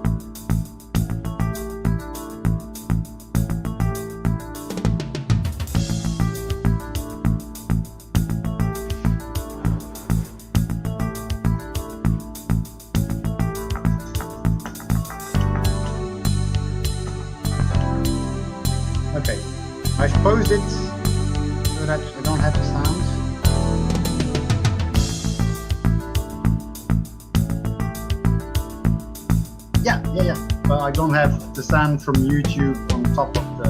Okay, I suppose it's so that I don't have the sound. Yeah. But I don't have the sound from YouTube on top of the.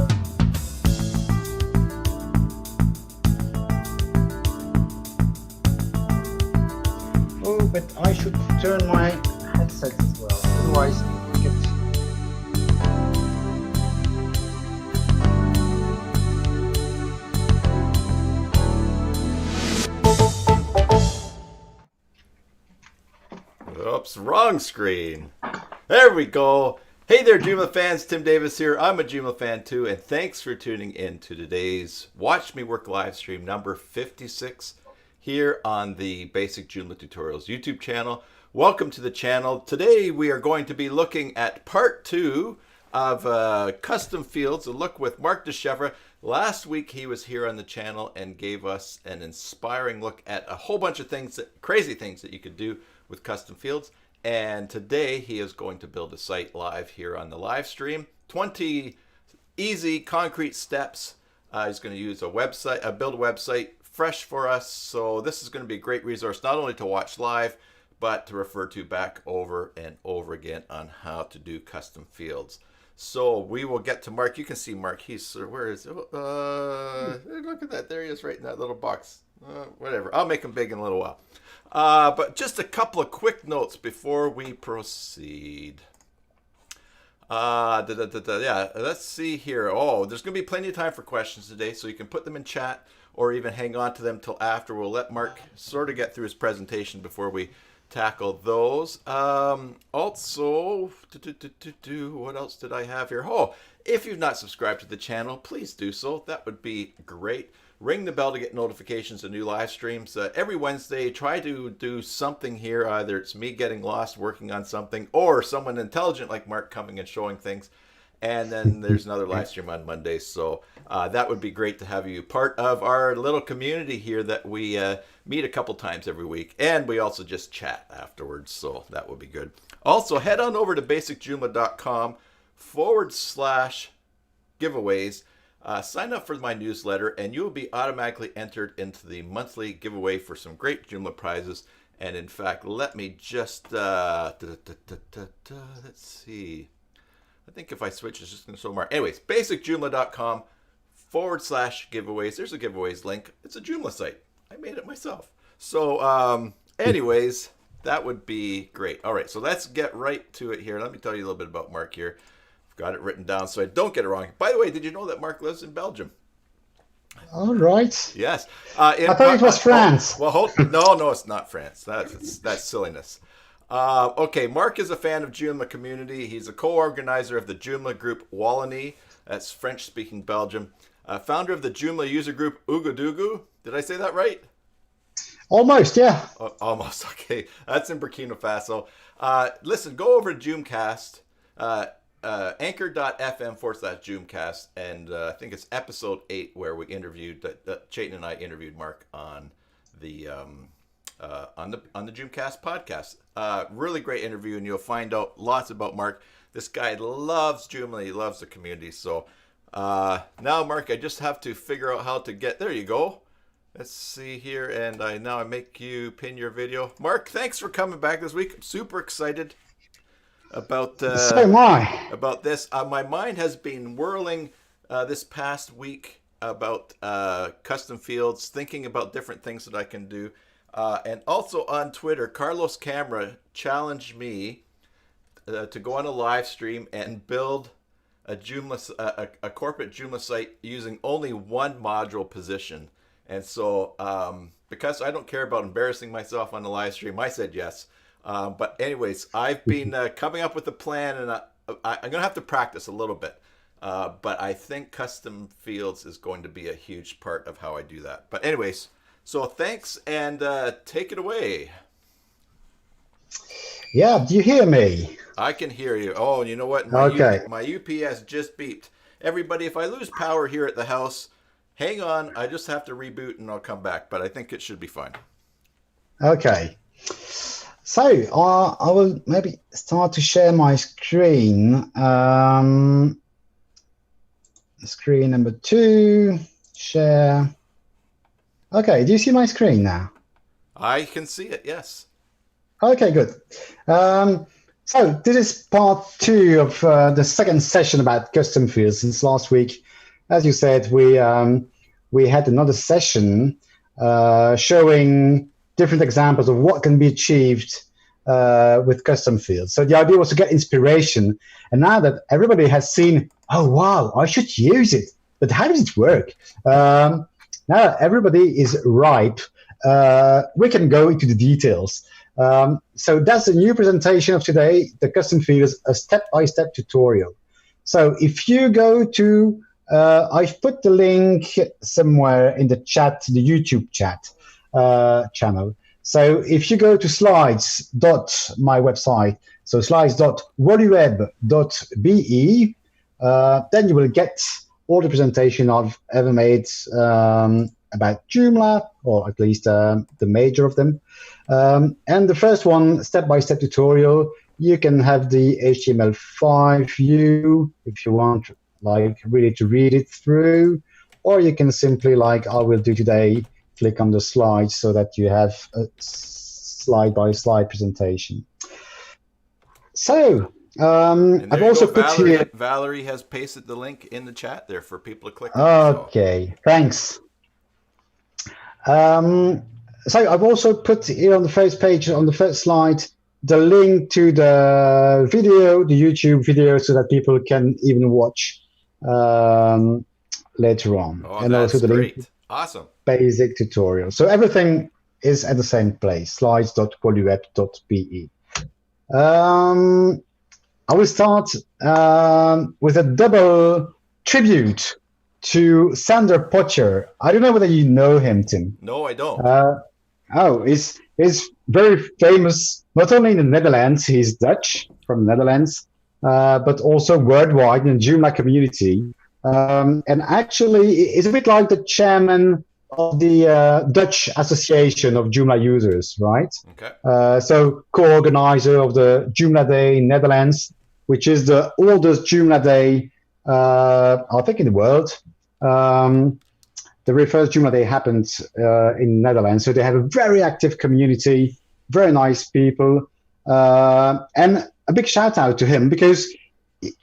Oh, but I should turn my headset as well. Otherwise, it gets. Oops, wrong screen. There we go. Hey there, Joomla fans. Tim Davis here. I'm a Joomla fan too, and thanks for tuning in to today's Watch Me Work live stream number 56 here on the Basic Joomla Tutorials YouTube channel. Welcome to the channel. Today we are going to be looking at part 2 of custom fields, a look with Marc Dechèvre. Last week he was here on the channel and gave us an inspiring look at a whole bunch of things, crazy things that you could do with custom fields. And today he is going to build a site live here on the live stream. 20 easy concrete steps. He's going to use a website, build a website fresh for us. So this is going to be a great resource, not only to watch live, but to refer to back over and over again on how to do custom fields. So we will get to Marc. You can see Marc. He's, where is it? Look at that. There he is right in that little box. Whatever. I'll make him big in a little while. But just a couple of quick notes before we proceed. Yeah, let's see here. Oh, there's going to be plenty of time for questions today, so you can put them in chat or even hang on to them till after. We'll let Marc sort of get through his presentation before we tackle those. Also, what else did I have here? Oh, if you've not subscribed to the channel, please do so. That would be great. Ring the bell to get notifications of new live streams. Every Wednesday, try to do something here. Either it's me getting lost working on something or someone intelligent like Marc coming and showing things. And then there's another live stream on Mondays. So that would be great to have you part of our little community here that we meet a couple times every week. And we also just chat afterwards. So that would be good. Also, head on over to basicjoomla.com/giveaways. Sign up for my newsletter and you'll be automatically entered into the monthly giveaway for some great Joomla prizes. And in fact, let me just, let's see. I think if I switch, it's just going to show Marc. Anyways, basicjoomla.com/giveaways. There's a giveaways link. It's a Joomla site. I made it myself. So anyways, that would be great. All right, so let's get right to it here. Let me tell you a little bit about Marc here. Got it written down so I don't get it wrong. By the way, did you know that Marc lives in Belgium? All right. Yes. I thought it was France. Well, no, it's not France. That's silliness. Okay, Marc is a fan of Joomla community. He's a co-organizer of the Joomla group Wallonie. That's French-speaking Belgium. Founder of the Joomla user group Ouagadougou. Did I say that right? Almost, yeah. Almost. Okay, that's in Burkina Faso. Listen, go over to Joomcast. Anchor.fm/Joomcast, and I think it's episode 8 where we interviewed Chayton and I interviewed Marc on the Joomcast podcast. Really great interview, and you'll find out lots about Marc. This guy loves Joomla. He loves the community. So now, Marc, I just have to figure out how to get there. You go. Let's see here, and I make you pin your video. Marc, thanks for coming back this week. I'm super excited about So am I. about this. My mind has been whirling this past week about custom fields, thinking about different things that I can do. And also on Twitter, Carlos Camera challenged me to go on a live stream and build a Joomla, a corporate Joomla site using only one module position. And so because I don't care about embarrassing myself on the live stream, I said yes. But anyways, I've been coming up with a plan, and I'm going to have to practice a little bit. But I think custom fields is going to be a huge part of how I do that. But anyways, so thanks, and take it away. Yeah, do you hear me? I can hear you. Oh, and you know what? Okay. My UPS just beeped. Everybody, if I lose power here at the house, hang on. I just have to reboot and I'll come back. But I think it should be fine. Okay. So I will maybe start to share my screen. Screen number 2, share. Okay, do you see my screen now? I can see it, yes. Okay, good. So this is part 2 of the second session about custom fields. Since last week, as you said, we had another session showing different examples of what can be achieved with custom fields. So the idea was to get inspiration. And now that everybody has seen, oh, wow, I should use it. But how does it work? Now that everybody is ripe, we can go into the details. So that's the new presentation of today, the custom fields, a step-by-step tutorial. So if you go to, I've put the link somewhere in the chat, the YouTube chat channel. So if you go to slides.my website, so slides.woluweb.be, then you will get all the presentation I've ever made about Joomla, or at least the major of them. And the first one, step-by-step tutorial, you can have the HTML5 view if you want, like, really to read it through, or you can simply, like I will do today, click on the slides so that you have a slide-by-slide presentation. So I've also put here. Valerie has pasted the link in the chat there for people to click on. Okay, thanks. So I've also put here on the first page, on the first slide, the link to the video, the YouTube video, so that people can even watch later on. Oh, and that's also the great. link, Awesome. basic tutorial. So everything is at the same place, slides.woluweb.be. I will start with a double tribute to Sander Potjer. I don't know whether you know him, Tim. No, I don't. He's very famous, not only in the Netherlands, he's Dutch from the Netherlands, but also worldwide in the Joomla community. And actually, it's a bit like the chairman of the Dutch Association of Joomla Users, right? Okay. So co-organizer of the Joomla Day in Netherlands, which is the oldest Joomla Day, I think, in the world. The very first Joomla Day happened in Netherlands, so they have a very active community, very nice people, and a big shout out to him, because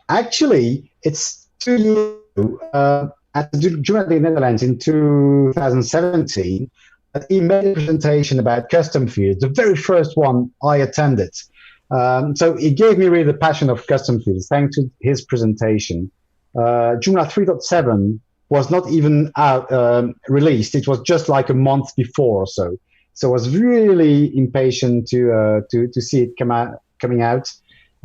actually it's 2 years ago, at the Joomla Day in Netherlands in 2017, that he made a presentation about custom fields, the very first one I attended. So he gave me really the passion of custom fields thanks to his presentation. Joomla 3.7 was not even out, released. It was just like a month before or so. So I was really impatient to see it coming out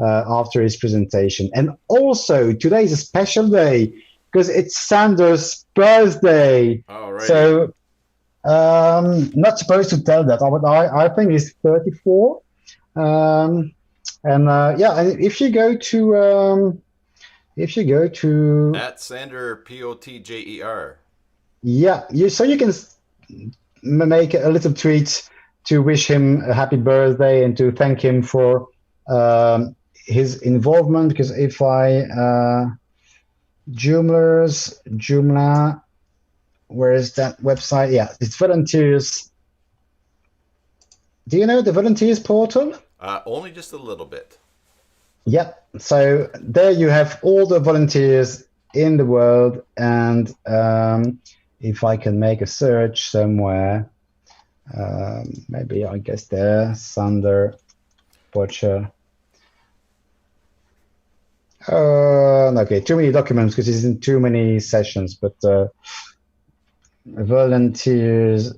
after his presentation. And also, today is a special day because it's Sander's birthday. Oh, right. So not supposed to tell that, but I think he's 34. And if you go to at Sander Potjer. Yeah, you can make a little tweet to wish him a happy birthday and to thank him for his involvement. Because if I Joomla, where is that website? Yeah, it's volunteers. Do you know the volunteers portal? Only just a little bit. Yep. So there you have all the volunteers in the world, and if I can make a search somewhere, maybe I guess there, Sander Potjer. Okay, too many documents because he's in too many sessions, but volunteers,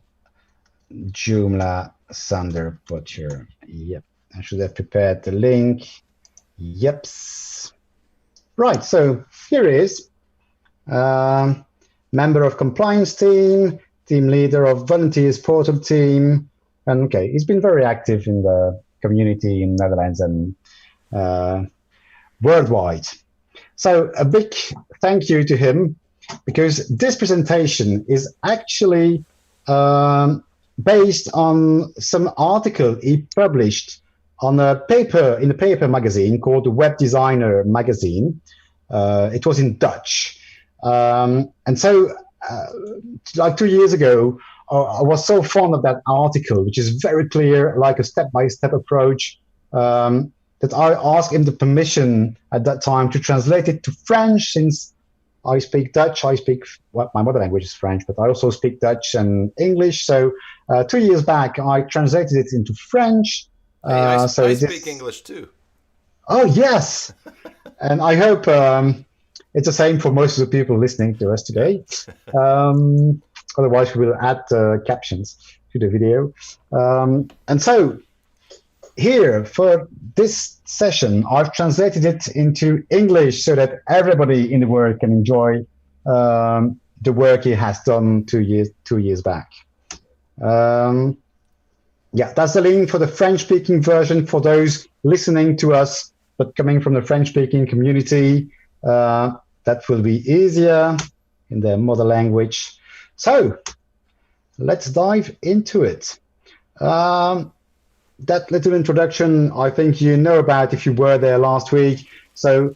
Joomla, Sander Potjer. Yep, I should have prepared the link. Yep. Right, so here he is. Member of compliance team leader of volunteers portal team. And okay, he's been very active in the community in Netherlands and worldwide. So a big thank you to him, because this presentation is actually based on some article he published on a paper in a paper magazine called the Web Designer magazine. It was in Dutch. And so like 2 years ago, I was so fond of that article, which is very clear, like a step-by-step approach, that I asked him the permission at that time to translate it to French, since I speak Dutch. Well, my mother language is French, but I also speak Dutch and English. So 2 years back, I translated it into French. I speak English too. Oh, yes. And I hope it's the same for most of the people listening to us today. Otherwise, we will add captions to the video. And so here, for this session, I've translated it into English so that everybody in the world can enjoy the work he has done 2 years back. Yeah, that's the link for the French-speaking version for those listening to us, but coming from the French-speaking community. That will be easier in their mother language. So let's dive into it. That little introduction, I think you know about if you were there last week. So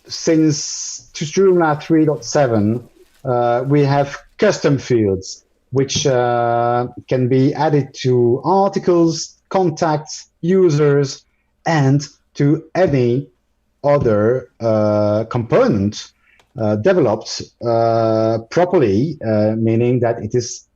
since Joomla 3.7, we have custom fields, which can be added to articles, contacts, users, and to any other component developed properly, meaning that it is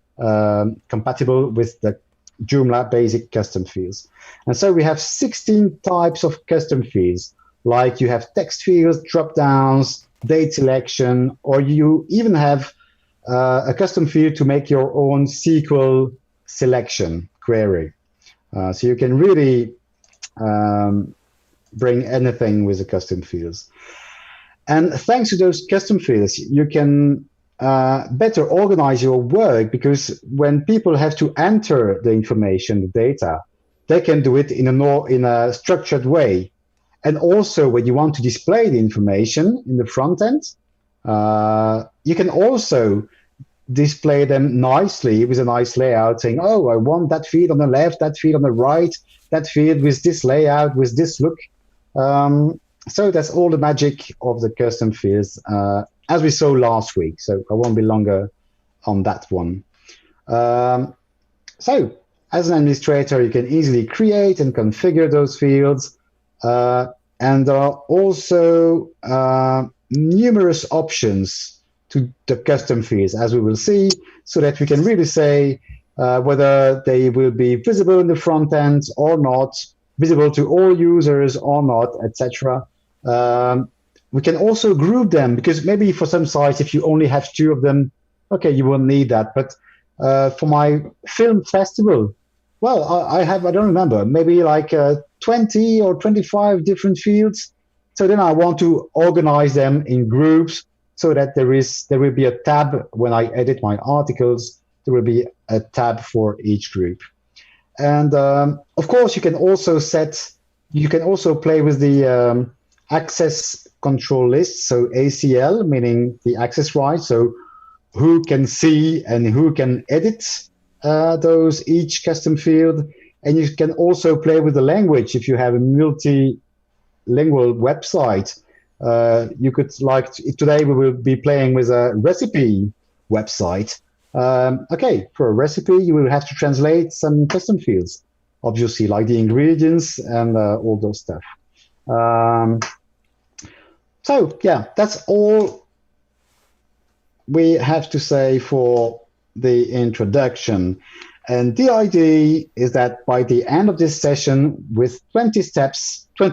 compatible with the Joomla basic custom fields. And so we have 16 types of custom fields, like you have text fields, drop-downs, date selection, or you even have a custom field to make your own SQL selection query. So you can really bring anything with the custom fields. And thanks to those custom fields, you can better organize your work, because when people have to enter the information, the data, they can do it in a structured way. And also, when you want to display the information in the front end, you can also display them nicely with a nice layout, saying, oh, I want that field on the left, that field on the right, that field with this layout, with this look. So that's all the magic of the custom fields, as we saw last week. So I won't be longer on that one. So as an administrator, you can easily create and configure those fields. And there are also numerous options to the custom fields, as we will see, so that we can really say whether they will be visible in the front end or not, visible to all users or not, etc. We can also group them, because maybe for some sites, if you only have 2 of them, okay, you won't need that. But for my film festival, well, I don't remember, maybe like 20 or 25 different fields. So then I want to organize them in groups so that there will be a tab when I edit my articles. There will be a tab for each group. And of course, you can also play with the access control list, so ACL, meaning the access rights, so who can see and who can edit each custom field. And you can also play with the language. If you have a multilingual website, you could, like today we will be playing with a recipe website. Okay, for a recipe, you will have to translate some custom fields, obviously, like the ingredients and all those stuff. So yeah, that's all we have to say for the introduction. And the idea is that by the end of this session, with 20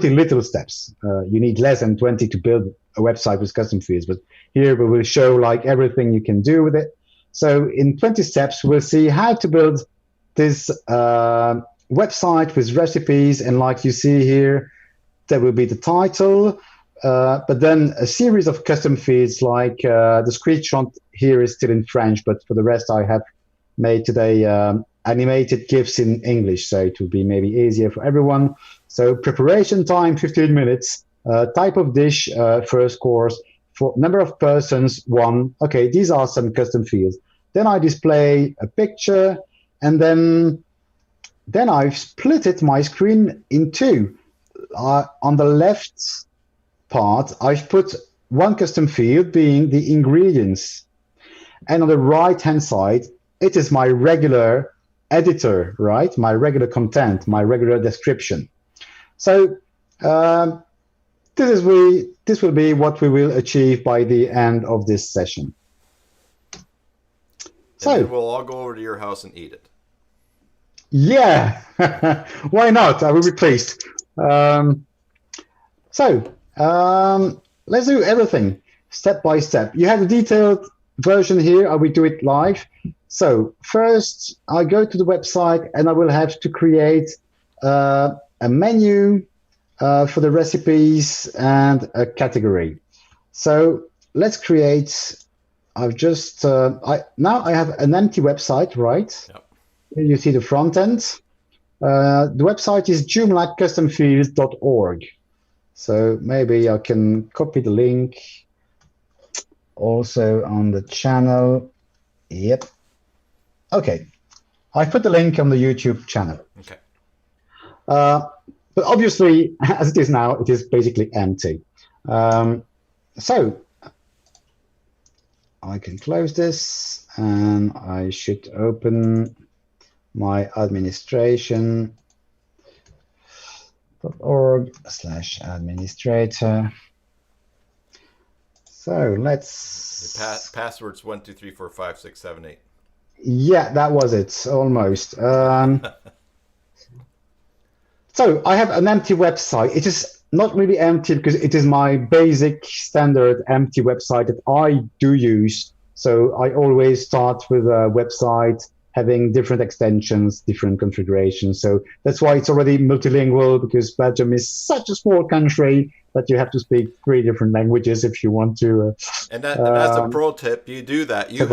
little steps, you need less than 20 to build a website with custom fields, but here we will show like everything you can do with it. So in 20 steps, we'll see how to build this website with recipes. And like you see here, there will be the title, but then a series of custom fields, like the screenshot here is still in French, but for the rest I have made today animated GIFs in English, so it would be maybe easier for everyone. So preparation time, 15 minutes. Type of dish, first course. For number of persons, 1. Okay, these are some custom fields. Then I display a picture, and then I've split my screen in 2. On the left part, I've put one custom field being the ingredients. And on the right-hand side, it is my regular editor, right? My regular content, my regular description. So this will be what we will achieve by the end of this session. So then we'll all go over to your house and eat it. Yeah, why not? I will be pleased. Let's do everything step by step. You have a detailed version here. I will do it live. So first, I go to the website and I will have to create a menu for the recipes and a category. So let's create. I've just now I have an empty website, right? Yep. Here you see the front end. The website is joomla.customfields.org. So maybe I can copy the link also on the channel. Yep. Okay. I put the link on the YouTube channel. Okay. But obviously, as it is now, it is basically empty. So I can close this and I should open my administration.org/administrator. So let's. Password's 1 2 3 4 5 6 7 8. Yeah, that was it almost. So I have an empty website. It is not really empty because it is my basic standard empty website that I do use. So I always start with a website having different extensions, different configurations. So that's why it's already multilingual, because Belgium is such a small country that you have to speak 3 different languages if you want to. And that's a pro tip. You do that. You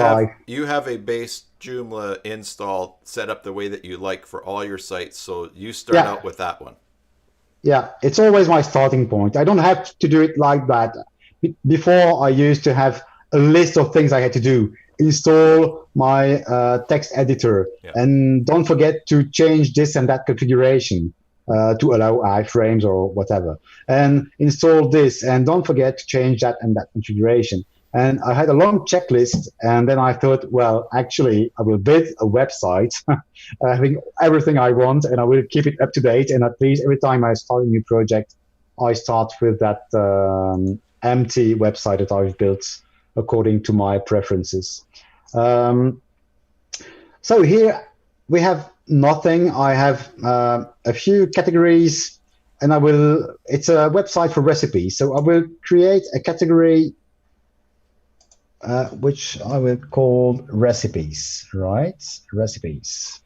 have a base Joomla install set up the way that you like for all your sites. So you start out with that one. Yeah, it's always my starting point. I don't have to do it like that. Before, I used to have a list of things I had to do. Install my text editor, and don't forget to change this and that configuration to allow iframes or whatever, and install this, and don't forget to change that and that configuration. And I had a long checklist, and then I thought, well, actually, I will build a website having everything I want, and I will keep it up to date. And at least every time I start a new project, I start with that empty website that I've built according to my preferences. So here we have nothing. I have a few categories, and it's a website for recipes. So I will create a category which I will call recipes, right? Recipes.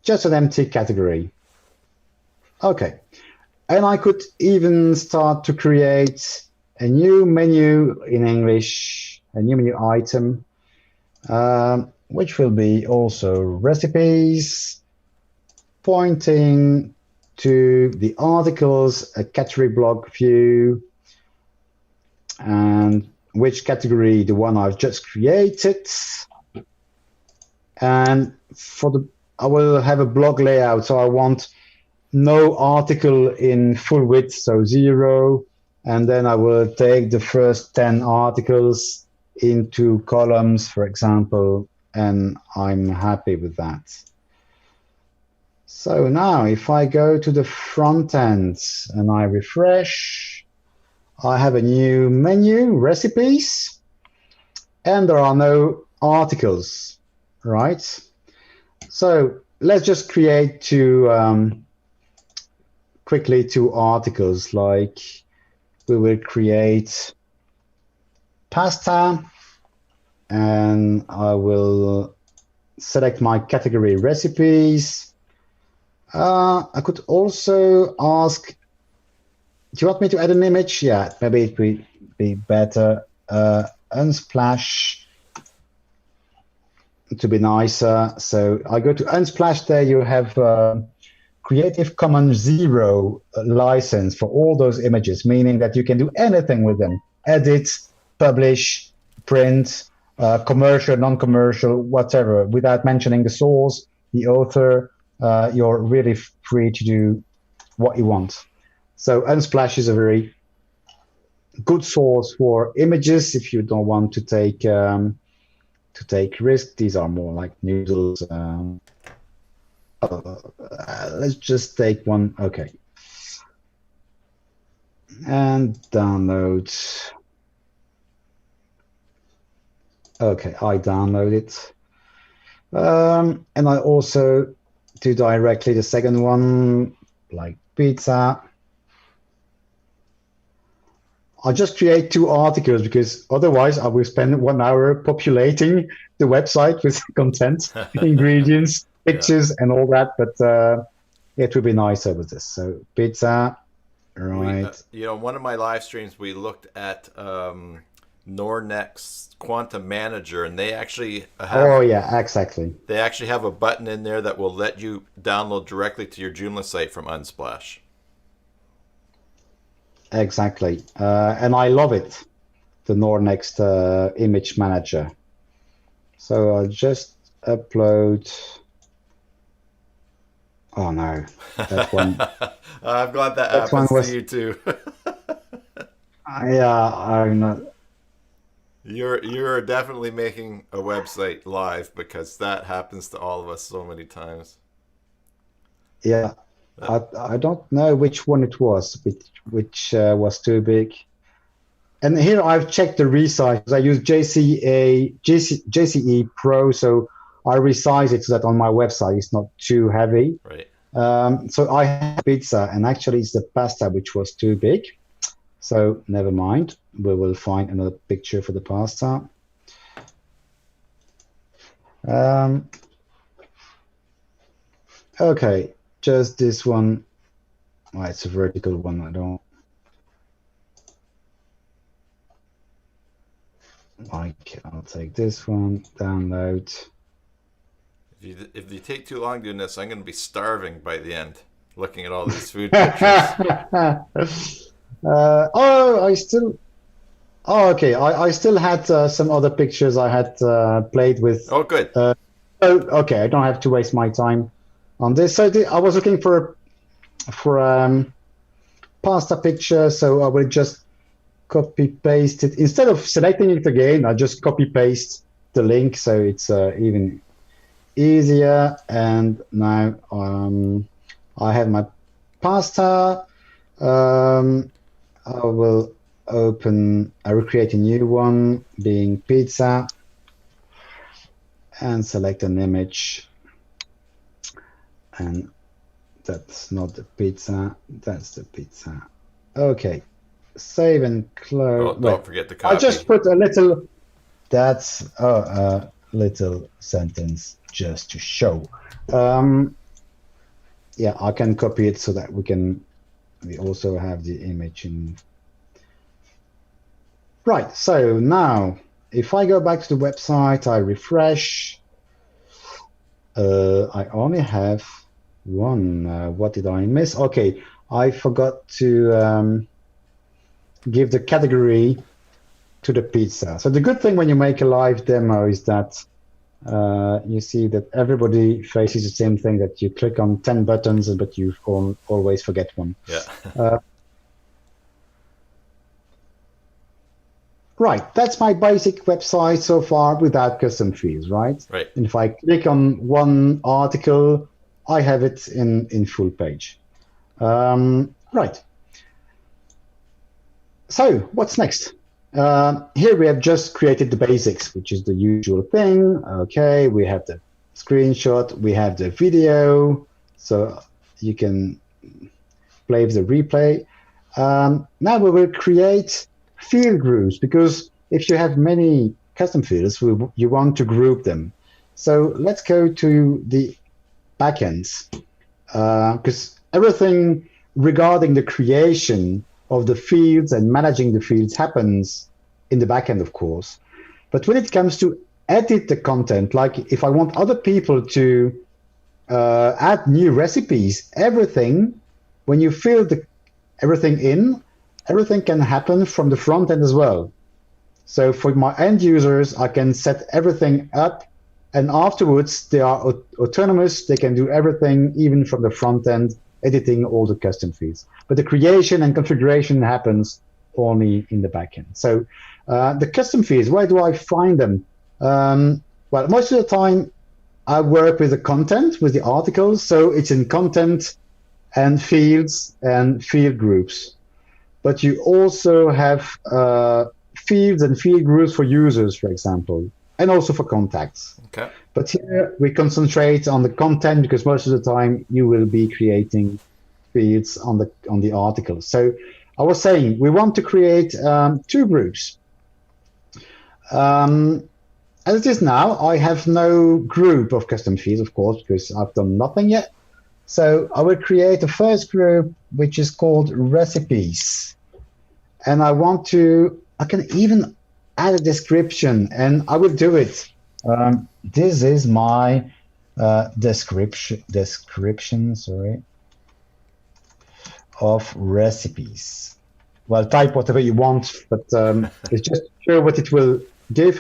Just an empty category. Okay. And I could even start to create a new menu in English, a new menu item, which will be also recipes, pointing to the articles, a category block view, and which category, the one I've just created. And I will have a blog layout, so I want no article in full width, so 0. And then I will take the first 10 articles into columns, for example, and I'm happy with that. So now if I go to the front end and I refresh, I have a new menu, recipes, and there are no articles, right? So let's just create quickly 2 articles, like we will create pasta, and I will select my category recipes. I could also ask, do you want me to add an image? Yeah, maybe it would be better. Unsplash to be nicer. So I go to Unsplash. There you have Creative Commons Zero license for all those images, meaning that you can do anything with them: edit, publish, print, commercial, non-commercial, whatever, without mentioning the source, the author. You're really free to do what you want. So Unsplash is a very good source for images if you don't want to take risks. These are more like noodles. Let's just take one. Okay. And download. Okay, I download it. And I also do directly the second one, like pizza. I'll just create 2 articles because otherwise I will spend 1 hour populating the website with content, ingredients, pictures, and all that. But it would be nicer with this. So pizza, right? One of my live streams, we looked at Nornext's Quantum Manager, and they actually have. Oh yeah, exactly. They actually have a button in there that will let you download directly to your Joomla site from Unsplash. Exactly, and I love it, the Nornext image manager. So I'll just upload. Oh no, that one. I'm glad that happens to you too. Yeah, I'm not. You're definitely making a website live, because that happens to all of us so many times. Yeah, I don't know which one it was, which was too big. And here I've checked the resize. I use JCE Pro, so I resize it so that on my website it's not too heavy. Right. So I have pizza, and actually it's the pasta which was too big. So never mind. We will find another picture for the pasta. Okay, just this one. Oh, it's a vertical one. I don't like. I'll take this one. Download. If you take too long doing this, I'm going to be starving by the end, looking at all these food pictures. Okay. I still had some other pictures I had played with. Oh, good. Okay. I don't have to waste my time on this. So I was looking for pasta picture, so I will just copy paste it instead of selecting it again. I just copy paste the link, so it's even easier. And now I have my pasta. I will create a new one, being pizza, and select an image. And that's not the pizza, that's the pizza. Okay, save and close. Oh, don't forget to copy. I just put a little, that's a little sentence just to show. Yeah, I can copy it so that we also have the image in. Right, so now if I go back to the website, I refresh, I only have one. What did I miss? Okay, I forgot to give the category to the pizza. So the good thing when you make a live demo is that you see that everybody faces the same thing, that you click on 10 buttons, but you always forget one. Yeah. Right, that's my basic website so far without custom fields, right? Right. And if I click on one article, I have it in full page. Right. So what's next? Here we have just created the basics, which is the usual thing. Okay, we have the screenshot, we have the video, so you can play with the replay. Now we will create field groups, because if you have many custom fields, you want to group them. So let's go to the backends, because everything regarding the creation of the fields and managing the fields happens in the backend, of course. But when it comes to edit the content, like if I want other people to add new recipes, everything, when you fill everything in, everything can happen from the front end as well. So for my end users, I can set everything up, and afterwards they are autonomous. They can do everything, even from the front end, editing all the custom fields. But the creation and configuration happens only in the backend. So the custom fields, where do I find them? Well, most of the time I work with the content, with the articles. So it's in content and fields and field groups. But you also have fields and field groups for users, for example, and also for contacts. Okay. But here we concentrate on the content, because most of the time you will be creating fields on the articles. So I was saying we want to create 2 groups. As it is now, I have no group of custom fields, of course, because I've done nothing yet. So I will create a first group, which is called recipes. And I can even add a description, and I will do it. This is my description, of recipes. Well, type whatever you want, but it's just to show what it will give.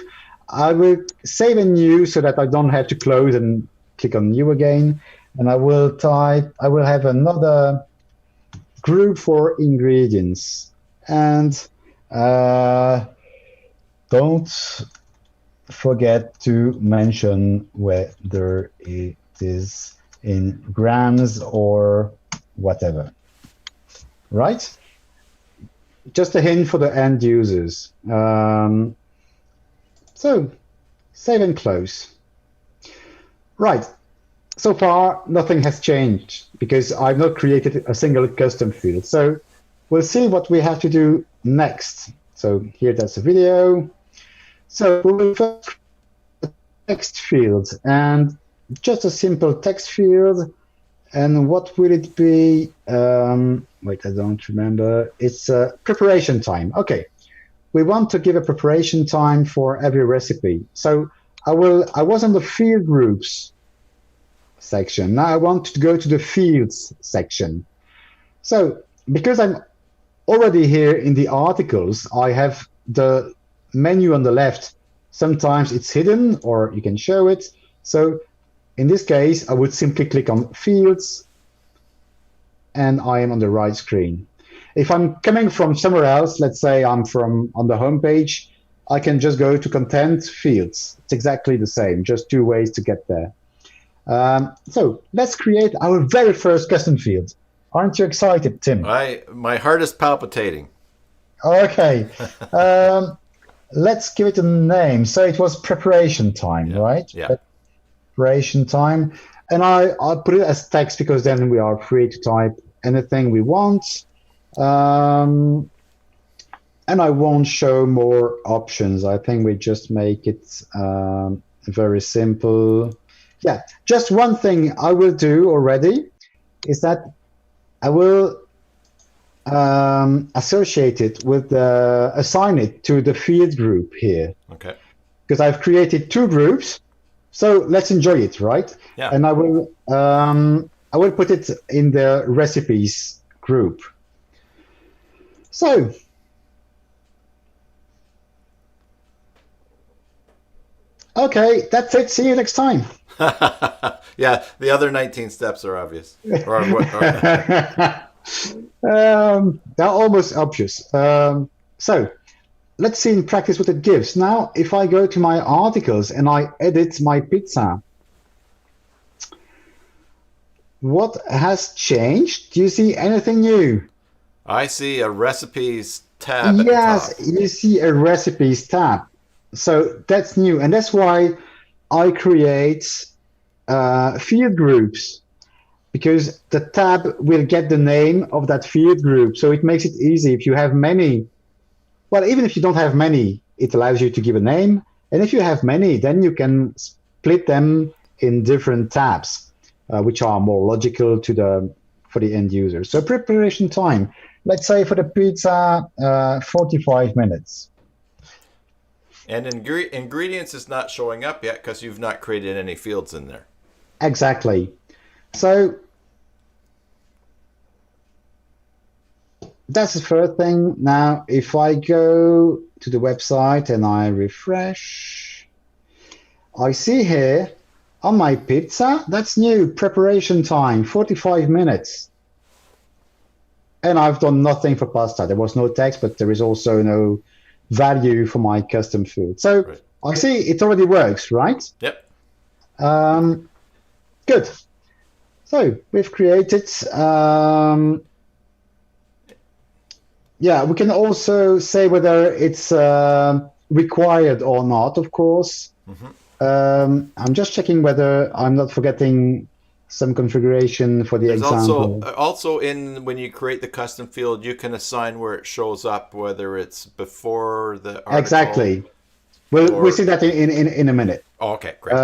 I will save a new so that I don't have to close and click on new again. And I will have another group for ingredients. And don't forget to mention whether it is in grams or whatever. Right? Just a hint for the end users. So, save and close. Right. So far, nothing has changed because I've not created a single custom field. So we'll see what we have to do next. So here, that's a video. So we will first create a text field, and just a simple text field. And what will it be? Wait, I don't remember. It's preparation time. Okay. We want to give a preparation time for every recipe. So I was on the field groups section. Now I want to go to the fields section. So because I'm already here in the articles, I have the menu on the left. Sometimes it's hidden, or you can show it. So in this case, I would simply click on fields, and I am on the right screen. If I'm coming from somewhere else, let's say I'm on the home page, I can just go to content fields. It's exactly the same, just 2 ways to get there. So let's create our very first custom field. Aren't you excited, Tim? My heart is palpitating. Okay. Let's give it a name. So it was preparation time, right? Yeah. Preparation time. And I'll put it as text, because then we are free to type anything we want. And I won't show more options. I think we just make it very simple. Yeah, just one thing I will do already is that I will associate it with assign it to the field group here. Okay. Because I've created 2 groups, so let's enjoy it, right? Yeah. And I will put it in the recipes group. So, okay, that's it. See you next time. Yeah, the other 19 steps are obvious. They're almost obvious. So, let's see in practice what it gives. Now, if I go to my articles and I edit my pizza, what has changed? Do you see anything new? I see a recipes tab. Yes, you see a recipes tab. So that's new. And that's why I create field groups, because the tab will get the name of that field group. So it makes it easy. If you have many, well, even if you don't have many, it allows you to give a name. And if you have many, then you can split them in different tabs, which are more logical for the end user. So preparation time. Let's say for the pizza, 45 minutes. And ingredients is not showing up yet because you've not created any fields in there. Exactly. So that's the first thing. Now, if I go to the website and I refresh, I see here on my pizza, that's new, preparation time, 45 minutes. And I've done nothing for pasta. There was no text, but there is also no value for my custom food. So right. I see it already works, right? Yep. Good. So we've created, yeah, we can also say whether it's required or not, of course. Mm-hmm. I'm just checking whether I'm not forgetting some configuration for the There's example. Also in when you create the custom field, you can assign where it shows up, whether it's before the article. Exactly. We'll see that in a minute. Oh, okay, great.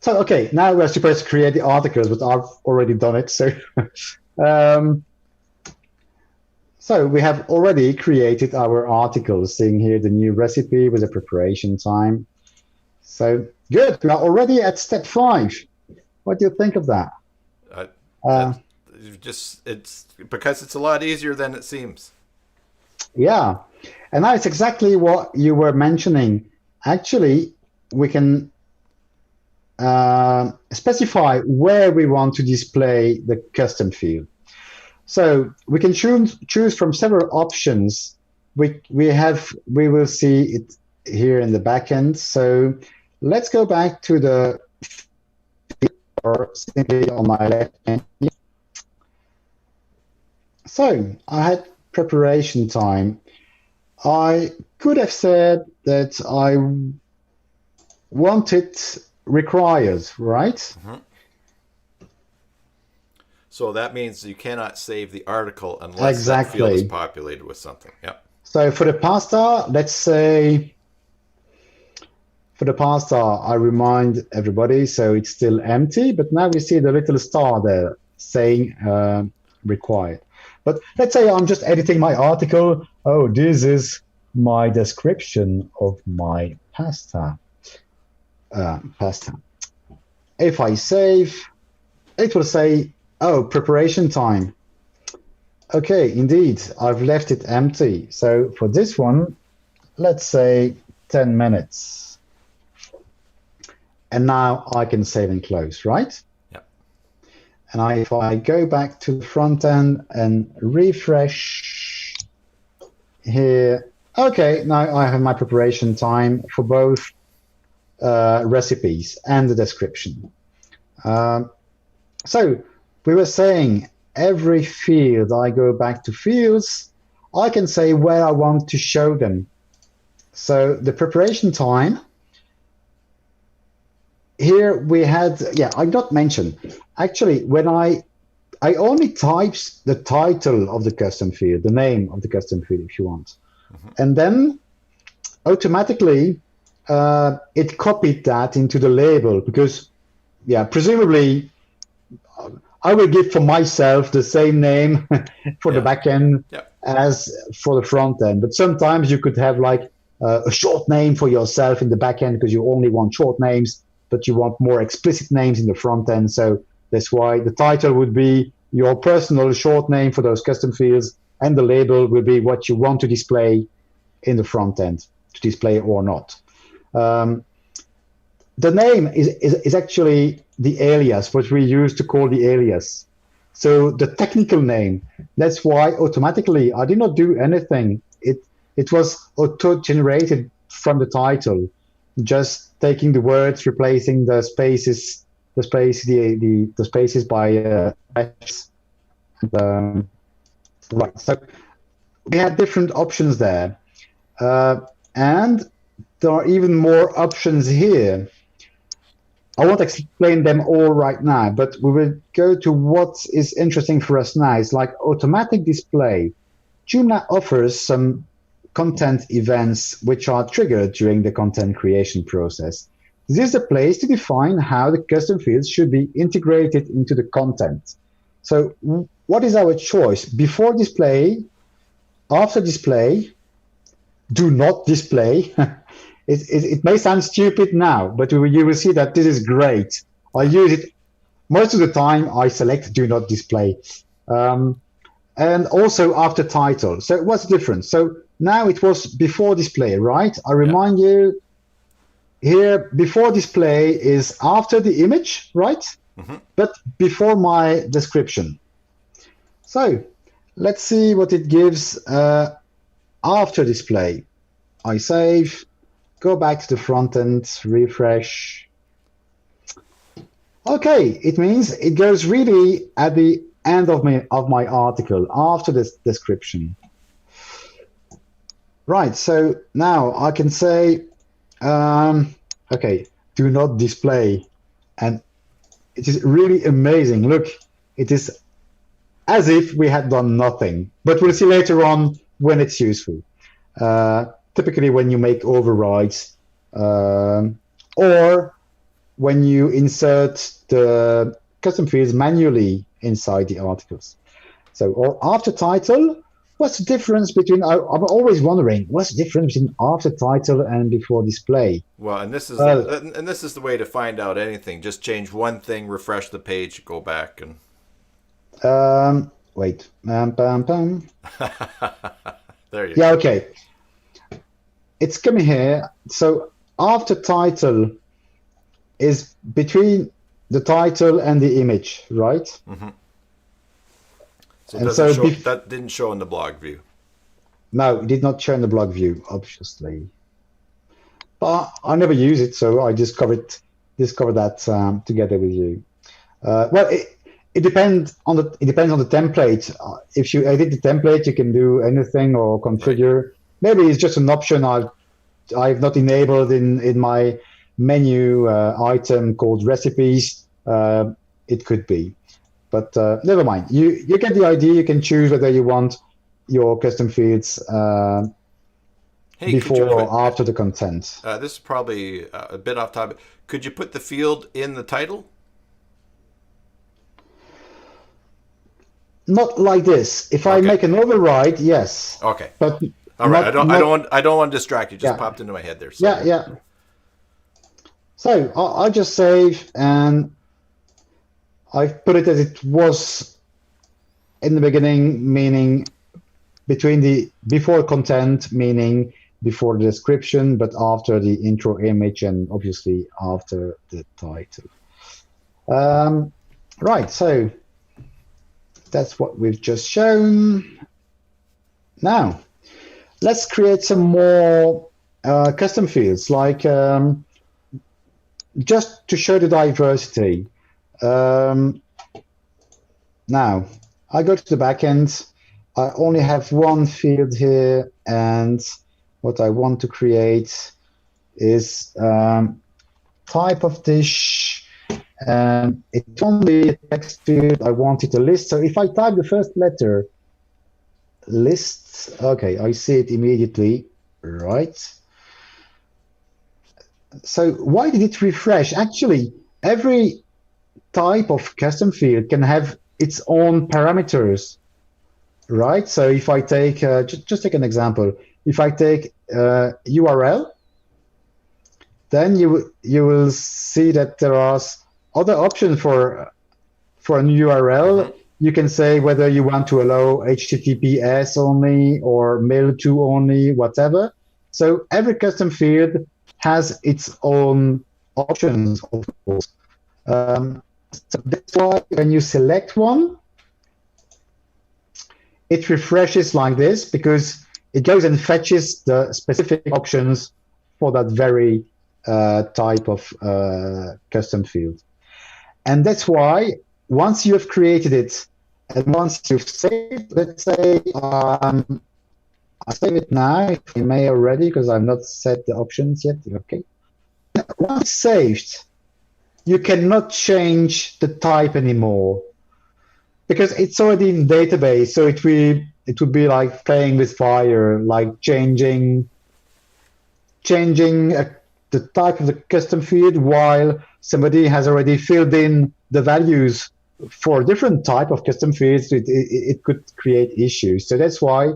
So, okay, now we're supposed to create the articles, but I've already done it. So, so we have already created our articles, seeing here the new recipe with the preparation time. So, good. We are already at step 5. What do you think of that? It's because it's a lot easier than it seems. Yeah. And that's exactly what you were mentioning. Actually, we can specify where we want to display the custom field. So we can choose from several options. We will see it here in the backend. So let's go back to the or simply on my left hand. So I had preparation time. I could have said that I want it required, right? Mm-hmm. So that means you cannot save the article unless that field is populated with something. Yeah. So for the pasta, let's say for the pasta, I remind everybody, so it's still empty, but now we see the little star there saying required. But let's say I'm just editing my article. Oh, this is my description of my pasta. If I save, it will say, oh, preparation time. Okay, indeed, I've left it empty. So for this one, let's say 10 minutes. And now I can save and close, right? Yeah. And if I go back to the front end and refresh here, okay, now I have my preparation time for both recipes and the description. So we were saying every field I go back to fields, I can say where I want to show them. So the preparation time, here we had, yeah, I not mentioned. Actually, when I only typed the title of the custom field, the name of the custom field if you want. Mm-hmm. And then automatically it copied that into the label because, yeah, presumably I will give for myself the same name for the back end as for the front end. But sometimes you could have like a short name for yourself in the back end because you only want short names, but you want more explicit names in the front end. So that's why the title would be your personal short name for those custom fields, and the label will be what you want to display in the front end, to display or not. The name is actually the alias, what we use to call the alias. So the technical name, that's why automatically I did not do anything. It was auto-generated from the title, just taking the words, replacing the spaces, the spaces by right. So we had different options there, and there are even more options here. I won't explain them all right now, but we will go to what is interesting for us now. It's like automatic display. Joomla offers some content events which are triggered during the content creation process. This is a place to define how the custom fields should be integrated into the content. So what is our choice? Before display, after display, do not display. It may sound stupid now, but you will see that this is great. I use it most of the time. I select do not display. And also after title. So what's the difference? So now it was before display, right? I remind you here, before display is after the image, right? But before my description. So let's see what it gives after display. I save, go back to the front end, refresh. Okay, it means it goes really at the end of my article, after this description. Right, so now I can say, okay, do not display. And it is really amazing. Look, it is as if we had done nothing. But we'll see later on when it's useful. Typically when you make overrides or when you insert the custom fields manually inside the articles. So, or after title, what's the difference between, I'm always wondering, what's the difference between after title and before display? Well, and this is the way to find out anything. Just change one thing, refresh the page, go back and... Wait. There you go. Yeah, okay. It's coming here. So after title is between the title and the image, right? So, that didn't show in the blog view. No, it did not show in the blog view, obviously. But I never use it, so I discovered that together with you. Well, it depends on the template. If you edit the template, you can do anything or configure. Right. Maybe it's just an option I've not enabled in my menu item called recipes. It could be, but never mind. You get the idea. You can choose whether you want your custom fields before or after the content. This is probably a bit off topic. Could you put the field in the title? Not like this. If I make an override, yes. Okay. But all right. I don't want to distract you. Just popped into my head there. So. Yeah. So I'll just save, and I've put it as it was in the beginning, meaning before content, meaning before the description, but after the intro image, and obviously after the title. Right. So that's what we've just shown. Now, let's create some more custom fields, like just to show the diversity. Now, I go to the backend. I only have one field here, and what I want to create is type of dish. And it's only a text field. I want it a list. So if I type the first letter, list, okay, I see it immediately, right? So why did it refresh? Actually, every type of custom field can have its own parameters, right? So if I take, just take an example. If I take URL, then you will see that there are other options for an URL. You can say whether you want to allow HTTPS only or mail to only, whatever. So every custom field has its own options, of course. So that's why when you select one, it refreshes like this, because it goes and fetches the specific options for that very type of custom field. And that's why once you have created it and once you've saved, let's say I save it now, if you may already, because I've not set the options yet. Okay. Once saved, you cannot change the type anymore because it's already in the database. So it would be like playing with fire, like changing the type of the custom field while somebody has already filled in the values for a different type of custom fields. It could create issues. So that's why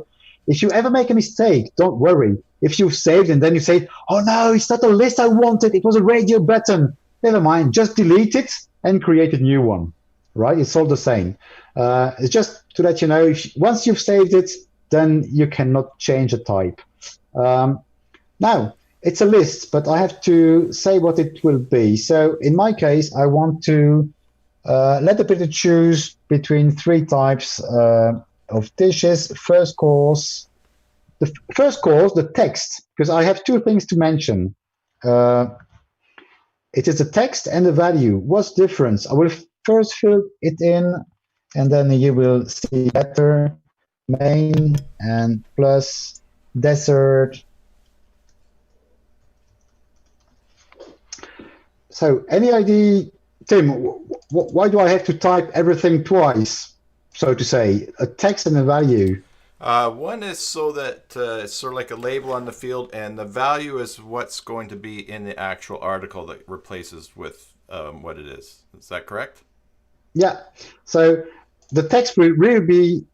if you ever make a mistake, don't worry. If you've saved and then you say, oh no, it's not a list I wanted, it was a radio button. Never mind, just delete it and create a new one, right? It's all the same. It's just to let you know, once you've saved it, then you cannot change the type. Now, it's a list, but I have to say what it will be. So in my case, I want to let the printer choose between 3 types of dishes. First course, the text, because I have 2 things to mention. It is the text and the value. What's the difference? I will first fill it in, and then you will see better. Main and plus dessert. So any idea, Tim, why do I have to type everything twice, so to say, a text and a value? One is so that it's sort of like a label on the field, and the value is what's going to be in the actual article that replaces with what it is. Is that correct? Yeah. So the text will really be,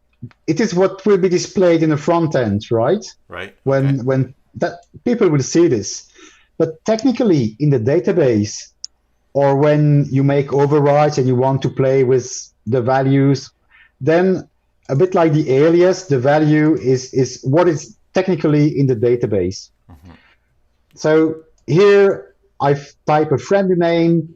it is what will be displayed in the front end, right? Right. When that people will see this. But technically in the database, or when you make overrides and you want to play with the values, then a bit like the alias, the value is what is technically in the database. Mm-hmm. So here I type a friendly name,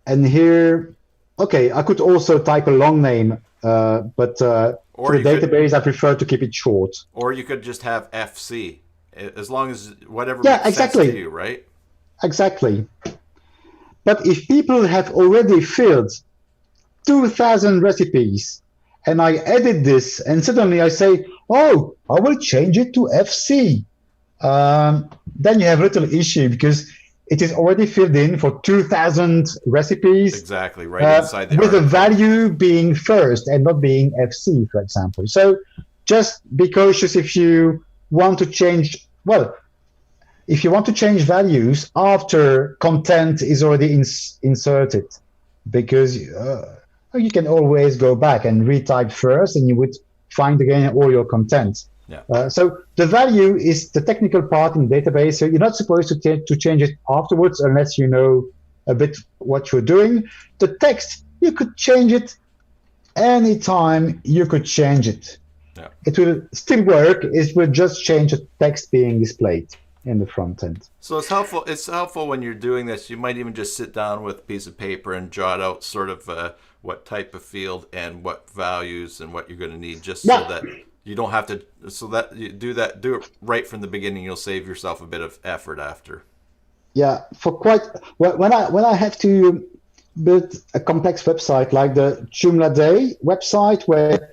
and here, okay, I could also type a long name, but for the database, I prefer to keep it short. Or you could just have FC, as long as whatever makes sense to you, right? Exactly. But if people have already filled 2,000 recipes, and I edit this, and suddenly I say, oh, I will change it to FC, then you have a little issue, because it is already filled in for 2,000 recipes. Exactly, right inside the with article. the value being first and not being FC, for example. So just be cautious if you want to change, if you want to change values after content is already inserted, because you can always go back and retype first, and you would find again all your content. Yeah. So the value is the technical part in the database, so you're not supposed to change it afterwards unless you know a bit what you're doing. The text, you could change it anytime you could change it. Yeah. It will still work, it will just change the text being displayed in the front end. So it's helpful when you're doing this. You might even just sit down with a piece of paper and jot out sort of what type of field and what values and what you're going to need, just so that you don't have to, so that you do it right from the beginning. You'll save yourself a bit of effort after. Yeah, when I have to build a complex website like the Joomla Day website, where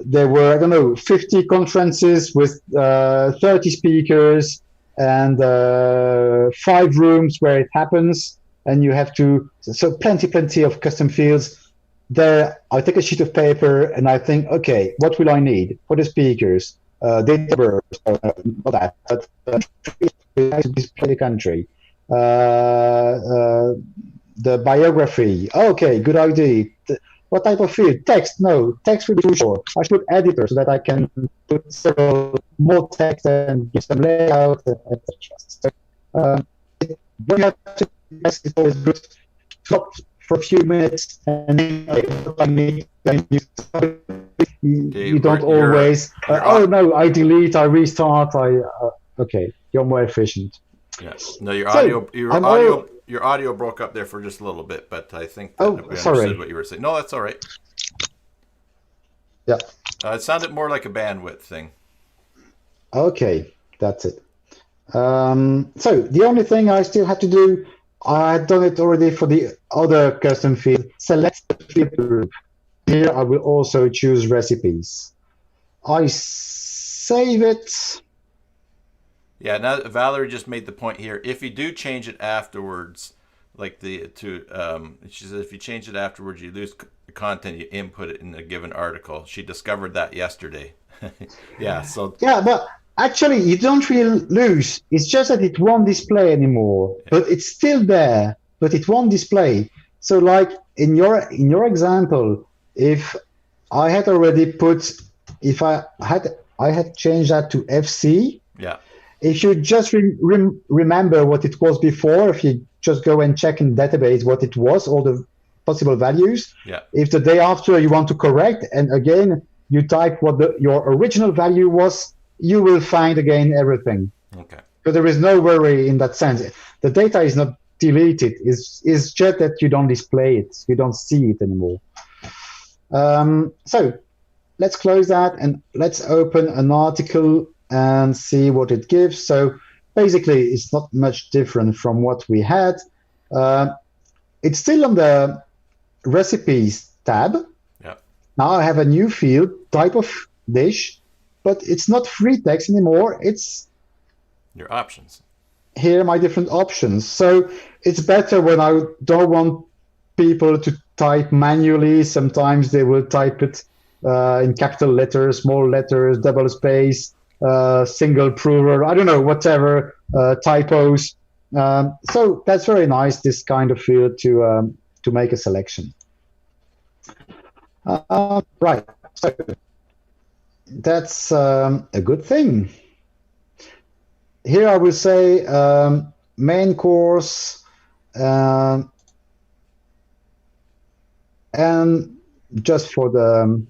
there were, I don't know, 50 conferences with 30 speakers and 5 rooms where it happens, and you have to, so plenty of custom fields. There, I take a sheet of paper and I think, okay, what will I need for the speakers? Date of birth, not that, but to display the country. The biography, okay, good idea. What type of field? Text? No, text will be too short. I should put editor so that I can put several more text and give some layout, etc. So, when you have to, it's always good to stop for a few minutes and you don't always. Oh no, I delete, I restart. Okay, you're more efficient. Yes. No, your audio broke up there for just a little bit, but I think that we understood what you were saying. No, that's all right. Yeah. It sounded more like a bandwidth thing. Okay, that's it. So the only thing I still have to do, I've done it already for the other custom field. Select the field group. Here I will also choose recipes. I save it. Yeah, now Valerie just made the point here. If you do change it afterwards, like she says, if you change it afterwards, you lose the content you input it in a given article. She discovered that yesterday. Yeah, so. Yeah, but actually, you don't really lose. It's just that it won't display anymore. Yeah. But it's still there, but it won't display. So, like in your example, if I had already put, if I had I had changed that to FC. Yeah. If you just remember what it was before, if you just go and check in the database what it was, all the possible values. Yeah. If the day after you want to correct, and again, you type what your original value was, you will find again everything. Okay. So there is no worry in that sense. The data is not deleted. It's just that you don't display it. You don't see it anymore. So let's close that and let's open an article and see what it gives. So basically, it's not much different from what we had. It's still on the recipes tab. Yeah. Now I have a new field, type of dish, but it's not free text anymore. It's your options. Here are my different options. So it's better when I don't want people to type manually. Sometimes they will type it in capital letters, small letters, double space, single prover, I don't know, whatever, typos. So that's very nice, this kind of field to make a selection. Right, so that's a good thing. Here I will say main course, and just for the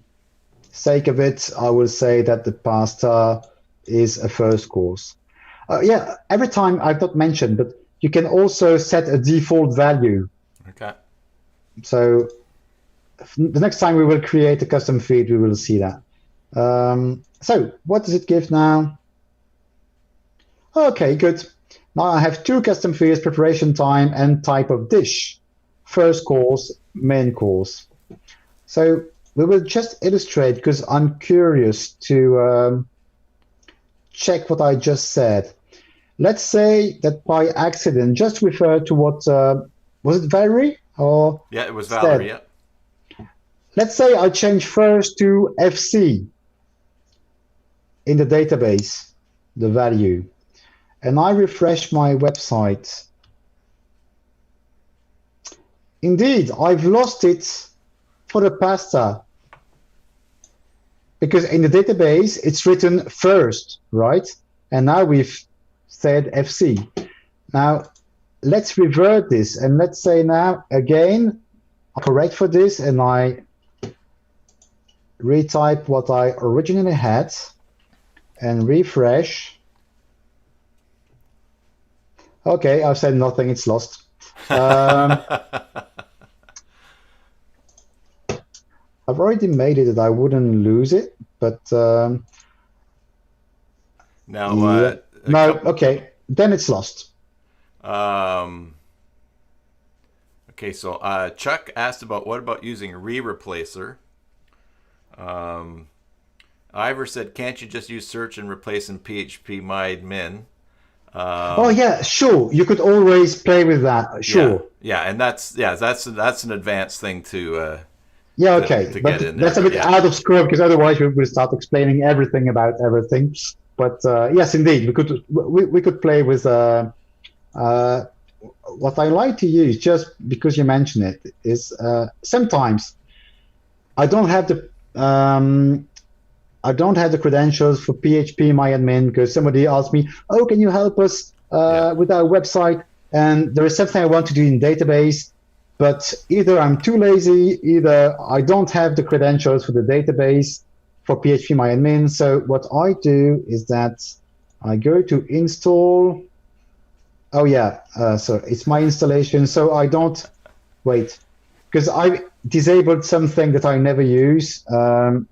sake of it, I will say that the pasta is a first course. Yeah, every time I've not mentioned, but you can also set a default value. Okay. So the next time we will create a custom feed, we will see that. So what does it give now? Okay, good. Now I have two custom fields, preparation time and type of dish. First course, main course. So we will just illustrate because I'm curious to check what I just said. Let's say that by accident, just refer to what, was it Valerie? Or yeah, it was Valerie, yeah. Let's say I change first to FC in the database, the value. And I refresh my website. Indeed, I've lost it for the pasta. Because in the database, it's written first, right? And now we've said FC. Now, let's revert this. And let's say now, again, I correct for this, and I retype what I originally had and refresh. Okay, I've said nothing, it's lost. I've already made it that I wouldn't lose it, but now, yeah. No, okay, then it's lost. Okay, so Chuck asked about what about using re-replacer. Ivor said, can't you just use search and replace in PHP myadmin? Oh yeah, sure. You could always play with that. Sure. Yeah, and that's an advanced thing to. Yeah, okay, to but get in that's there, a bit out of scope because otherwise we will start explaining everything about everything. But yes, indeed, we could play with what I like to use, just because you mention it, is sometimes I don't have the credentials for PHP myadmin because somebody asked me, oh, can you help us with our website? And there is something I want to do in database, but either I'm too lazy, either I don't have the credentials for the database for PHP myadmin. So what I do is that I go to install. Oh yeah, so it's my installation. So I don't wait because I disabled something that I never use.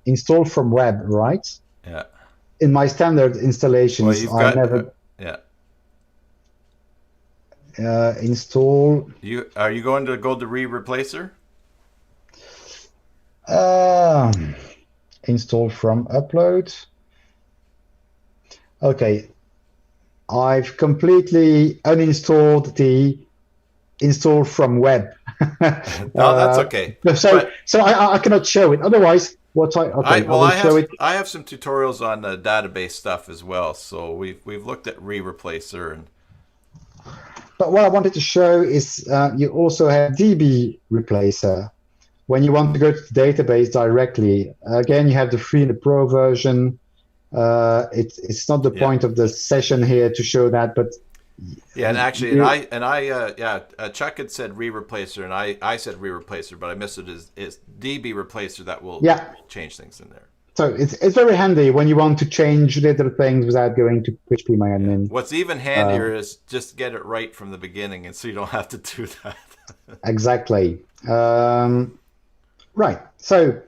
Install from web, right? Yeah. In my standard installations, I never. Yeah. Install. Are you going to go to re-replacer? Install from upload. Okay. I've completely uninstalled the install from web. No, that's okay. So I cannot show it. Otherwise, I have some tutorials on the database stuff as well. So we've looked at re-replacer and. But what I wanted to show is you also have DB replacer. When you want to go to the database directly, again, you have the free and the pro version. It's not the point of the session here to show that, but yeah, and actually, Chuck had said re-replacer, and I said re-replacer, but I missed it as DB replacer that will change things in there. So it's very handy when you want to change little things without going to PHPMyAdmin. What's even handier is just get it right from the beginning, and so you don't have to do that. Exactly. Right. So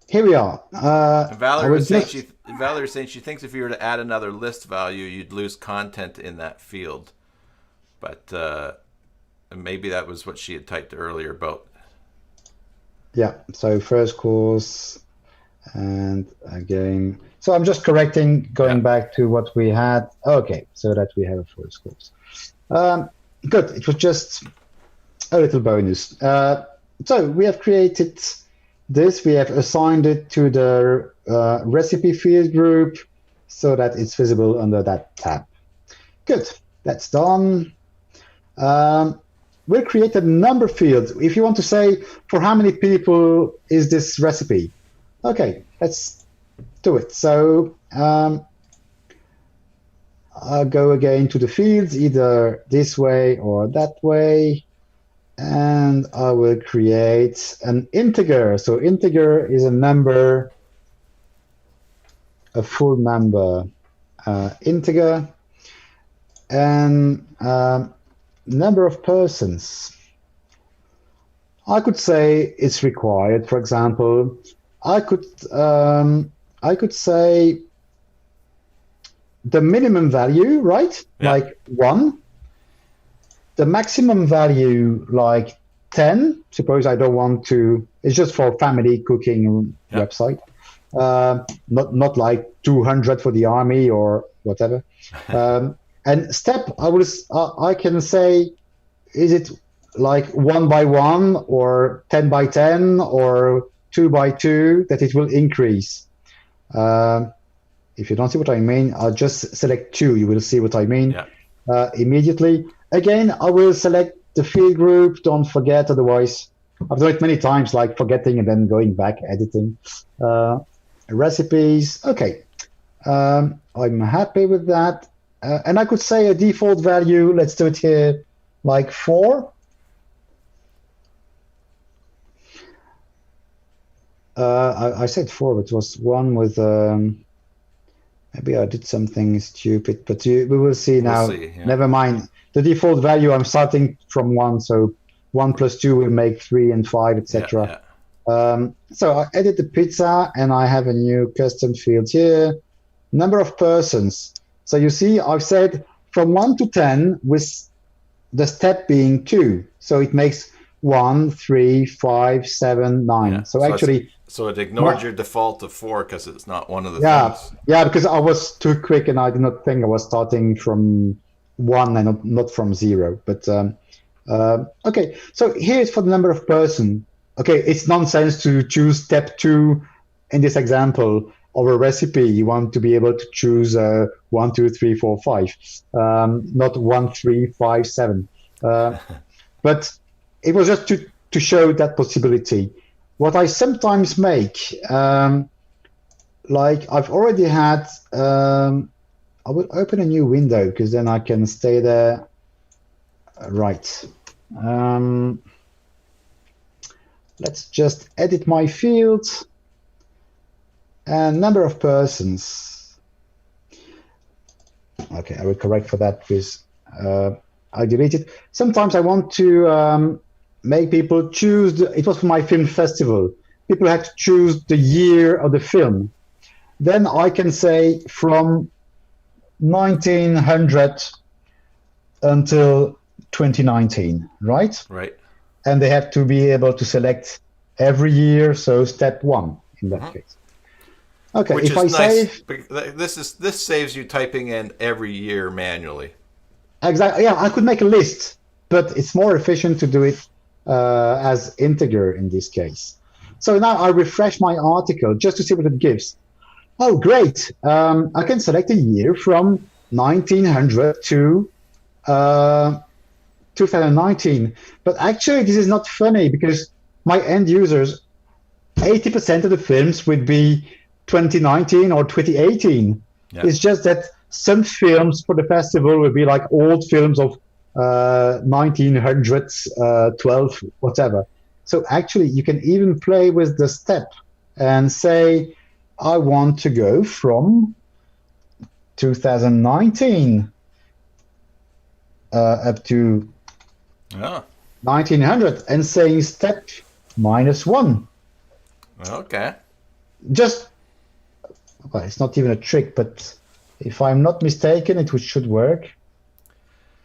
here we are. Valerie was saying she thinks if you were to add another list value, you'd lose content in that field. But maybe that was what she had typed earlier about. Yeah. So first course, and again. So I'm just correcting, going back to what we had. Okay. So that we have a first course. Good. It was just a little bonus. So we have created this. We have assigned it to the recipe field group so that it's visible under that tab. Good. That's done. We'll create a number field. If you want to say for how many people is this recipe. Okay, let's do it. So I'll go again to the fields, either this way or that way. And I will create an integer. So integer is a number, a full number integer, and number of persons. I could say it's required. For example, I could say the minimum value, right? Yeah. Like 1. The maximum value, like 10. Suppose I don't want to. It's just for family cooking website. Not like 200 for the army or whatever. And step, I can say, is it like 1 by 1 or 10 by 10 or 2 by 2 that it will increase. If you don't see what I mean, I'll just select 2. You will see what I mean immediately. Again, I will select the field group. Don't forget, otherwise, I've done it many times, like forgetting and then going back, editing. Recipes. Okay. I'm happy with that. And I could say a default value. Let's do it here, like 4. I said 4, but it was 1 with... maybe I did something stupid, but we will see now. We'll see, yeah. Never mind. The default value, I'm starting from 1, so 1 plus 2 will make 3 and 5, etc. So I edit the pizza, and I have a new custom field here. Number of persons. So you see, I've said from 1 to 10 with the step being 2. So it makes 1, 3, 5, 7, 9. Yeah. So actually... So it ignored your default of 4 because it's not one of the things. Yeah, because I was too quick and I did not think I was starting from 1 and not from 0. But okay, so here's for the number of person. Okay, it's nonsense to choose step 2 in this example of a recipe. You want to be able to choose 1, 2, 3, 4, 5, not 1, 3, 5, 7. But it was just to show that possibility. What I sometimes make, like I've already had, I will open a new window because then I can stay there. Right. Let's just edit my field and number of persons. Okay, I will correct for that because I deleted. Sometimes I want to make people choose. It was for my film festival. People had to choose the year of the film. Then I can say from 1900 until 2019, right? Right. And they have to be able to select every year. So step 1 in that case. Okay. Which if is I nice. save, This saves you typing in every year manually. Exactly. Yeah, I could make a list, but it's more efficient to do it as integer in this case. So now I refresh my article just to see what it gives. Oh, great. I can select a year from 1900 to 2019. But actually, this is not funny because my end users, 80% of the films would be 2019 or 2018. Yeah. It's just that some films for the festival will be like old films of 1900s, 12, whatever. So actually, you can even play with the step and say, I want to go from 2019 up to 1900 and saying step -1. Okay. Just, well, it's not even a trick, but if I'm not mistaken, it should work.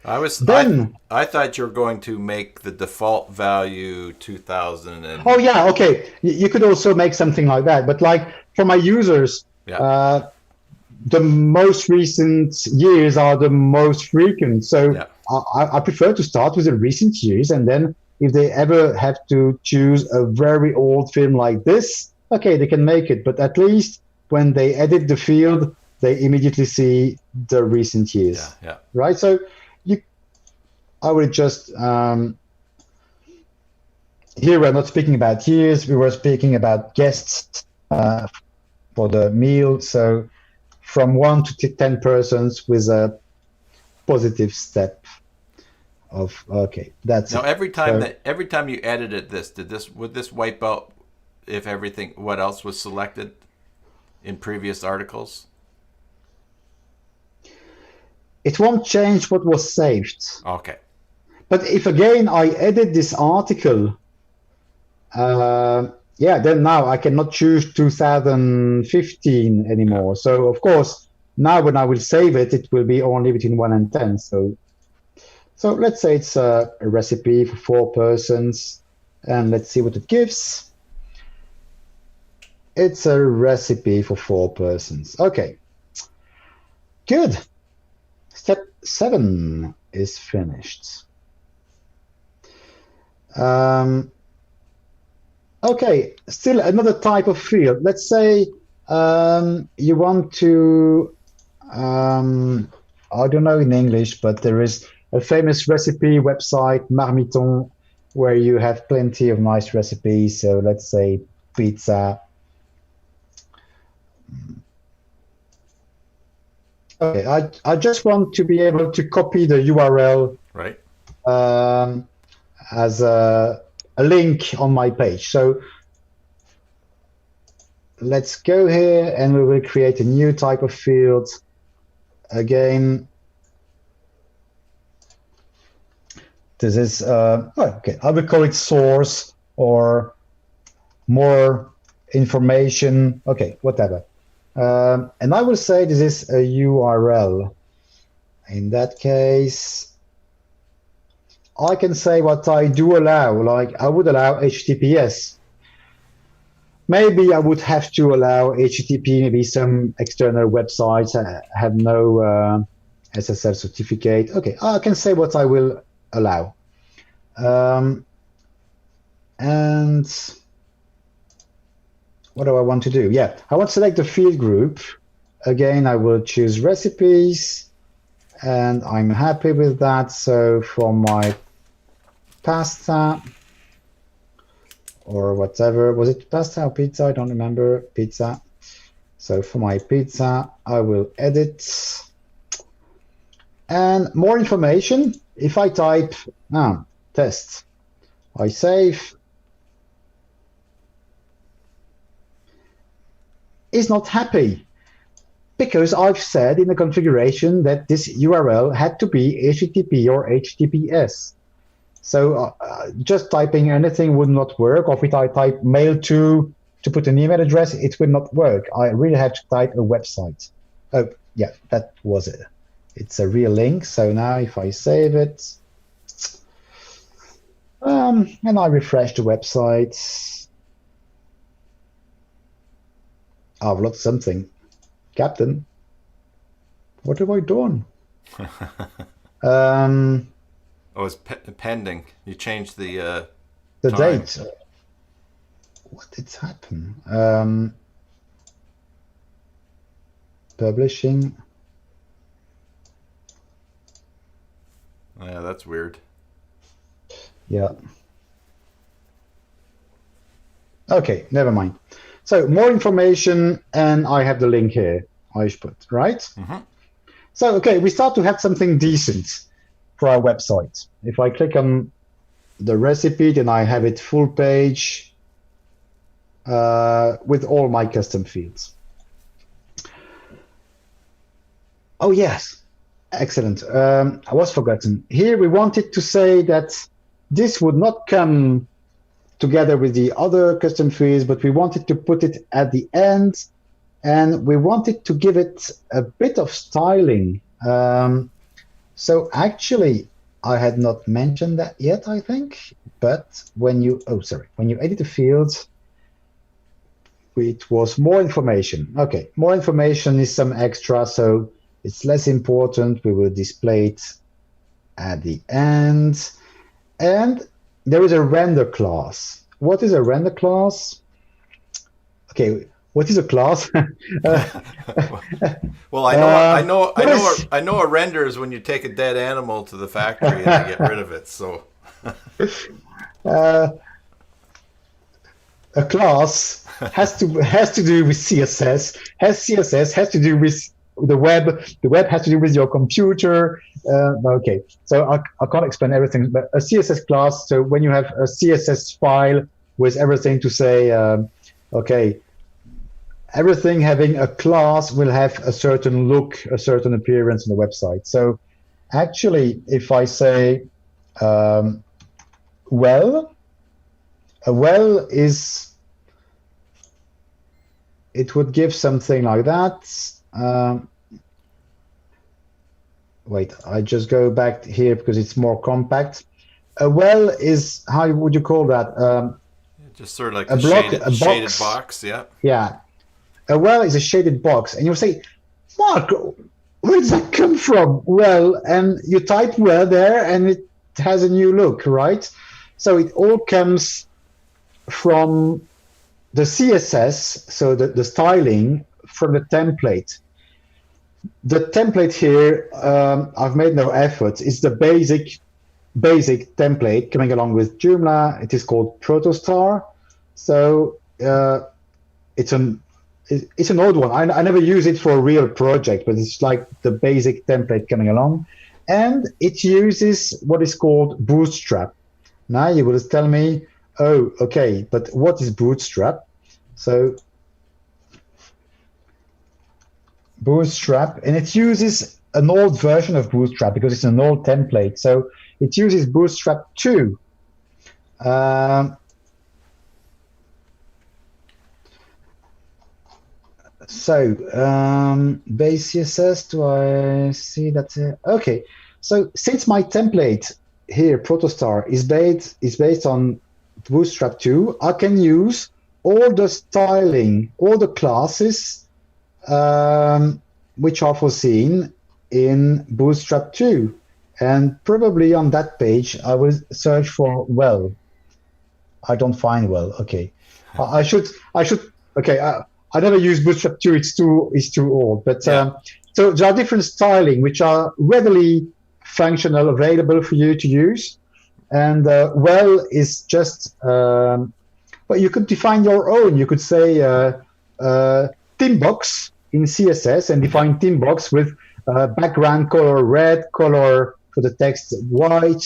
I thought you were going to make the default value 2000 and... Oh yeah, okay. You could also make something like that, but like for my users, the most recent years are the most frequent. So I prefer to start with the recent years, and then if they ever have to choose a very old film like this, okay, they can make it. But at least when they edit the field, they immediately see the recent years. Yeah. Right? So I would just here we're not speaking about years, we were speaking about guests for the meal. So from 1 to 10 persons with a positive step of that's now it. every time you edited this, would this wipe out if what else was selected in previous articles? It won't change what was saved. Okay. But if again I edit this article, then now I cannot choose 2015 anymore. So of course, now when I will save it, it will be only between 1 and 10. So let's say it's a recipe for 4 persons, and let's see what it gives. It's a recipe for 4 persons. Okay, good. Step 7 is finished. Okay, still another type of field. Let's say you want to, I don't know in English, but there is a famous recipe website, Marmiton, where you have plenty of nice recipes. So let's say pizza. Okay, I just want to be able to copy the URL right as a link on my page. So let's go here and we will create a new type of field. Again, this is, okay, I will call it source or more information. Okay, whatever. And I will say this is a URL. In that case, I can say what I do allow, like I would allow HTTPS. Maybe I would have to allow HTTP, maybe some external websites have no SSL certificate. Okay, I can say what I will allow. And what do I want to do? Yeah, I want to select the field group. Again, I will choose recipes, and I'm happy with that. So for my pasta or whatever, was it pasta or pizza? I don't remember. Pizza. So for my pizza, I will edit. And more information, if I type test, I save, is not happy because I've said in the configuration that this URL had to be HTTP or HTTPS. So just typing anything would not work. Or if I type mail to put an email address, it will not work. I really have to type a website. Oh, yeah, that was it. It's a real link. So now if I save it, and I refresh the website, I've lost something. Captain, what have I done? Oh, it's pending. You changed the time. Date. What did happen? Publishing. Yeah, that's weird. Yeah. Okay, never mind. So more information, and I have the link here. I put right. Mm-hmm. So okay, we start to have something decent for our website. If I click on the recipe, then I have it full page with all my custom fields. Oh yes, excellent. I was forgotten. Here we wanted to say that this would not come together with the other custom fields, but we wanted to put it at the end, and we wanted to give it a bit of styling. So actually, I had not mentioned that yet, I think. But when you edit the fields, it was more information. Okay, more information is some extra, so it's less important. We will display it at the end. And there is a render class. What is a render class? Okay, what is a class? Well, I know a render is when you take a dead animal to the factory and they get rid of it. So a class has to do with CSS. Has to do with the web. The web has to do with your computer. Okay, so I can't explain everything, but a CSS class. So when you have a CSS file with everything to say, okay, everything having a class will have a certain look, a certain appearance on the website. So actually, if I say, well, a well is, it would give something like that. Wait, I just go back here because it's more compact. A well is, how would you call that? Just sort of like a a block, shaded box, yeah. Yeah. A well is a shaded box. And you'll say, Mark, where does that come from? Well, and you type well there and it has a new look, right? So it all comes from the CSS, so the styling from the template. The template here, I've made no effort. It's the basic template coming along with Joomla. It is called Protostar. So it's an old one. I never use it for a real project, but it's like the basic template coming along. And it uses what is called Bootstrap. Now you will tell me, oh, okay, but what is Bootstrap? So Bootstrap, and it uses an old version of Bootstrap because it's an old template. So it uses Bootstrap 2. Base CSS, do I see that? Okay, so since my template here, Protostar, is based on Bootstrap 2, I can use all the styling, all the classes which are foreseen in Bootstrap 2. And probably on that page, I will search for well. I don't find well. Okay, I should. Okay, I never use Bootstrap 2. It's too old. But so there are different styling which are readily functional, available for you to use. And well is just. But you could define your own. You could say theme box in CSS and define theme box with background color red, color for the text white,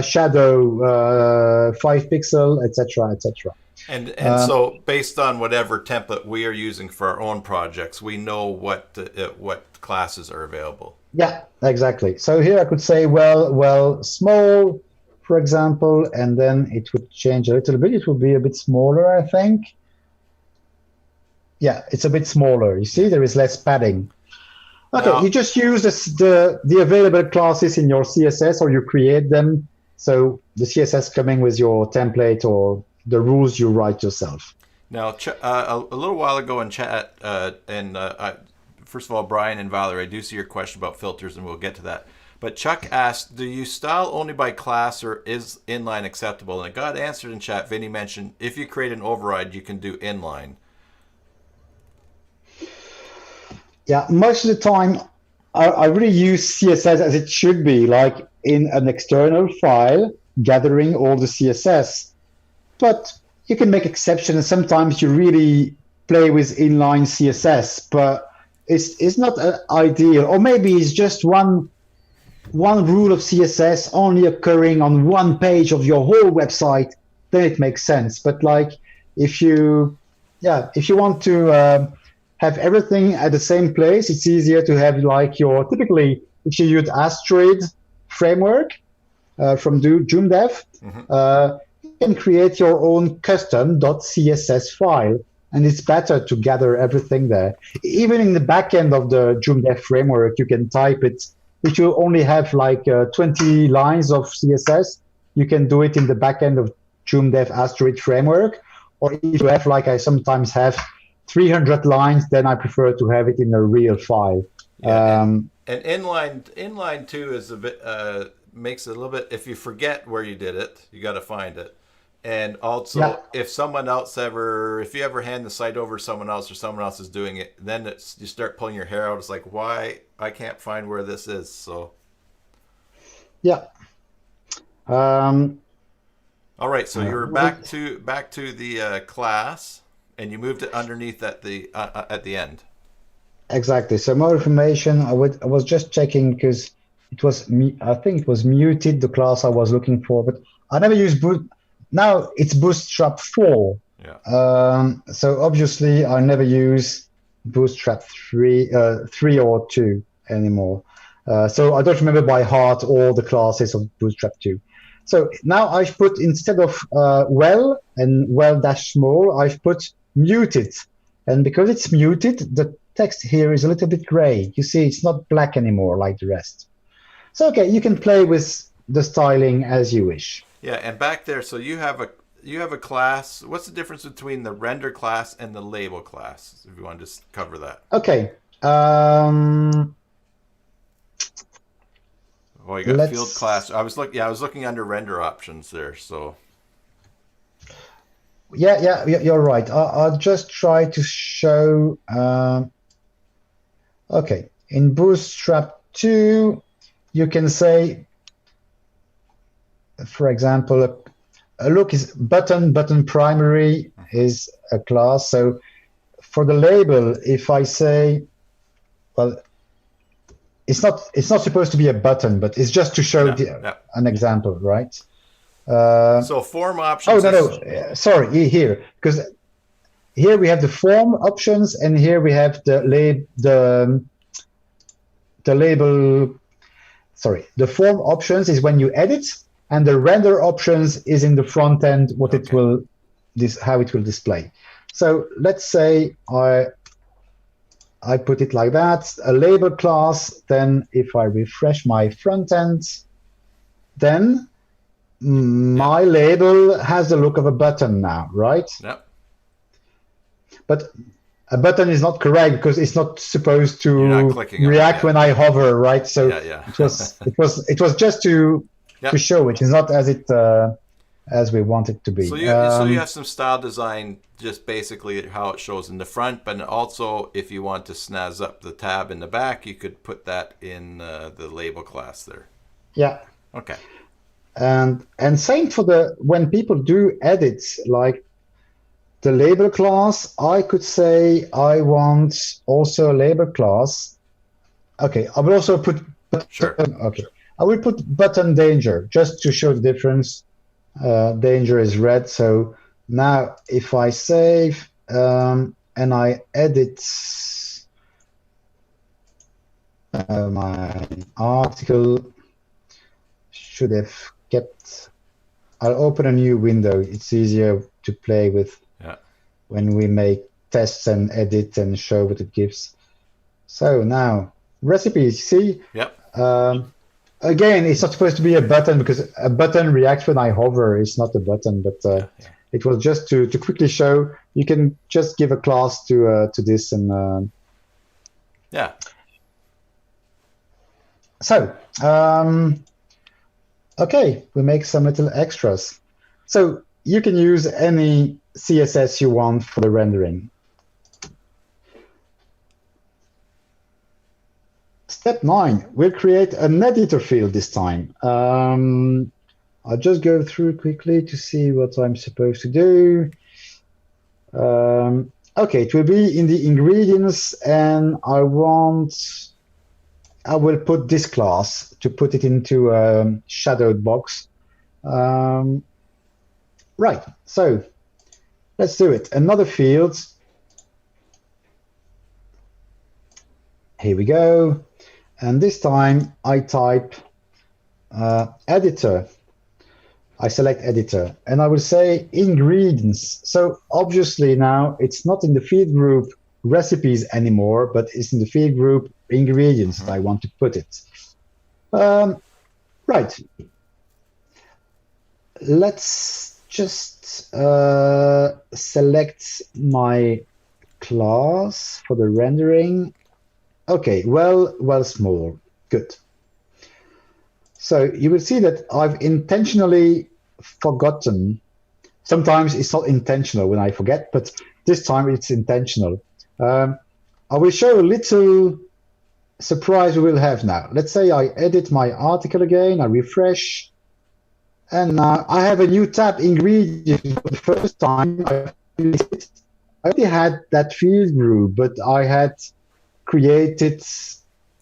shadow 5 pixel, etc., etc. And so based on whatever template we are using for our own projects, we know what classes are available. Yeah, exactly. So here I could say well small, for example, and then it would change a little bit. It would be a bit smaller, I think. Yeah, it's a bit smaller. You see, there is less padding. Okay, now, you just use the available classes in your CSS, or you create them. So the CSS coming with your template or the rules you write yourself. Now, a little while ago in chat, first of all, Brian and Valerie, I do see your question about filters, and we'll get to that. But Chuck asked, do you style only by class, or is inline acceptable? And it got answered in chat. Vinny mentioned if you create an override, you can do inline. Yeah, most of the time, I really use CSS as it should be, like in an external file, gathering all the CSS. But you can make exceptions. Sometimes you really play with inline CSS, but it's not ideal. Or maybe it's just one rule of CSS only occurring on one page of your whole website. Then it makes sense. But like if you want to have everything at the same place, it's easier to have like your typically if you use Asteroid framework from Joomla, you can create your own custom .css file, and it's better to gather everything there. Even in the backend of the Joomla framework, you can type it. If you only have like 20 lines of CSS, you can do it in the backend of Joomla Asteroid framework. Or if you have, like I sometimes have, 300 lines, then I prefer to have it in a real file. Yeah, and inline too is a bit makes it a little bit. If you forget where you did it, you got to find it. And also, if you ever hand the site over to someone else or someone else is doing it, then you start pulling your hair out. It's like, why I can't find where this is. So, yeah. All right. So you're back to the class, and you moved it underneath at the end. Exactly. So more information. I was just checking because I think it was muted, the class I was looking for, but I never used Now it's Bootstrap 4. Yeah. So obviously I never use Bootstrap 3 or 2 anymore. So I don't remember by heart all the classes of Bootstrap 2. So now I've put, instead of well and well-small, I've put muted. And because it's muted, the text here is a little bit gray. You see, it's not black anymore like the rest. So, okay, you can play with the styling as you wish. Yeah, and back there, so you have a class. What's the difference between the render class and the label class? If you want to just cover that. Okay. Well, you got field class. I was looking under render options there. So. Yeah, you're right. I'll just try to show. Okay, in Bootstrap 2, you can say, for example, a look is button primary is a class. So for the label, if I say, well, it's not supposed to be a button, but it's just to show an example, right? So form options. Oh no, sorry, here, because here we have the form options, and here we have the label. Sorry, the form options is when you edit, and the render options is in the front end. How it will display. So let's say I put it like that, a label class. Then if I refresh my front end, then my label has the look of a button now, right? Yep. But a button is not correct because it's not supposed to react when I hover, right? So it was just to show it. It's not as we want it to be. So you have some style design, just basically how it shows in the front, but also if you want to snazz up the tab in the back, you could put that in the label class there. Yeah. Okay. And same for when people do edits, like the label class, I could say I want also a label class. Okay, I will also put I will put button danger just to show the difference. Danger is red. So now if I save and I edit my article, should have kept. I'll open a new window. It's easier to play with when we make tests and edit and show what it gives. So now recipes. See? Yep. Again, it's not supposed to be a button because a button reacts when I hover. It's not a button, but it was just to quickly show. You can just give a class to this and. So. Okay, we make some little extras. So you can use any CSS you want for the rendering. Step 9, we'll create an editor field this time. I'll just go through quickly to see what I'm supposed to do. Okay, it will be in the ingredients, and I will put this class to put it into a shadowed box. Right, so let's do it. Another field. Here we go. And this time I type editor. I select editor, and I will say ingredients. So obviously now it's not in the field group recipes anymore, but it's in the field group ingredients that I want to put it. Right. Let's just select my class for the rendering. Okay, well small. Good. So you will see that I've intentionally forgotten. Sometimes it's not intentional when I forget, but this time it's intentional. I will show a little surprise we will have now. Let's say I edit my article again, I refresh, and now I have a new tab, ingredients. For the first time I already had that field group, but I had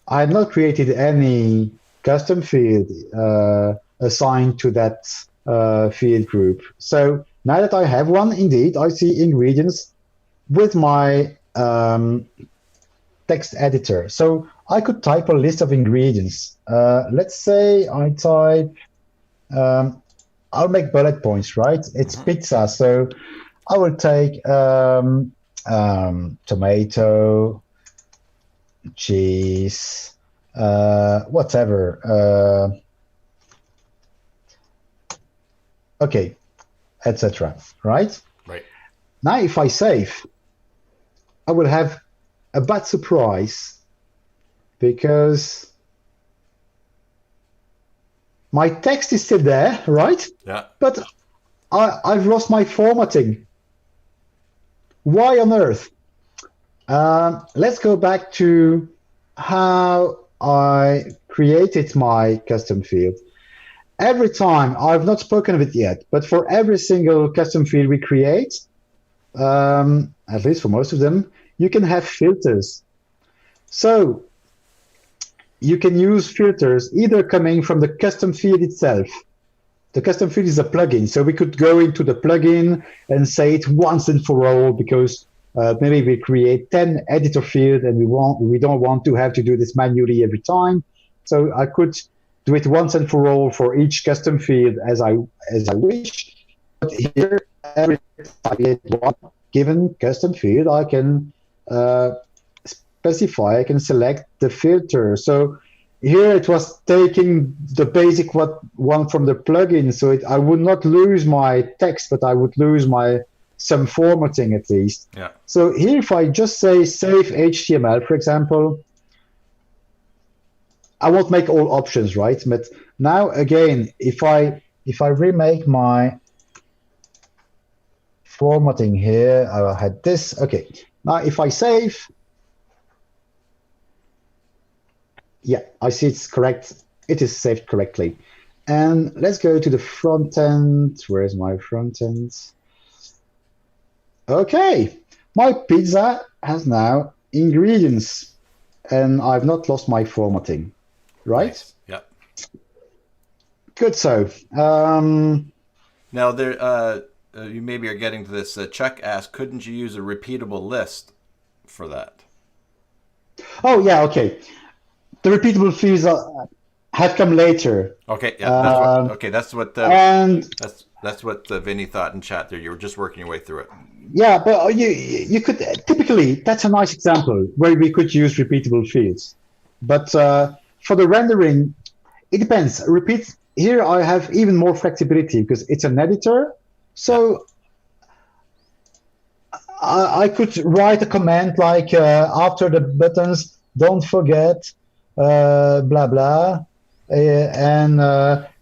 not created any custom field assigned to that field group. So now that I have one, indeed, I see ingredients with my text editor. So I could type a list of ingredients. Let's say I type, I'll make bullet points, right? It's pizza, so I will take tomato, cheese, whatever, okay, etc. Right? Right. Now, if I save, I will have a bad surprise because my text is still there, right? Yeah. But I've lost my formatting. Why on earth? Let's go back to how I created my custom field. Every time, I've not spoken of it yet, but for every single custom field we create, at least for most of them, you can have filters. So you can use filters either coming from the custom field itself. The custom field is a plugin, so we could go into the plugin and say it once and for all, because maybe we create 10 editor fields and we don't want to have to do this manually every time. So I could do it once and for all for each custom field as I wish. But here, every time I get one given custom field, I can specify, I can select the filter. So here it was taking the basic one from the plugin, so I would not lose my text, but I would lose some formatting at least. Yeah. So here, if I just say save HTML, for example, I won't make all options, right? But now again, if I remake my formatting here, I had this. Okay. Now if I save, yeah, I see it's correct. It is saved correctly. And let's go to the front end. Where's my front end? Okay, my pizza has now ingredients, and I've not lost my formatting, right? Nice. Yep. Good. So now there, you maybe are getting to this. Chuck asked, couldn't you use a repeatable list for that? Oh yeah, okay. The repeatable fields have come later. Okay, yeah, that's what Vinny thought in chat there. You were just working your way through it. Yeah, but you could typically, that's a nice example where we could use repeatable fields. But for the rendering, it depends. Here I have even more flexibility because it's an editor. So I could write a command like after the buttons, don't forget, blah, blah, and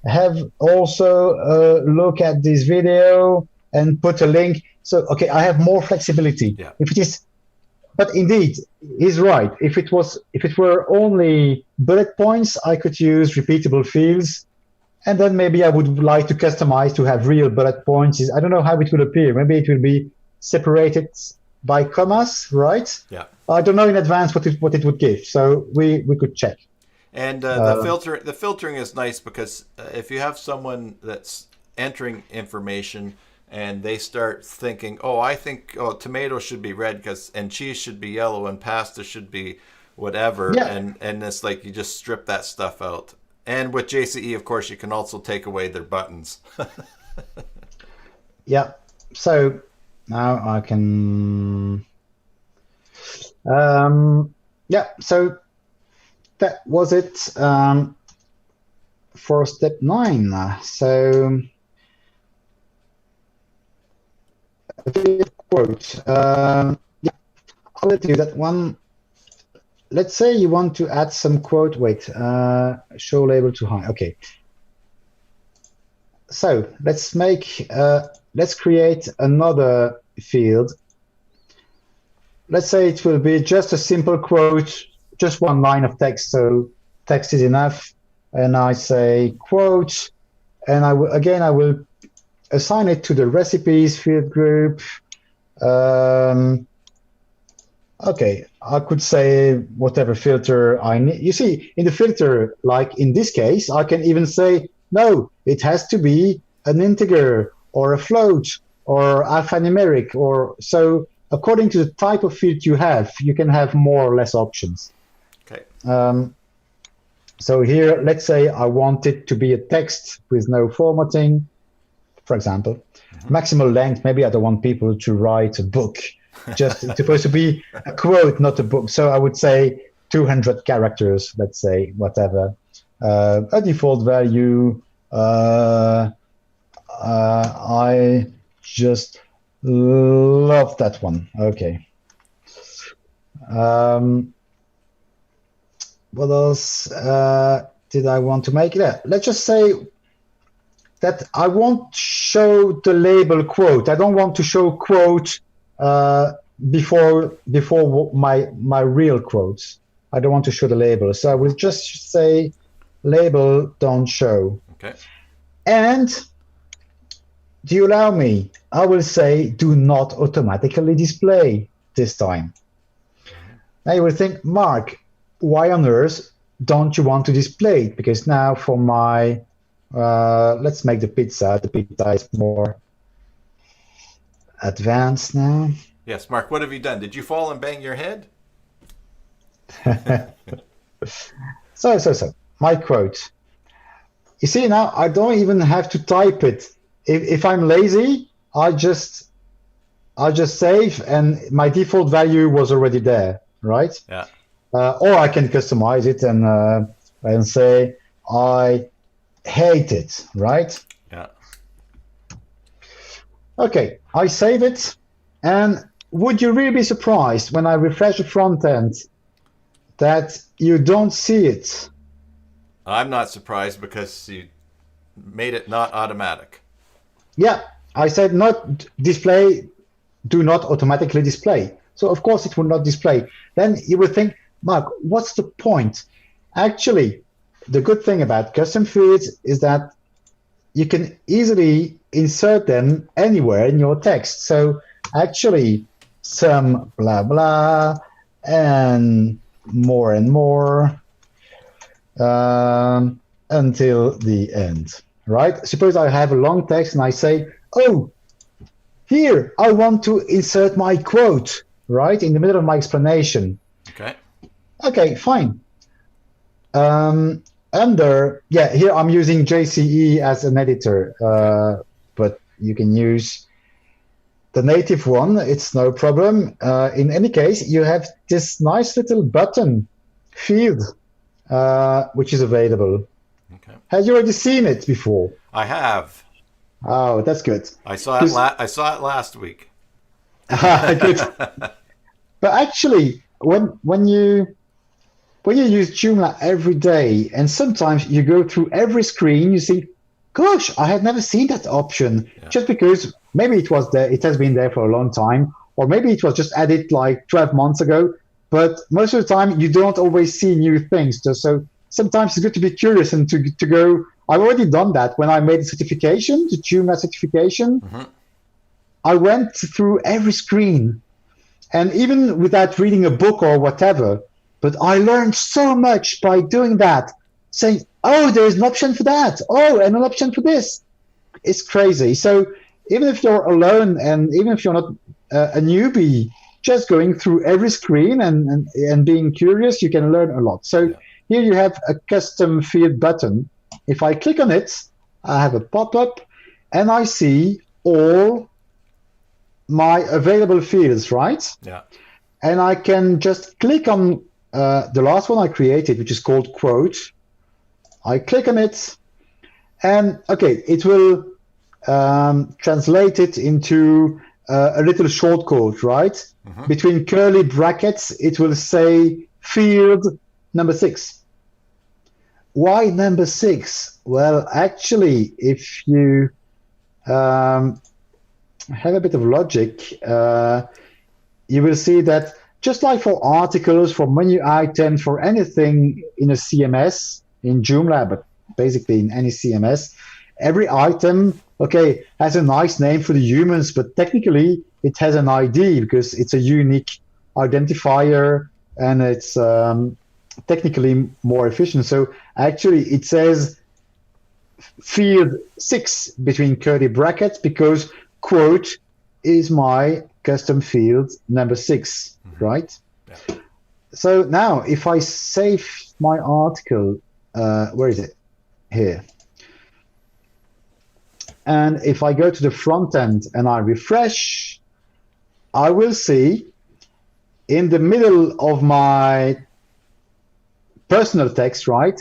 have also look at this video and put a link. So, okay, I have more flexibility. Yeah. If it is, but indeed, he's right. If it were only bullet points, I could use repeatable fields. And then maybe I would like to customize to have real bullet points. I don't know how it will appear. Maybe it will be separated by commas, right? Yeah. I don't know in advance what it would give. So we could check. And the filtering is nice because if you have someone that's entering information and they start thinking, I think tomato should be red and cheese should be yellow and pasta should be whatever, and it's like you just strip that stuff out. And with JCE, of course, you can also take away their buttons. Yeah. So now I can. So that was it for step 9. So quote. I'll let you that one. Let's say you want to add some quote. Wait, show label to high. Okay. So let's create another field. Let's say it will be just a simple quote, just one line of text. So text is enough. And I say quote, and I will assign it to the recipes field group. Okay, I could say whatever filter I need. You see, in the filter, like in this case, I can even say, no, it has to be an integer or a float or alphanumeric. Or so according to the type of field you have, you can have more or less options. Okay. So here, let's say I want it to be a text with no formatting, for example. Maximal length, maybe I don't want people to write a book. Just it's supposed to be a quote, not a book. So I would say 200 characters, let's say, whatever. A default value. I just love that one. Okay. What else did I want to make? Yeah, let's just say that I won't show the label quote. I don't want to show quote before my real quotes. I don't want to show the label. So I will just say label don't show. Okay. And do you allow me? I will say do not automatically display this time. Now you will think, Mark, why on earth don't you want to display it? Because now for my, let's make the pizza. The pizza is more advanced now. Yes, Mark, what have you done? Did you fall and bang your head? So, my quote. You see, now I don't even have to type it. If I'm lazy, I just save, and my default value was already there, right? Yeah. Or I can customize it and say I hate it, right? Yeah. Okay, I save it, and would you really be surprised when I refresh the front end that you don't see it? I'm not surprised because you made it not automatic. Yeah, I said not display, do not automatically display. So of course it will not display. Then you will think, Mark, what's the point? Actually, the good thing about custom fields is that you can easily insert them anywhere in your text. So actually, some blah blah and more until the end, right? Suppose I have a long text and I say, oh, here I want to insert my quote, right, in the middle of my explanation. Okay, fine. Here I'm using JCE as an editor, but you can use the native one. It's no problem. In any case, you have this nice little button field, which is available. Okay. Have you already seen it before? I have. Oh, that's good. I saw it. I saw it last week. Good. But actually, when you use Joomla every day, and sometimes you go through every screen, you see, gosh, I had never seen that option. Yeah. Just because maybe it was there, it has been there for a long time, or maybe it was just added like 12 months ago. But most of the time, you don't always see new things. So sometimes it's good to be curious and to go I've already done that when I made the certification, the Joomla certification. I went through every screen, and even without reading a book or whatever, but I learned so much by doing that, saying, oh, there's an option for that. Oh, and an option for this. It's crazy. So even if you're alone and even if you're not a newbie, just going through every screen and being curious, you can learn a lot. So here you have a custom field button. If I click on it, I have a pop-up and I see all my available fields, right? Yeah. And I can just click on the last one I created, which is called quote. I click on it, and okay, it will translate it into a little shortcode, right? Between curly brackets, it will say field number 6. Why number 6? Well, actually, if you have a bit of logic, you will see that just like for articles, for menu items, for anything in a CMS, in Joomla, but basically in any CMS, every item, okay, has a nice name for the humans, but technically it has an ID because it's a unique identifier and it's technically more efficient. So actually it says field 6 between curly brackets because quote is my custom field number 6, right? Yeah. So now if I save my article, where is it? Here. And if I go to the front end and I refresh, I will see in the middle of my personal text, right,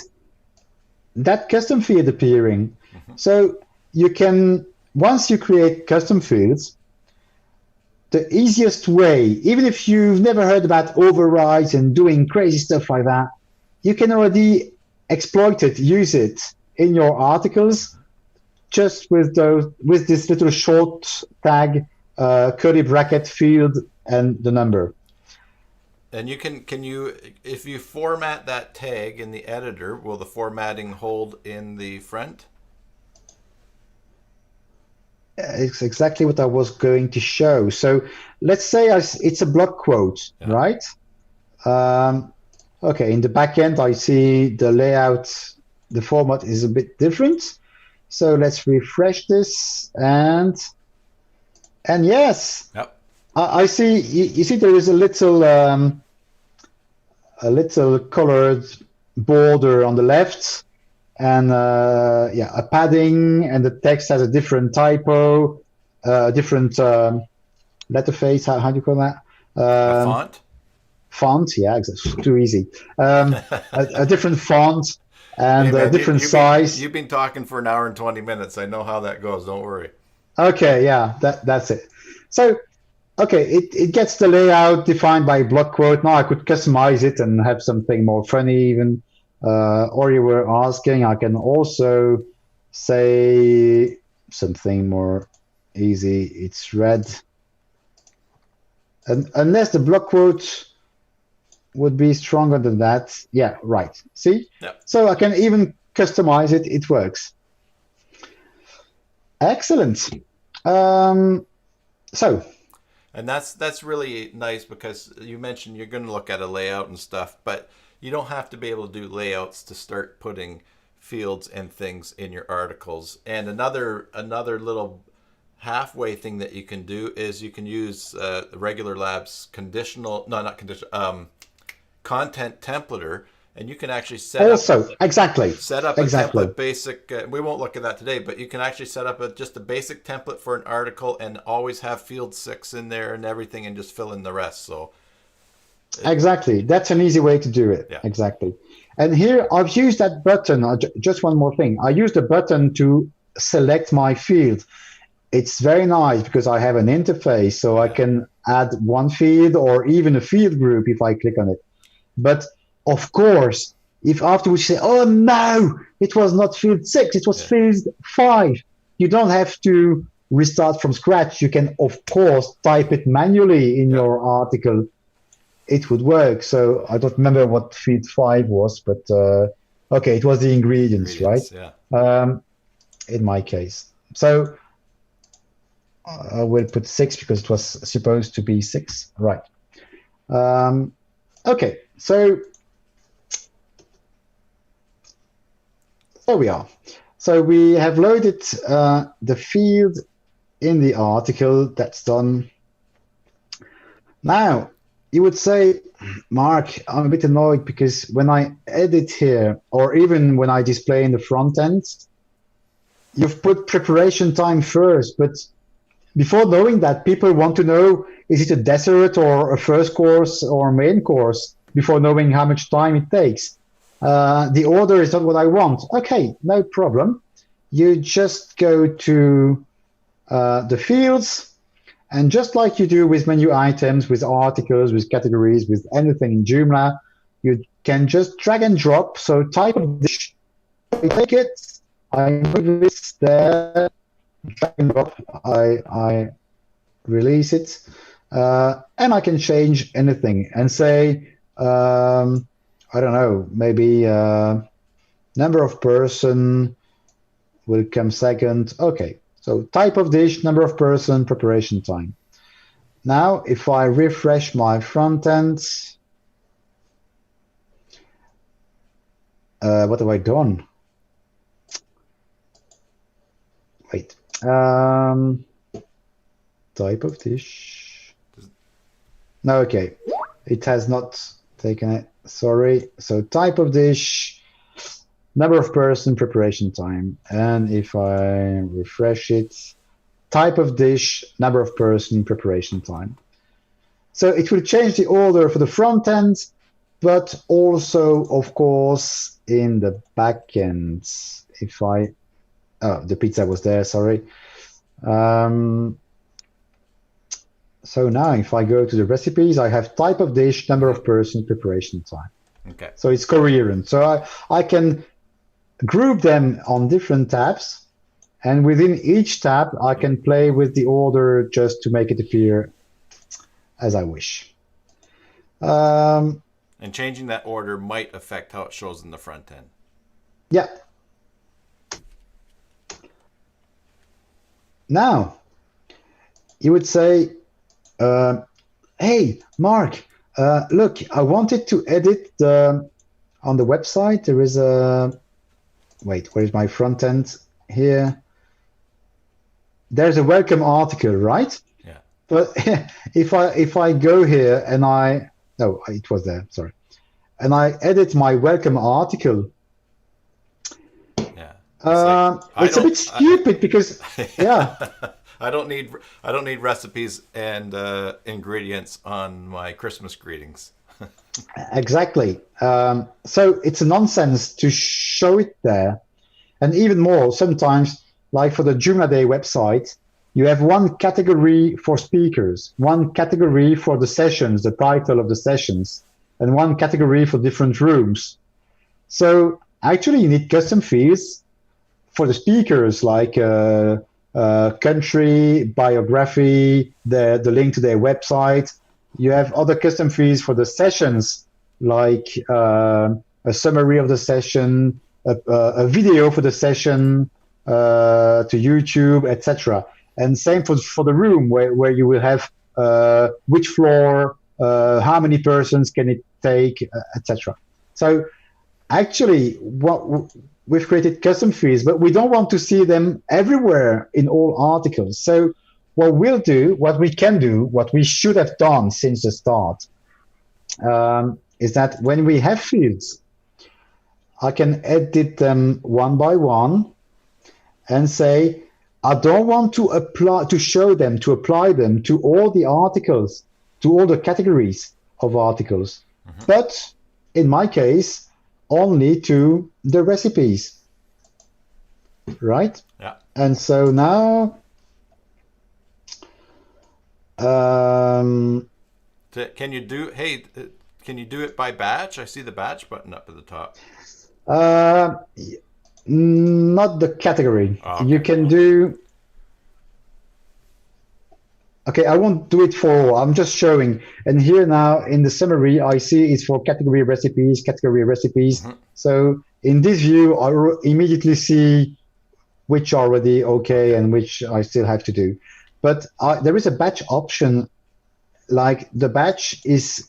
that custom field appearing. So you can, once you create custom fields, the easiest way, even if you've never heard about overrides and doing crazy stuff like that, you can already exploit it, use it in your articles, just with this little short tag, curly bracket field and the number. And you can you, if you format that tag in the editor, will the formatting hold in the front? It's exactly what I was going to show. So let's say it's a block quote, right? Okay, in the back end, I see the layout, the format is a bit different. So let's refresh this and yes, I see. You see, there is a little colored border on the left, and a padding, and the text has a different typo, different letterface. How do you call that? A font. Font, yeah, exactly. Too easy. A different font. And hey man, different size. You've been talking for an hour and 20 minutes. I know how that goes. Don't worry. Okay, yeah, that's it. So, okay, it gets the layout defined by block quote. Now I could customize it and have something more funny even. Or you were asking, I can also say something more easy. It's red. And unless the block quote would be stronger than that. Yeah, right. See? Yep. So I can even customize it. It works. Excellent. And that's really nice because you mentioned you're going to look at a layout and stuff, but you don't have to be able to do layouts to start putting fields and things in your articles. And another little halfway thing that you can do is you can use Regular Labs content templater, and you can actually set up a template basic. We won't look at that today, but you can actually set up just a basic template for an article and always have field 6 in there and everything, and just fill in the rest. So exactly, that's an easy way to do it. Yeah. Exactly. And here I've used that button. Just one more thing. I used the button to select my field. It's very nice because I have an interface, so I can add one field or even a field group if I click on it. But of course, if afterwards you say, oh no, it was not field 6, it was field 5, you don't have to restart from scratch. You can, of course, type it manually in your article. It would work. So I don't remember what field 5 was, but okay, it was the ingredients, right? Yeah. in my case. So I will put 6 because it was supposed to be 6. Right. Okay, so there we are. So we have loaded the field in the article. That's done. Now, you would say, Mark, I'm a bit annoyed because when I edit here, or even when I display in the front end, you've put preparation time first, but before knowing that, people want to know, is it a dessert or a first course or main course, before knowing how much time it takes. The order is not what I want. Okay, no problem. You just go to the fields, and just like you do with menu items, with articles, with categories, with anything in Joomla, you can just drag and drop. So type of dish, I take it, I move it there, drag and drop, I release it, and I can change anything and say, I don't know, maybe number of person will come second. Okay, so type of dish, number of person, preparation time. Now, if I refresh my front end, what have I done? Wait. Type of dish. No, okay. It has not taken it. Sorry. So type of dish, number of person, preparation time. And if I refresh it, type of dish, number of person, preparation time. So it will change the order for the front end, but also, of course, in the back end. If I, oh, the pizza was there, sorry. So now if I go to the recipes, I have type of dish, number of person, preparation time. Okay. So it's coherent. So I can group them on different tabs, and within each tab, I can play with the order just to make it appear as I wish. And changing that order might affect how it shows in the front end. Yeah. Now, you would say, hey, Mark, look, I wanted to edit on the website. There is a, wait, where is my front end here? There's a welcome article, right? Yeah. But if I go here and no, it was there, sorry. And I edit my welcome article. Yeah. It's a bit stupid because, yeah. I don't need recipes and ingredients on my Christmas greetings. Exactly. So it's a nonsense to show it there. And even more, sometimes, like for the Joomla Day website, you have one category for speakers, one category for the sessions, the title of the sessions, and one category for different rooms. So actually, you need custom fields for the speakers, like country, biography, the link to their website. You have other custom fields for the sessions, like a summary of the session, a video for the session, to YouTube, etc. And same for the room, where you will have which floor, how many persons can it take, etc. So actually, we've created custom fields, but we don't want to see them everywhere in all articles. So what we can do, what we should have done since the start, is that when we have fields, I can edit them one by one and say, I don't want to apply them to all the articles, to all the categories of articles, but in my case, only to the recipes, right? Yeah. And so now, can you do it by batch? I see the batch button up at the top. not the category. Oh, okay. You can do. Okay, I won't do it for all. I'm just showing. And here now in the summary, I see it's for category recipes. So in this view, I immediately see which are already okay and which I still have to do. But there is a batch option. Like the batch is,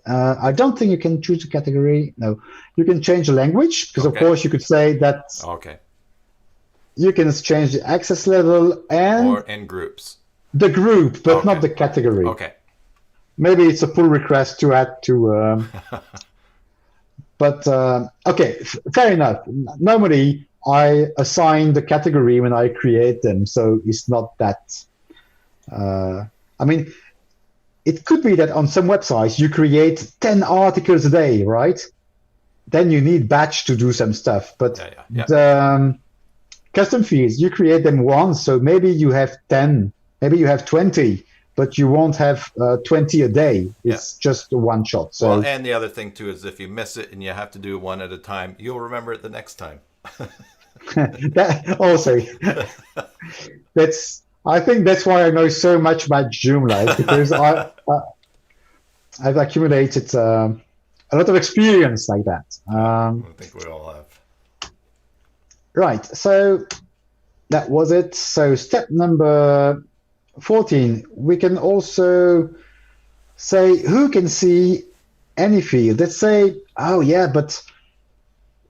I don't think you can choose a category. No, you can change the language because, of course, you could say that. Okay. You can change the access level and in groups. The group, but not the category. Okay. Maybe it's a pull request to add to. But okay, fair enough. Normally, I assign the category when I create them, so it's not that. I mean, it could be that on some websites you create 10 articles a day, right? Then you need batch to do some stuff. But the custom fields, you create them once, so maybe you have 10, maybe you have 20, but you won't have 20 a day. It's just a one shot. So. Well, and the other thing too is if you miss it and you have to do one at a time, you'll remember it the next time. That also, I think that's why I know so much about Joomla, because I've accumulated a lot of experience like that. I think we all have. Right, so that was it. So step number 14, we can also say who can see any field. Let's say, oh yeah, but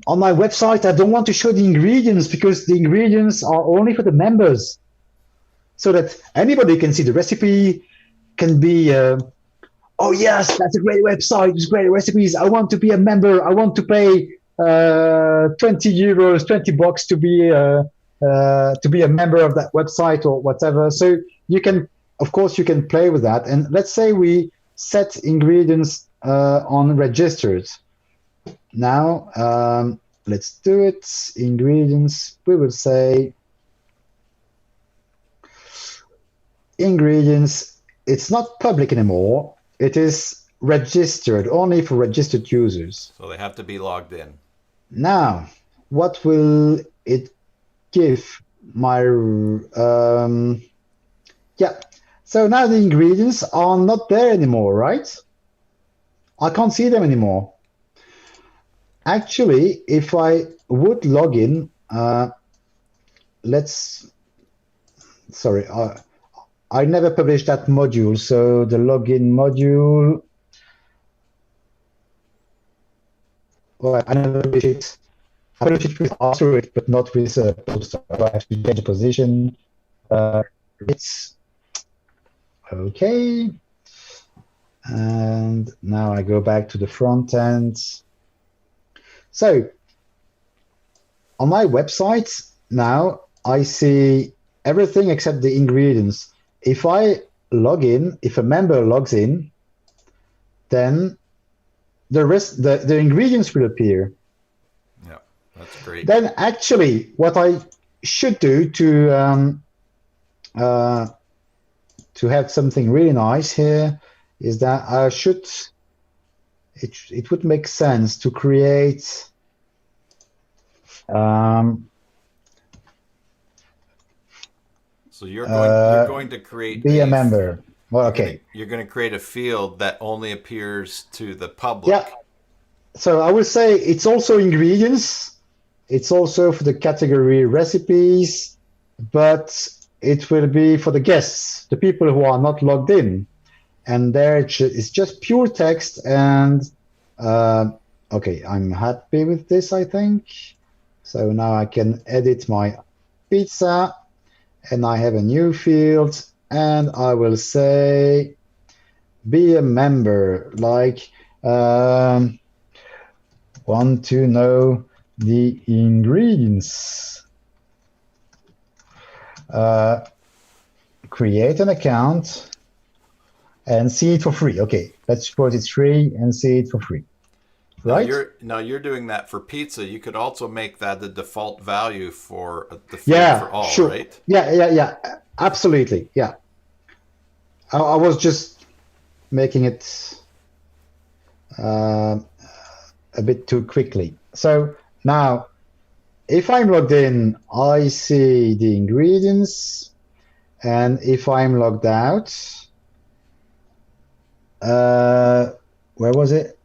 on my website, I don't want to show the ingredients because the ingredients are only for the members. So that anybody can see the recipe, can be, oh yes, that's a great website, it's great recipes. I want to be a member. I want to pay 20 euros, $20 to be a member of that website or whatever. So you can, of course, you can play with that. And let's say we set ingredients on registered. Now, let's do it. Ingredients, we will say ingredients, it's not public anymore. It is registered, only for registered users. So they have to be logged in. Now, what will it give my... yeah, so now the ingredients are not there anymore, right? I can't see them anymore. Actually, if I would log in, sorry, I never published that module, so the login module, well, I never published it. I published it with after it, but not with a poster. I have to change the position. It's okay. And now I go back to the front end. So on my website now, I see everything except the ingredients. If I log in, if a member logs in, then the ingredients will appear. Yeah, that's great. Then actually, what I should do to have something really nice here is that I should. It would make sense to create. So you're going to create be a member. Well, okay. You're going to create a field that only appears to the public. Yeah. So I would say it's also ingredients. It's also for the category recipes, but it will be for the guests, the people who are not logged in. And there it's just pure text. And okay, I'm happy with this, I think. So now I can edit my pizza. And I have a new field, and I will say, be a member, like, want to know the ingredients. Create an account and see it for free. Okay, let's suppose it's free and see it for free. Right? Now you're doing that for pizza. You could also make that the default value for the field for all, sure. Right? Yeah, absolutely. Yeah. I was just making it a bit too quickly. So now, if I'm logged in, I see the ingredients, and if I'm logged out, where was it?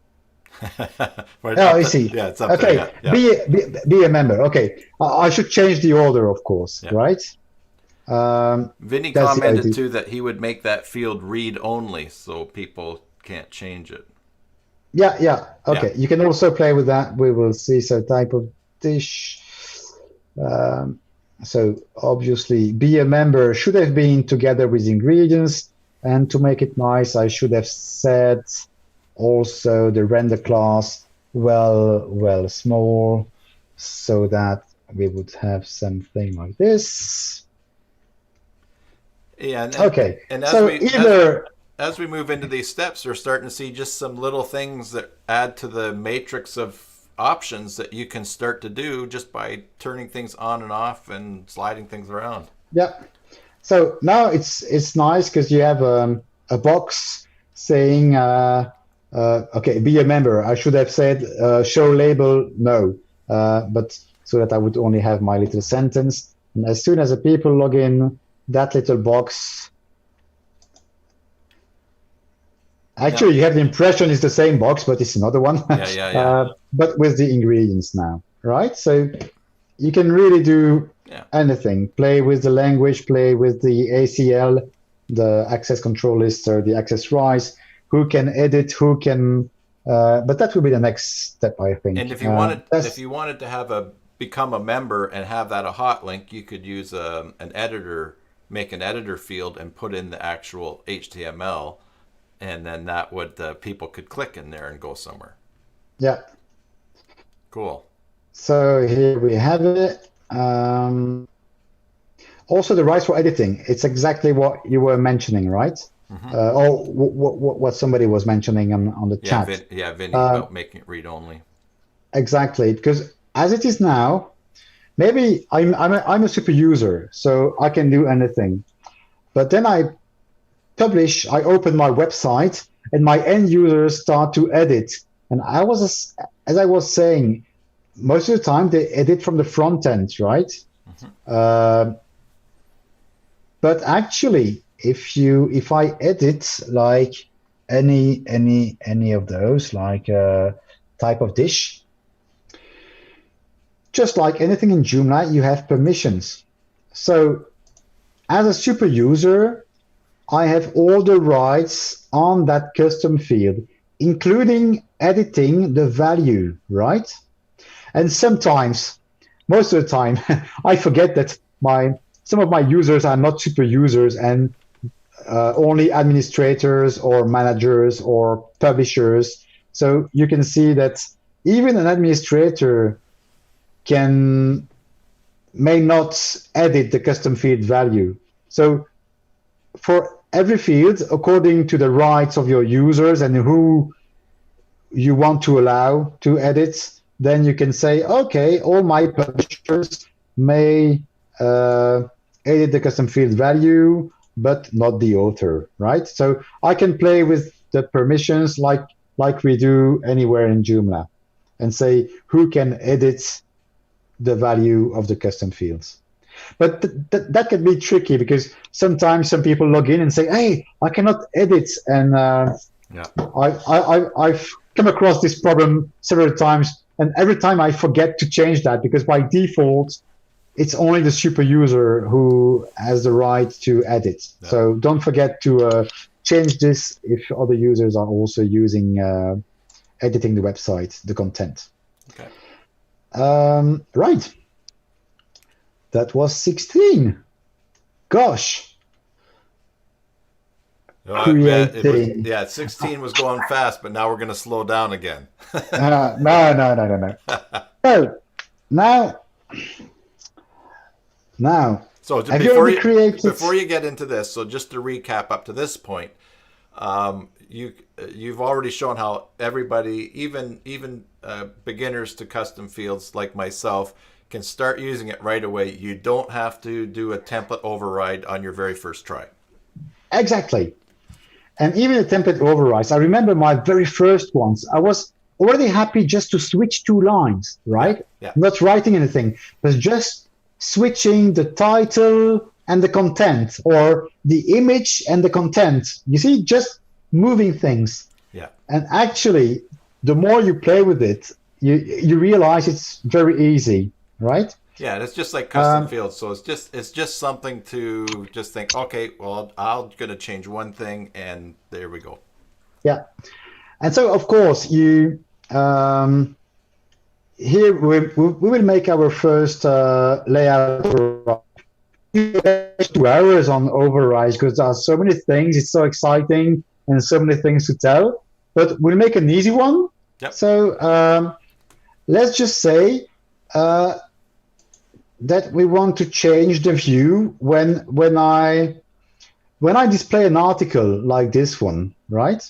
Right, Oh, I see. yeah, it's up Okay, there. Yeah, be a member. Okay, I should change the order, of course, yeah. right? Vinny That's the commented idea. too that he would make that field read only, so people can't change it. Yeah, yeah. Yeah, Okay, you can also play with that. We will see. So type of dish. Um, so obviously, be a member should have been together with ingredients. And to make it nice, I should have said also the render class well small, so that we would have something like this. yeah, Okay, and so either as we move into these steps, we're starting to see just some little things that add to the matrix of options that you can start to do just by turning things on and off and sliding things around. yeah. So now it's nice because you have a box saying, okay, be a member. I should have said show label no, but so that I would only have my little sentence. And as soon as the people log in, that little box. Actually, you have the impression it's the same box, but it's another one. Yeah. But with the ingredients now, right? So you can really do anything. Play with the language, play with the ACL, the access control list, or the access rights. Who can edit? Who can? But that will be the next step, I think. And if you wanted to have become a member and have that a hot link, you could use an editor, make an editor field, and put in the actual HTML. And then that would people could click in there and go somewhere. Yeah. Cool. So here we have it. Also, the rights for editing. It's exactly what you were mentioning, right? Mm-hmm. Or what somebody was mentioning on the chat. Vinny, about making it read only. Exactly, because as it is now, maybe I'm a super user, so I can do anything. But then I open my website, and my end users start to edit. And as I was saying, most of the time they edit from the front end, right? Mm-hmm. But actually, if I edit like any of those, like type of dish, just like anything in Joomla, you have permissions. So as a super user, I have all the rights on that custom field, including editing the value, right? And sometimes, most of the time, I forget that some of my users are not super users and only administrators or managers or publishers. So you can see that even an administrator may not edit the custom field value. So for every field, according to the rights of your users and who you want to allow to edit, then you can say, okay, all my publishers may edit the custom field value, but not the author, right? So I can play with the permissions like we do anywhere in Joomla and say who can edit the value of the custom fields. But that can be tricky because sometimes some people log in and say, "Hey, I cannot edit," and I've come across this problem several times, and every time I forget to change that because by default, it's only the super user who has the right to edit. Yeah. So don't forget to change this if other users are also using editing the website, the content. Okay. Right. That was 16. Gosh. Creating. 16 was going fast, but now we're going to slow down again. No. So now. So before you get into this, so just to recap up to this point, you've already shown how everybody, even beginners to custom fields like myself, can start using it right away. You don't have to do a template override on your very first try. Exactly. And even the template overrides, I remember my very first ones, I was already happy just to switch 2 lines, right? Yeah. Not writing anything, but just switching the title and the content, or the image and the content. You see, just moving things. Yeah. And actually, the more you play with it, you realize it's very easy, right? Yeah, and it's just like custom fields. So it's just something to just think, okay, well, I'm gonna change one thing, and there we go. Yeah, and so of course you here we will make our first layout. 2 hours on override because there are so many things. It's so exciting and so many things to tell. But we'll make an easy one. Yep. So let's just say that we want to change the view when I display an article like this one, right?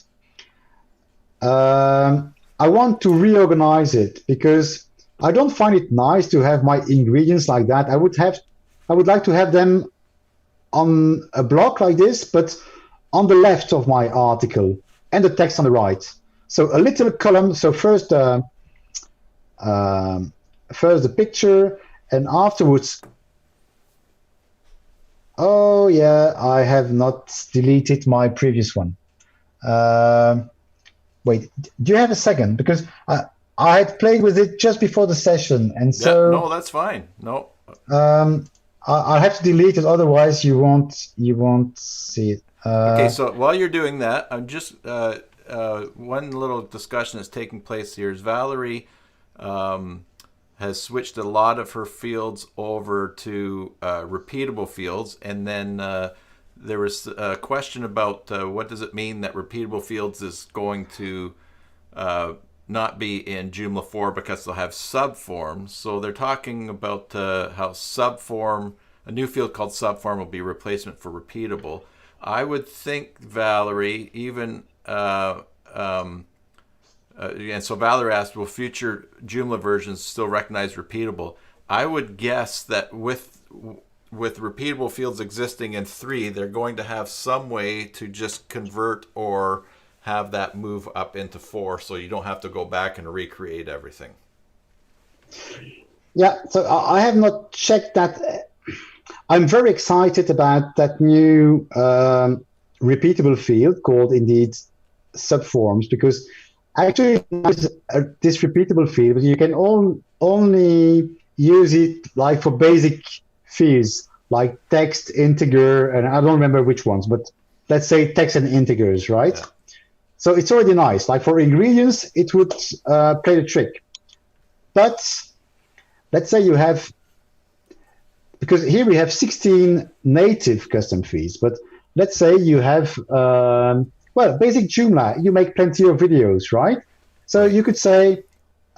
I want to reorganize it because I don't find it nice to have my ingredients like that. I would like to have them on a block like this, but on the left of my article and the text on the right. So a little column. So first the picture, and afterwards. Oh yeah, I have not deleted my previous one. Wait, do you have a second? Because I had played with it just before the session, and so no, that's fine. No. I'll have to delete it, otherwise you won't see it. Okay, so while you're doing that, I'm just one little discussion that's taking place here is Valerie has switched a lot of her fields over to repeatable fields, and then there was a question about what does it mean that repeatable fields is going to not be in Joomla 4 because they'll have subforms. So they're talking about how subform, a new field called subform, will be replacement for repeatable. I would think, Valerie, even and so Valerie asked, will future Joomla versions still recognize repeatable? I would guess that with repeatable fields existing in 3, they're going to have some way to just convert or have that move up into 4, so you don't have to go back and recreate everything. Yeah, so I have not checked that. I'm very excited about that new repeatable field called indeed subforms, because actually this repeatable field, you can only use it like for basic fields like text, integer, and I don't remember which ones, but let's say text and integers, right? Yeah. So it's already nice. Like for ingredients, it would play the trick. But let's say you have, because here we have 16 native custom fields, but let's say you have, well, basic Joomla, you make plenty of videos, right? So you could say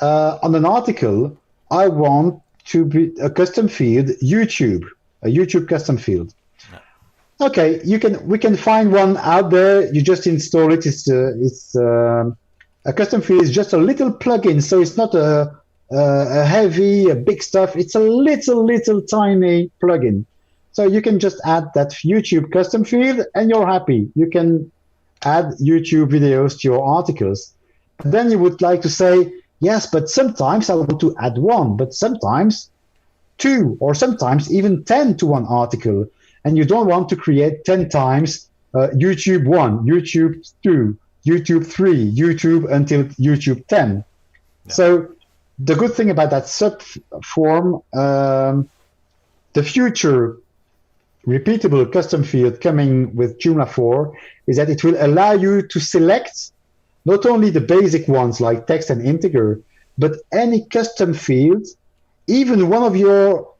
on an article, I want to be a custom field, YouTube, a YouTube custom field. Okay, we can find one out there. You just install it. It's a custom field is just a little plugin, so it's not a heavy, big stuff. It's a little tiny plugin. So you can just add that YouTube custom field, and you're happy. You can add YouTube videos to your articles. But then you would like to say, yes, but sometimes I want to add 1, but sometimes 2, or sometimes even 10 to one article. And you don't want to create 10 times YouTube 1, YouTube 2, YouTube 3, YouTube until YouTube 10. No. So the good thing about that subform, the future repeatable custom field coming with Joomla 4 is that it will allow you to select not only the basic ones like text and integer, but any custom field, even one of your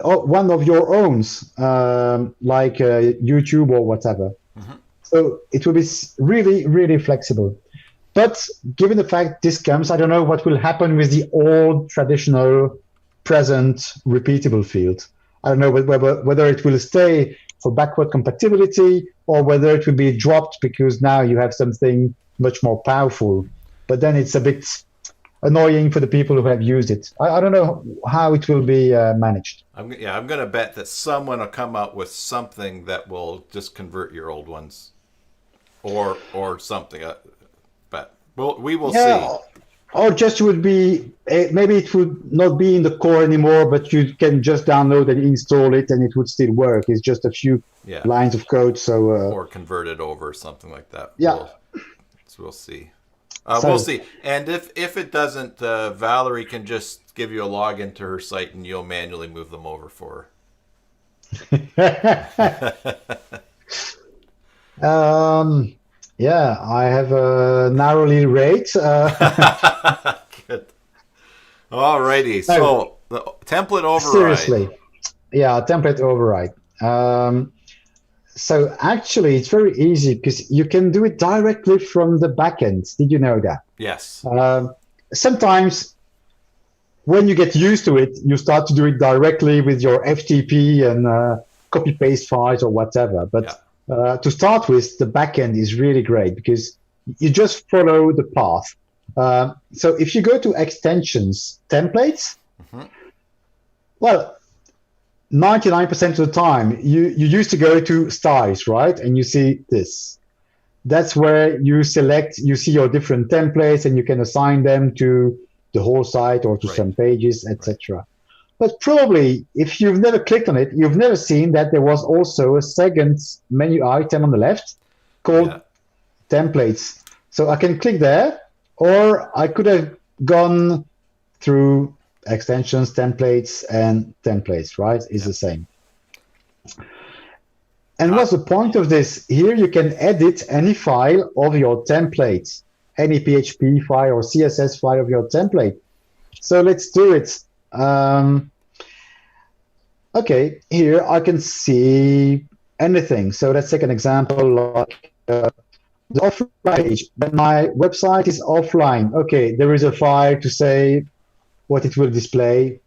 owns, like YouTube or whatever. Mm-hmm. So it will be really flexible. But given the fact this comes, I don't know what will happen with the old traditional present repeatable field. I don't know whether it will stay for backward compatibility or whether it will be dropped because now you have something much more powerful. But then it's a bit annoying for the people who have used it. I don't know how it will be managed. I'm going to bet that someone will come out with something that will just convert your old ones, or something. But we will see. Or just would be maybe it would not be in the core anymore, but you can just download and install it, and it would still work. It's just a few lines of code. So or convert it over, something like that. Yeah, we'll see. We'll see. And if it doesn't, Valerie can just give you a login to her site and you'll manually move them over for her. Yeah, I have a narrowly rate. Good. Alrighty. So the template override. Seriously, yeah, template override. So actually, it's very easy because you can do it directly from the backend. Did you know that? Yes. Sometimes when you get used to it, you start to do it directly with your FTP and copy paste files or whatever. But to start with, the backend is really great because you just follow the path. So if you go to extensions, templates, well, 99% of the time, you used to go to styles, right? And you see this. That's where you select, you see your different templates and you can assign them to the whole site or to some pages, etc. But probably if you've never clicked on it, you've never seen that there was also a second menu item on the left called templates. So I can click there, or I could have gone through extensions, templates, and templates, right? Is the same. And what's the point of this? Here you can edit any file of your template, any PHP file or CSS file of your template. So let's do it. Okay, here I can see anything. So let's take an example like the offline page. When my website is offline, okay, there is a file to say what it will display.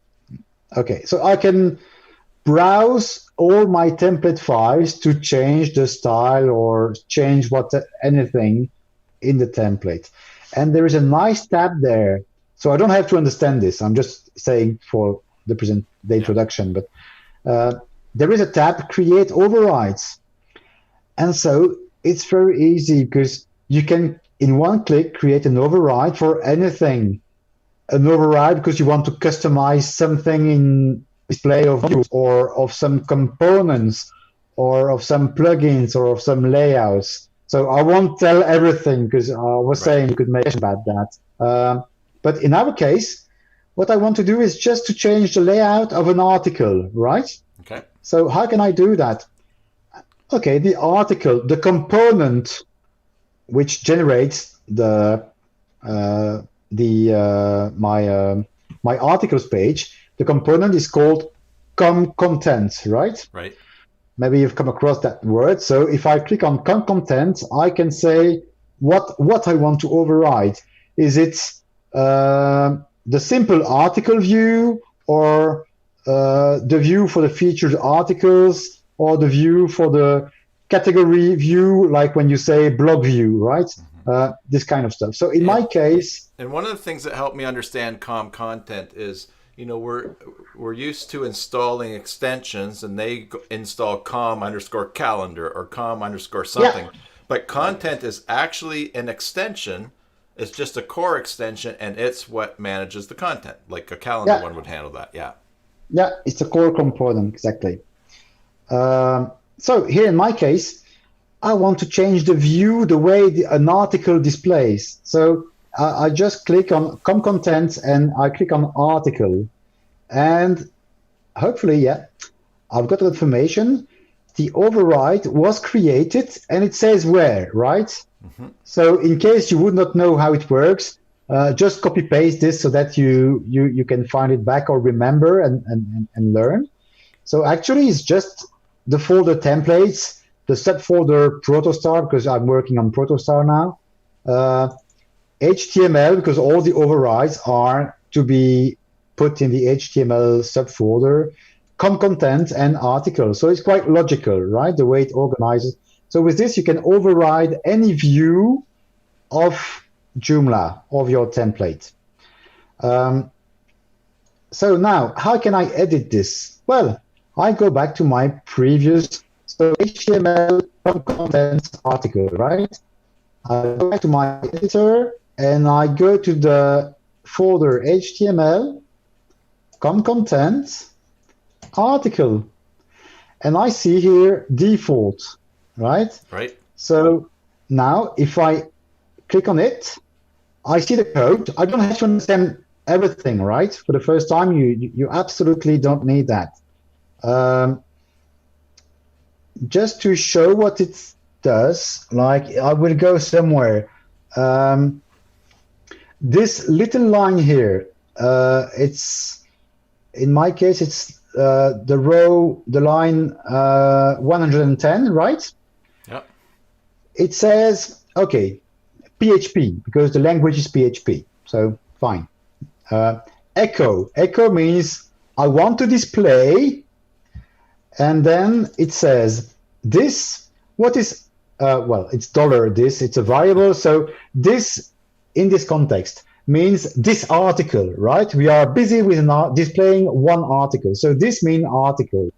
Okay, so I can browse all my template files to change the style or change anything in the template. And there is a nice tab there. So I don't have to understand this. I'm just saying for the introduction, but there is a tab, create overrides. And so it's very easy because you can, in one click, create an override for anything. An override because you want to customize something in display of views or of some components or of some plugins or of some layouts. So I won't tell everything because I was saying you could make about that. But in our case, what I want to do is just to change the layout of an article, right? Okay. So how can I do that? Okay, the article, the component which generates my articles page, the component is called content, right? Right. Maybe you've come across that word. So if I click on content, I can say what I want to override. Is it the simple article view, or the view for the featured articles, or the view for the category view, like when you say blog view, right? This kind of stuff. So in my case, and one of the things that helped me understand content is, we're used to installing extensions, and they install com_calendar or com_something. Yeah. But content is actually an extension. It's just a core extension, and it's what manages the content, like a calendar one would handle that. Yeah. Yeah, it's a core component, exactly. So here in my case, I want to change the view, the way an article displays. So I just click on content and I click on article. And hopefully, I've got the information. The override was created and it says where, right? Mm-hmm. So in case you would not know how it works, just copy paste this so that you can find it back or remember and learn. So actually, it's just the folder templates, the subfolder protostar, because I'm working on protostar now, HTML, because all the overrides are to be put in the HTML subfolder, content, and article. So it's quite logical, right, the way it organizes. So with this, you can override any view of Joomla, of your template. So now, how can I edit this? Well, I go back to my previous, so HTML content article, right? I go back to my editor and I go to the folder HTML, content, article, and I see here default, right? Right. So now if I click on it, I see the code. I don't have to understand everything, right? For the first time, you absolutely don't need that. Um, just to show what it does, like I will go somewhere. Um, this little line here, it's in my case, it's the line 110, right? Yep. It says, okay, PHP, because the language is PHP. So fine. Echo. Echo means I want to display, and then it says this. What is, well, it's $this. It's a variable. So this, in this context, means this article, right? We are busy with displaying one article. So this means article.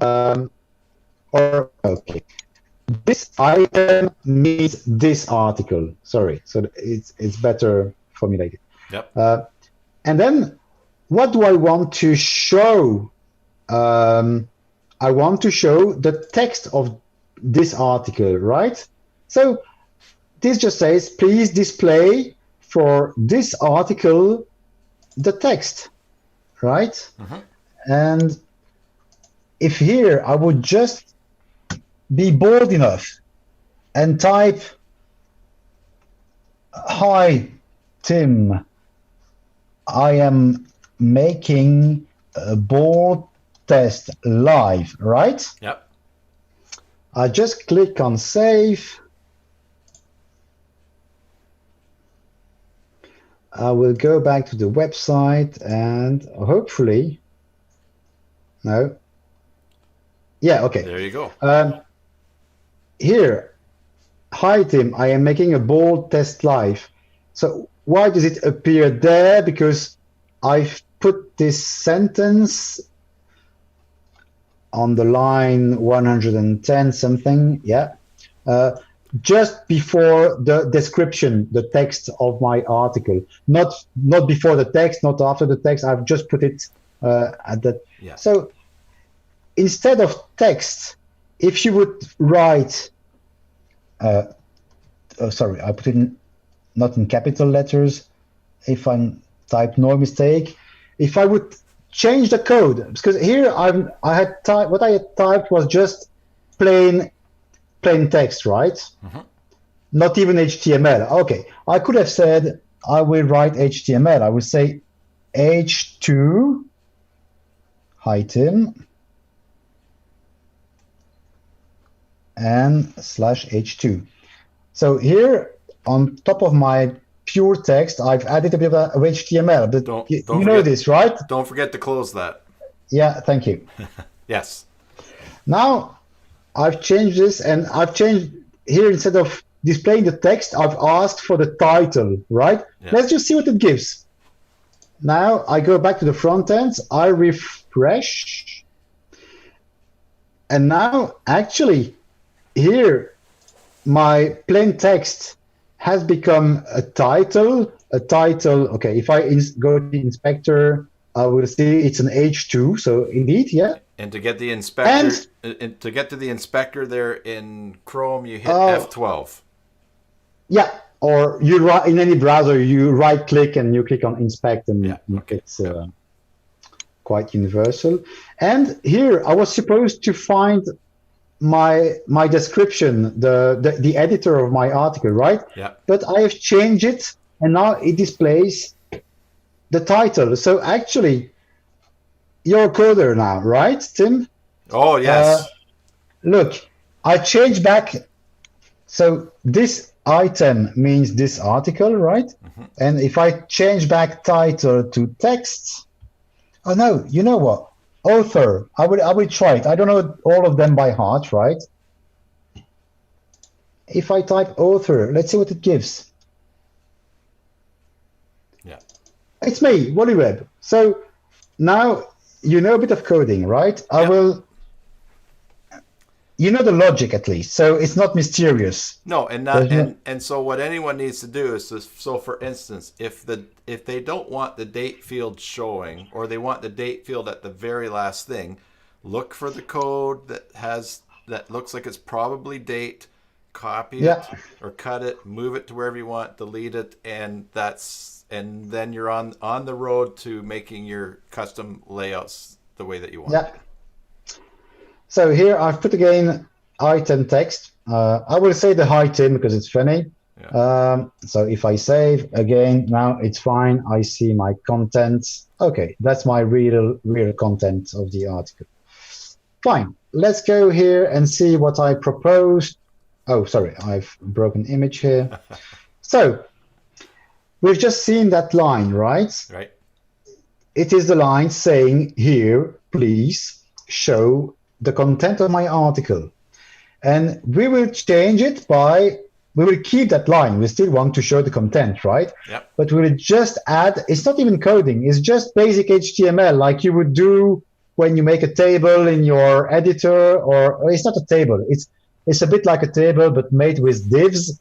Or, okay. This item means this article. Sorry. So it's better formulated. Yep. And then what do I want to show? I want to show the text of this article, right? So this just says, please display for this article the text, right? Mm-hmm. And if here I would just be bold enough and type, hi, Tim, I am making a board test live, right? Yep. I just click on save. I will go back to the website and hopefully, no. Yeah, okay. There you go. Here, hi Tim, I am making a bold test live. So why does it appear there? Because I've put this sentence on the line 110 something, yeah, just before the description, the text of my article, not before the text, not after the text. I've just put it at that. Yeah. So instead of text, if you would write, sorry, I put it not in capital letters. If I type no mistake, if I would change the code, because here I had typed, what I had typed was just plain text, right? Mm-hmm. Not even HTML. Okay, I could have said I will write HTML. I would say H2 hi Tim and /H2. So here on top of my pure text, I've added a bit of HTML. But you know this, right? Don't forget to close that. Yeah, thank you. Yes. Now I've changed this, and I've changed here, instead of displaying the text, I've asked for the title, right? Yeah. Let's just see what it gives. Now I go back to the front end, I refresh, and now actually here my plain text has become a title. Okay, if I go to the inspector, I will see it's an H2. So indeed, yeah. And to get the inspector, and to get to the inspector there in Chrome, you hit F12. Yeah, or you write in any browser, you right-click and you click on inspect, and it's quite universal. And here I was supposed to find my description, the editor of my article, right? Yeah. But I have changed it, and now it displays the title. So actually, you're a coder now, right, Tim? Oh yes. Look, I changed back. So this item means this article, right? Mm-hmm. And if I change back title to text, oh no, you know what? Author, I will try it. I don't know all of them by heart, right? If I type author, let's see what it gives. Yeah. It's me, Wally Webb. So now you know a bit of coding, right? I will. You know the logic at least, so it's not mysterious. No, and so what anyone needs to do is so for instance, if they don't want the date field showing, or they want the date field at the very last thing, look for the code that looks like it's probably date, copy Yeah. it or cut it, move it to wherever you want, delete it, and then you're on the road to making your custom layouts the way that you want. Yeah. So here I've put again item text. I will say the item because it's funny. Yeah. So if I save again, now it's fine. I see my content. Okay, that's my real content of the article. Fine. Let's go here and see what I proposed. Oh, sorry, I've broken image here. So we've just seen that line, right? Right. It is the line saying here, please show the content of my article. And we will change it we will keep that line. We still want to show the content, right? Yep. But we will just add, it's not even coding, it's just basic HTML like you would do when you make a table in your editor, or it's not a table. It's a bit like a table, but made with divs.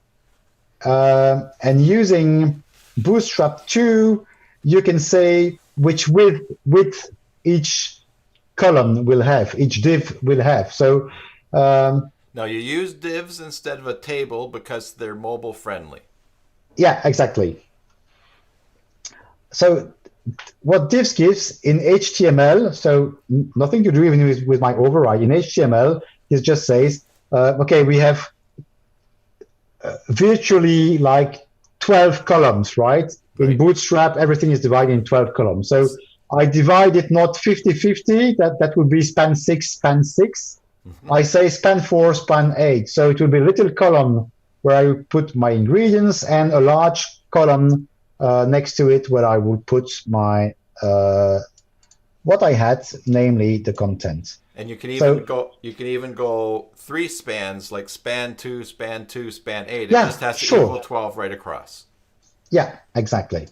And using Bootstrap 2, you can say which width each column will have, each div will have. So now you use divs instead of a table because they're mobile friendly. yeah, exactly. So what divs gives in HTML, so nothing to do even with my override. In HTML, it just says, okay, we have virtually like 12 columns, right? In Bootstrap, everything is divided in 12 columns. So I divide it not 50-50, that would be span 6, span 6. Mm-hmm. I say span 4, span 8. So it will be a little column where I put my ingredients and a large column next to it where I will put my what I had, namely the content. And you can even go 3 spans, like span 2, span 2, span 8. It just has to equal 12 right across. Yeah, exactly.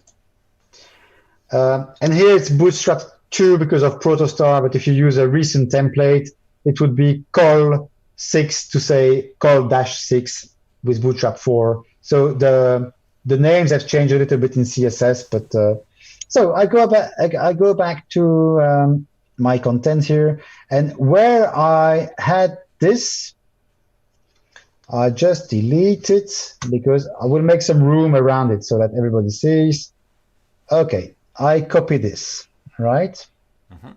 And here it's Bootstrap 2 because of Protostar, but if you use a recent template, it would be col 6 to say col-6 with Bootstrap 4. So the names have changed a little bit in CSS, but so I go back to my content here, and where I had this, I just delete it because I will make some room around it so that everybody sees. Okay, I copy this, right? Mm-hmm.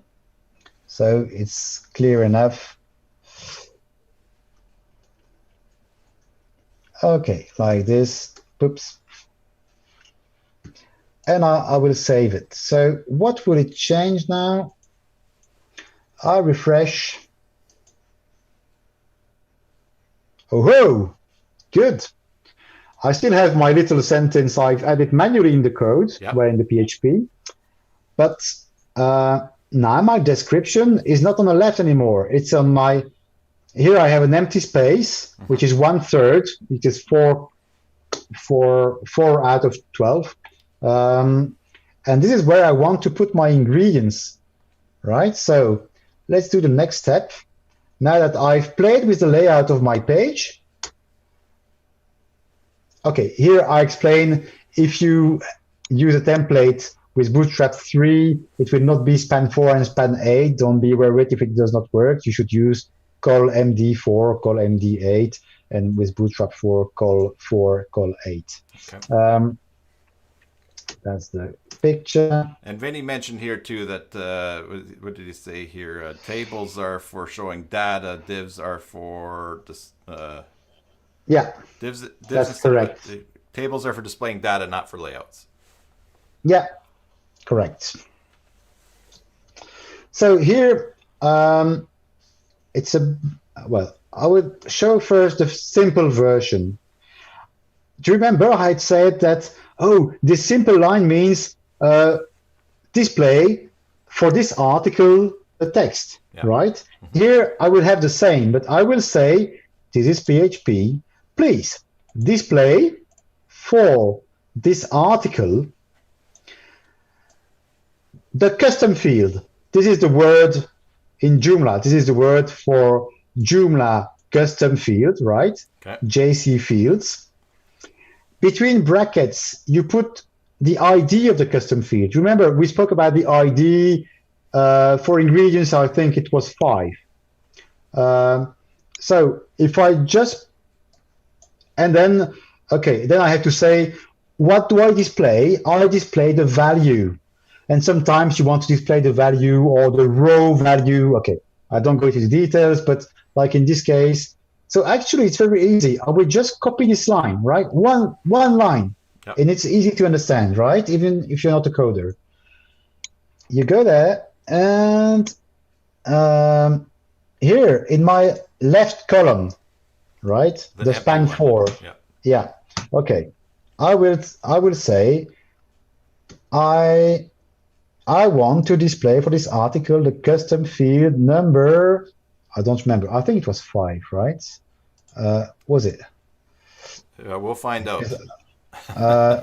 So it's clear enough. Okay, like this. Oops. And I will save it. So what will it change now? I refresh. Oh, good. I still have my little sentence I've added manually in the code, where in the PHP. But now my description is not on the left anymore. It's on my, here I have an empty space, which is 1/3. It is 4 out of 12. And this is where I want to put my ingredients, right? So let's do the next step. Now that I've played with the layout of my page, okay, here I explain if you use a template with Bootstrap 3, it will not be span 4 and span 8. Don't be worried if it does not work. You should use col MD4, col MD8, and with Bootstrap 4, col 4, col 8. Okay. That's the picture. And Vinny mentioned here too that what did he say here? Tables are for showing data. Divs are for yeah. Divs that's correct. Tables are for displaying data, not for layouts. Yeah, correct. So here it's I would show first the simple version. Do you remember I had said that? Oh, this simple line means display for this article the text, right? Mm-hmm. Here I will have the same, but I will say, this is PHP, please display for this article the custom field. This is the word in Joomla. This is the word for Joomla custom field, right? Okay. JC fields. Between brackets, you put the ID of the custom field. Remember, we spoke about the ID for ingredients. I think it was 5. So if I just And then, okay, then I have to say, what do I display? I display the value. And sometimes you want to display the value or the row value. Okay, I don't go into the details, but like in this case, so actually it's very easy. I will just copy this line, right? One line. Yep. And it's easy to understand, right? Even if you're not a coder. You go there, and here in my left column, right? The span 4. Yeah. Okay. I will say I want to display for this article the custom field number. I don't remember. I think it was 5, right? Was it? We'll find out.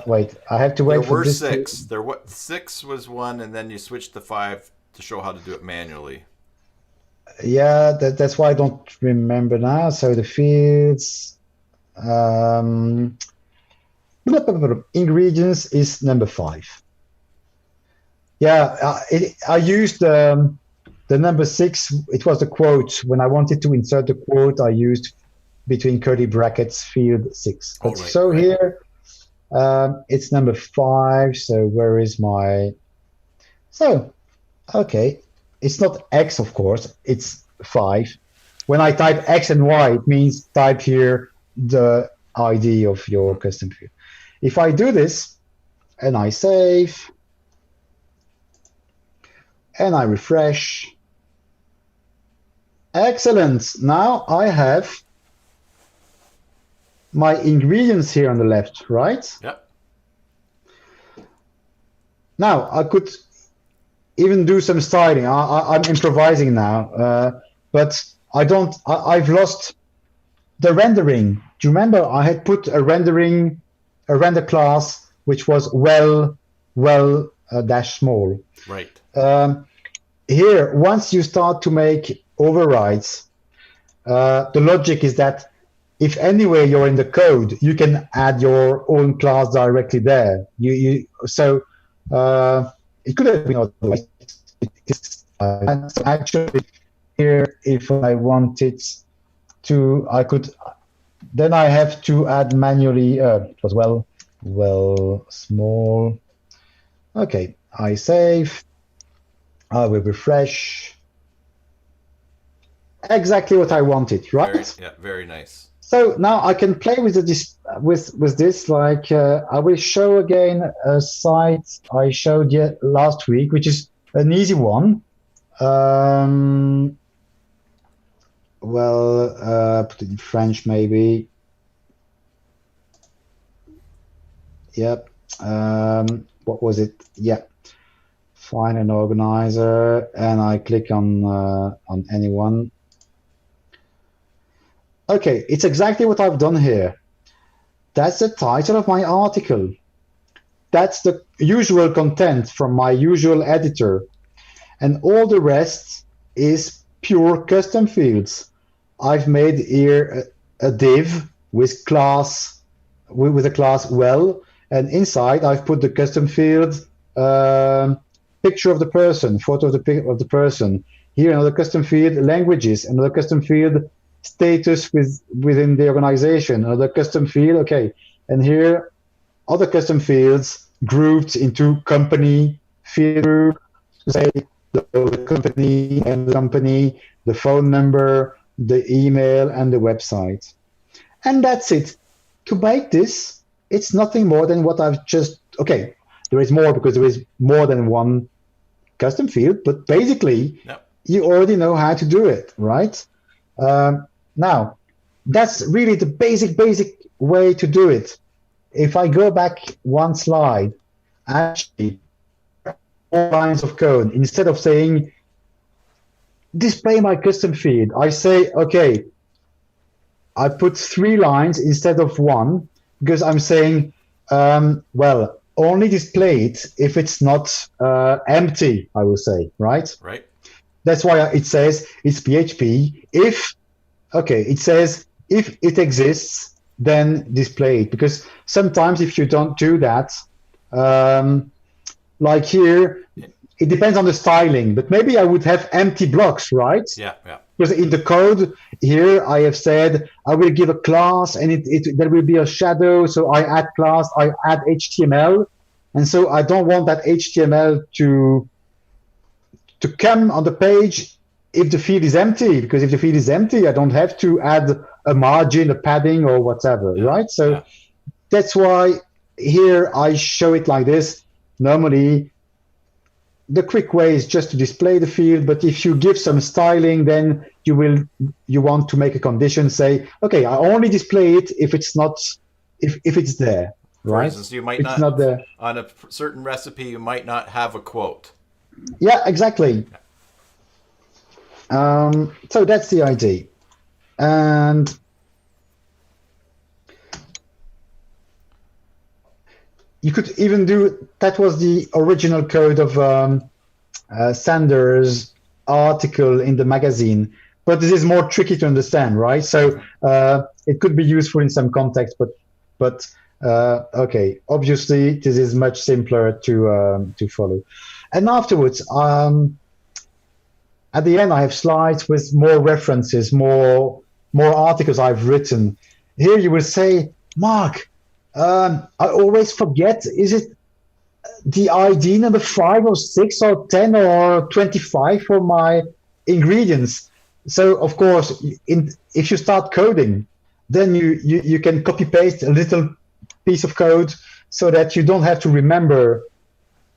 Wait, I have to wait for this. There were 6. 6 was 1, and then you switched to 5 to show how to do it manually. Yeah, that's why I don't remember now. So the fields, ingredients is number 5. Yeah, I used the number 6. It was the quote. When I wanted to insert the quote, I used between curly brackets field 6. But here, it's number 5. So where is my? So, okay, it's not X, of course. It's 5. When I type X and Y, it means type here the ID of your custom field. If I do this and I save and I refresh, excellent. Now I have my ingredients here on the left, right? Yep. Now I could even do some styling. I'm improvising now, but I've lost the rendering. Do you remember I had put a render class which was well dash small. Right. Here, once you start to make overrides, the logic is that if anywhere you're in the code, you can add your own class directly there. So it could have been otherwise. Actually, here, if I wanted to, I could. Then I have to add manually. It was well small. Okay, I save. I will refresh. Exactly what I wanted, right? Very nice. So now I can play with this. Like I will show again a site I showed you last week, which is an easy one. Put it in French maybe. Yep. What was it? Yeah. Find an organizer, and I click on anyone. Okay, it's exactly what I've done here. That's the title of my article. That's the usual content from my usual editor. And all the rest is pure custom fields. I've made here a div with class, with a class well, and inside I've put the custom field picture of the person, photo of the person. Here another custom field languages, another custom field status within the organization, another custom field, okay. And here other custom fields grouped into company field group, say the company and the company, the phone number, the email, and the website. And that's it. To make this, it's nothing more than what I've just, okay, there is more because there is more than one custom field, but basically you already know how to do it, right? Now, that's really the basic way to do it. If I go back one slide, actually, 4 lines of code, instead of saying, display my custom field, I say, okay, I put 3 lines instead of 1, because I'm saying, only display it if it's not empty, I will say, right? Right. That's why it says it's PHP. It says if it exists, then display it. Because sometimes if you don't do that, like here, it depends on the styling, but maybe I would have empty blocks, right? Yeah. because in the code here I have said I will give a class and there will be a shadow. So I add class, I add HTML, and so I don't want that HTML to come on the page if the field is empty, because if the field is empty, I don't have to add a margin, a padding, or whatever, right? So that's why here I show it like this. Normally, the quick way is just to display the field, but if you give some styling, then you want to make a condition, say, okay, I only display it if it's not, if it's there, right? For instance, you might it's not there. On a certain recipe, you might not have a quote. Yeah, exactly. So that's the idea. And you could even do, that was the original code of Sanders' article in the magazine, but this is more tricky to understand, right? So it could be useful in some context, but okay, obviously this is much simpler to follow. And afterwards, at the end, I have slides with more references, more articles I've written. Here you will say, Mark, I always forget, is it the ID number 5 or 6 or 10 or 25 for my ingredients? So, of course, if you start coding, then you can copy-paste a little piece of code so that you don't have to remember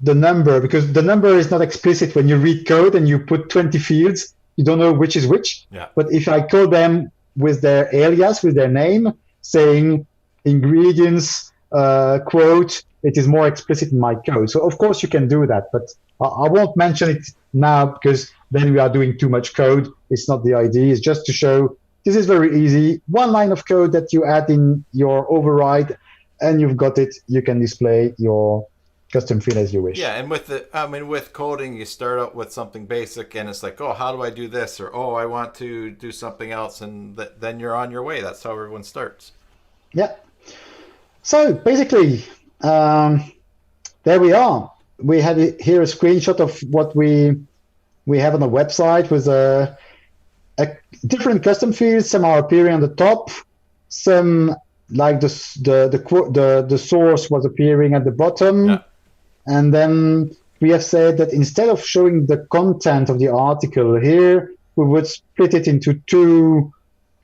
the number, because the number is not explicit when you read code and you put 20 fields, you don't know which is which. Yeah. But if I code them with their alias, with their name, saying ingredients, quote, it is more explicit in my code. So of course you can do that, but I won't mention it now because then we are doing too much code. It's not the idea. It's just to show this is very easy. One line of code that you add in your override and you've got it. You can display your custom field as you wish. Yeah, and with coding, you start out with something basic, and it's like, oh, how do I do this? Or, oh, I want to do something else, and then you're on your way. That's how everyone starts. Yeah. So basically, there we are. We have here a screenshot of what we have on the website with a different custom fields. Some are appearing on the top. Some, like the source, was appearing at the bottom. Yeah. And then we have said that instead of showing the content of the article here, we would split it into 2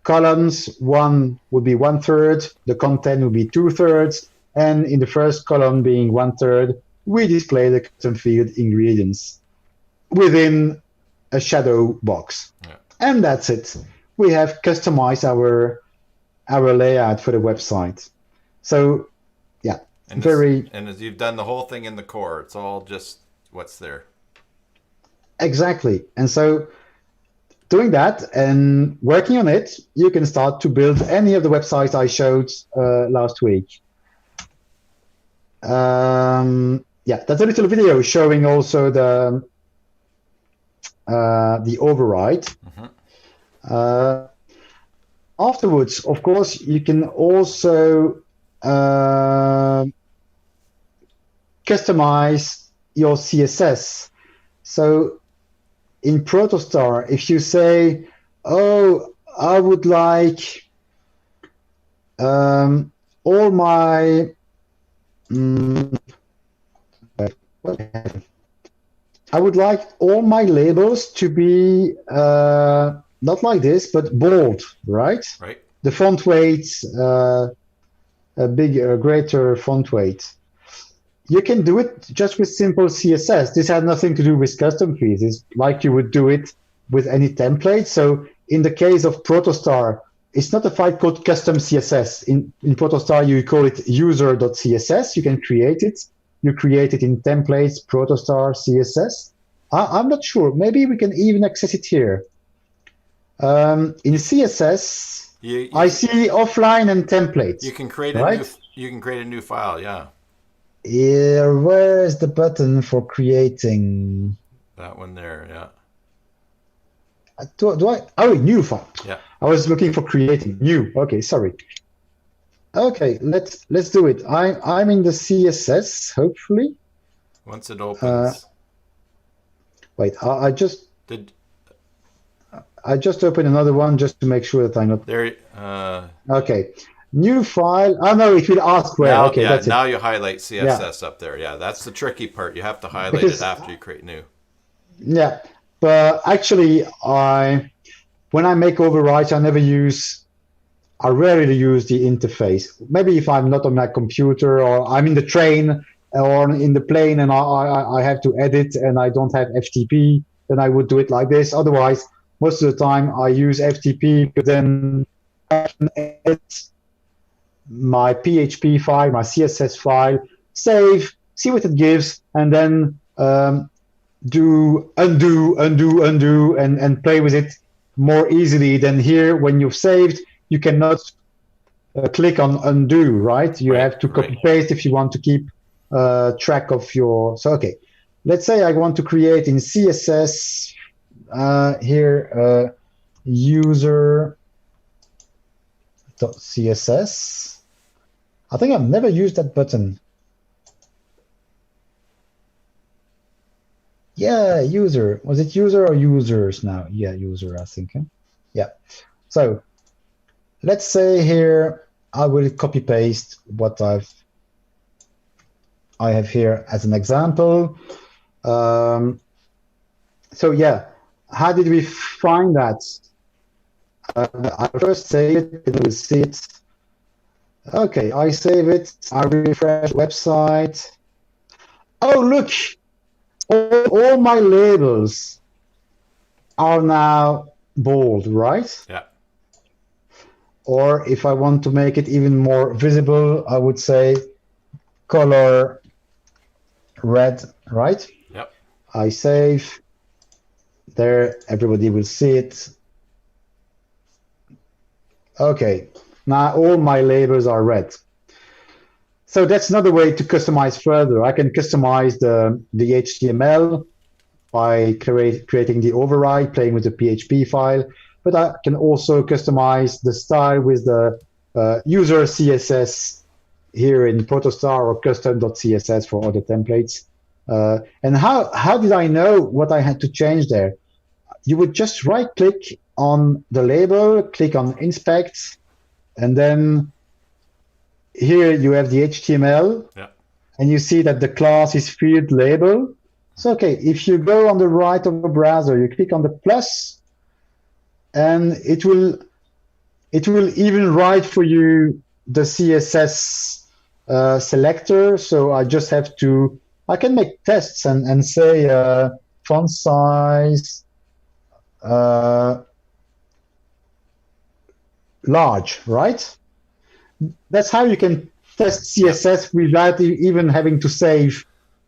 columns. One would be 1/3, the content would be 2/3, and in the first column, being 1/3, we display the custom field ingredients within a shadow box. Yeah. And that's it. We have customized our layout for the website. So and as you've done the whole thing in the core, it's all just what's there. Exactly. And so doing that and working on it, you can start to build any of the websites I showed last week. That's a little video showing also the override. Mm-hmm. Afterwards, of course, you can also customize your CSS. So in Protostar, if you say, oh, I would like all my I would like all my labels to be not like this, but bold, right? Right. The font weight, a greater font weight. You can do it just with simple CSS. This has nothing to do with custom fields. It's like you would do it with any template. So in the case of Protostar, it's not a file called custom CSS. In Protostar, you call it user.css. You can create it. You create it in templates, Protostar, CSS. I'm not sure. Maybe we can even access it here. In CSS, I see offline and templates. You can create a new file, yeah. Yeah, where is the button for creating? That one there, yeah. Do I? Oh, new file. Yeah. I was looking for creating new. Okay, sorry. Okay, let's do it. I'm in the CSS. Hopefully. Once it opens. Wait, I just. I just opened another one just to make sure that I'm not. There. Okay. New file. Oh, no, it will ask where. Now, Okay, yeah, that's it. now you highlight Yeah. CSS up there. Yeah, that's the tricky part. You have to highlight it Because, after you create new. yeah. But actually, when I make overrides, I rarely use the interface. Maybe if I'm not on my computer or I'm in the train or in the plane and I have to edit and I don't have FTP, then I would do it like this. Otherwise, most of the time I use FTP, but then I can edit my PHP file, my CSS file, save, see what it gives, and then do undo, and play with it more easily than here. When you've saved, you cannot click on undo, right? You have to copy paste if you want to keep track of your. So, okay, let's say I want to create in CSS here user.css. I think I've never used that button. Yeah, user. Was it user or users now? Yeah, user, I think. Yeah. So let's say here I will copy paste what I have here as an example. So yeah, how did we find that? I first save it, and we'll see it. Okay, I save it. I refresh website. Oh, look, all my labels are now bold, right? Yeah. Or if I want to make it even more visible, I would say color red, right? Yep. I save. There, everybody will see it. Okay, now all my labels are red. So that's another way to customize further. I can customize the HTML by creating the override, playing with the PHP file, but I can also customize the style with the user CSS here in Protostar or custom.css for other templates. And how did I know what I had to change there? You would just right-click on the label, click on Inspect, and then here you have the HTML, yeah. and you see that the class is field label. So, okay, if you go on the right of the browser, you click on the plus, and it will even write for you the CSS selector. So I just have to, I can make tests and say font size large, right? That's how you can test CSS without even having to save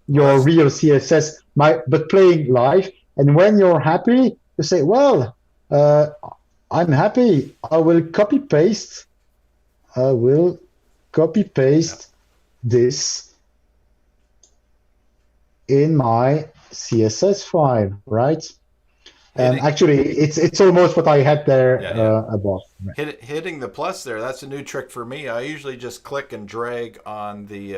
your real CSS, but playing live. And when you're happy, you say, well, I'm happy. I will copy paste this in my CSS file, right? And actually, it's almost what I had there above. Hitting the plus there, that's a new trick for me. I usually just click and drag on the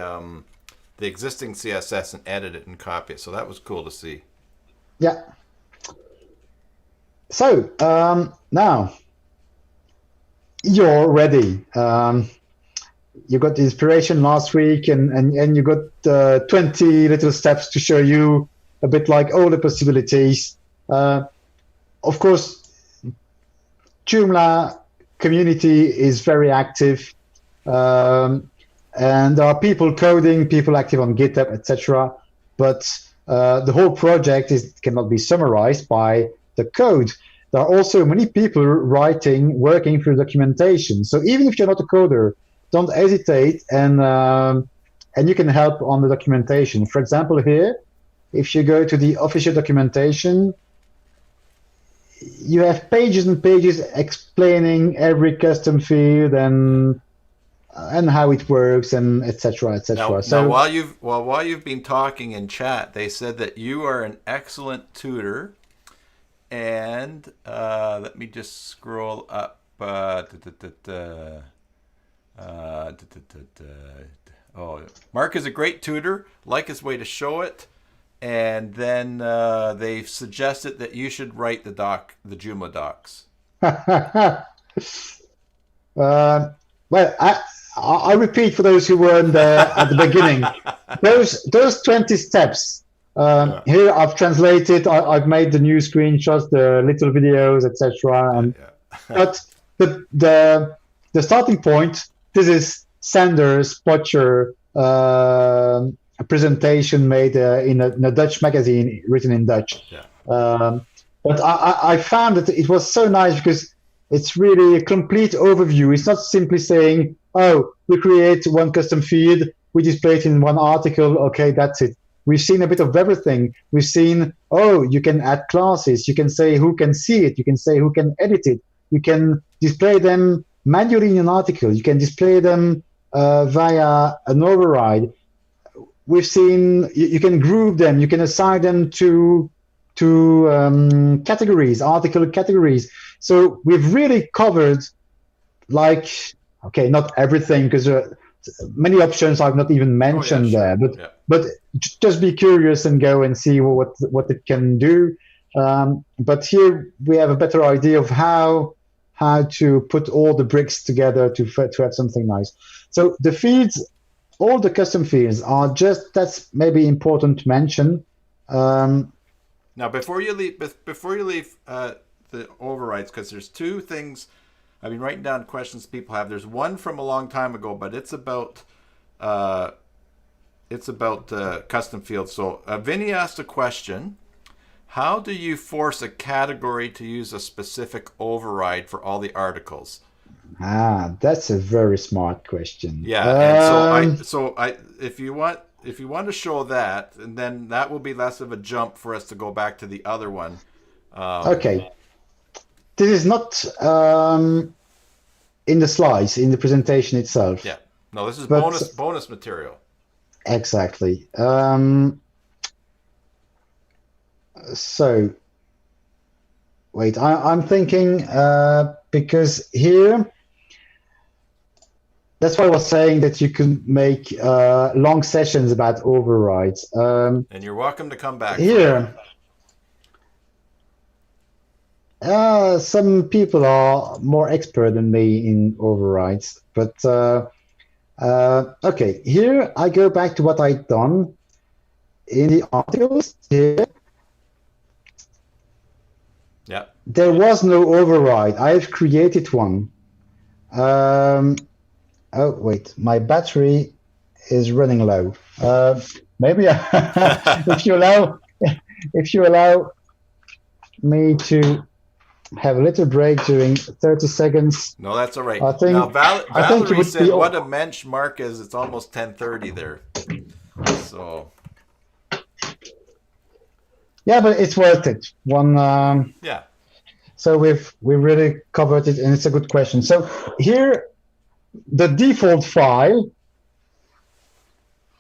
existing CSS and edit it and copy it. So that was cool to see. Yeah. So now you're ready. You got the inspiration last week, and you got 20 little steps to show you a bit like all the possibilities. Of course, Joomla community is very active, and there are people coding, people active on GitHub, etc. But the whole project cannot be summarized by the code. There are also many people working through documentation. So even if you're not a coder, don't hesitate, and you can help on the documentation. For example, here, if you go to the official documentation, you have pages and pages explaining every custom field and how it works, and etc. etc. So while you've been talking in chat, they said that you are an excellent tutor, and let me just scroll up. Oh, Mark is a great tutor. Like his way to show it. and then they've suggested that you should write the Joomla docs. Well, I repeat for those who weren't there at the beginning. Those 20 steps. Here I've translated. I've made the new screenshots, the little videos, etc. But the starting point. This is Sanders Potcher a presentation made in a Dutch magazine written in Dutch. Yeah. But I found that it was so nice because it's really a complete overview. It's not simply saying, oh, we create one custom feed, we display it in one article, okay, that's it. We've seen a bit of everything. We've seen, oh, you can add classes, you can say who can see it, you can say who can edit it, you can display them manually in an article, you can display them via an override. We've seen you can group them, you can assign them to categories, article categories. So we've really covered, like, okay, not everything, because many options I've not even mentioned there. But just be curious and go and see what it can do. But here we have a better idea of how to put all the bricks together to have something nice. So the feeds, all the custom fields are that's maybe important to mention. Now, before you leave the overrides, because there's two things I've been writing down questions people have. There's one from a long time ago, but it's about custom fields. So Vinny asked a question: how do you force a category to use a specific override for all the articles? That's a very smart question. Yeah, and so if you want to show that, and then that will be less of a jump for us to go back to the other one. Okay. This is not in the slides, in the presentation itself. Yeah. No, this is bonus material. Exactly. So, wait, I'm thinking because here, that's why I was saying that you can make long sessions about overrides. And you're welcome to come back. Here, some people are more expert than me in overrides, but okay, here I go back to what I've done in the articles here. Yeah. There was no override. I've created one. Oh wait, my battery is running low. Maybe if you allow me to have a little break during 30 seconds. No, that's all right. I think, now, Valerie said, be... what a mensch Mark is. It's almost 10:30 there. So. Yeah, but it's worth it. Yeah. So we really covered it, and it's a good question. So here, the default file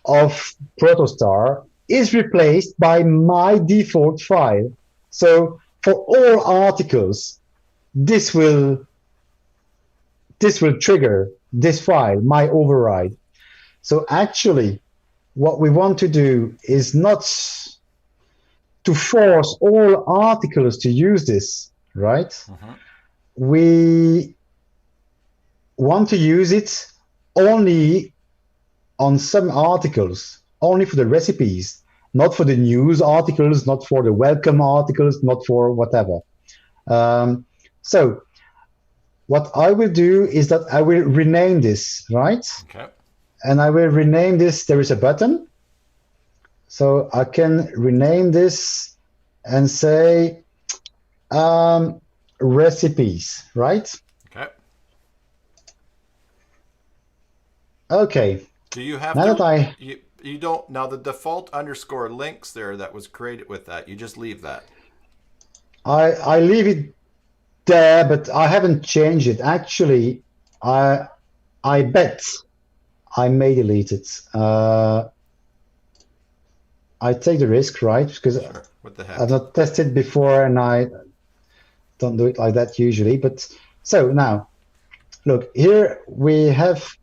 of Protostar is replaced by my default file. So for all articles, this will trigger this file, my override. So actually, what we want to do is not to force all articles to use this, right? Uh-huh. We want to use it only on some articles, only for the recipes, not for the news articles, not for the welcome articles, not for whatever. So what I will do is that I will rename this, right? Okay. And I will rename this, there is a button. So I can rename this and say recipes, right? Okay. Okay. Do you have you don't now the default underscore links there that was created with that, you just leave that? I leave it there, but I haven't changed it. Actually, I bet I may delete it. I take the risk, right? Because sure. What the heck? I've not tested before, and I don't do it like that usually. But so now, look here. We have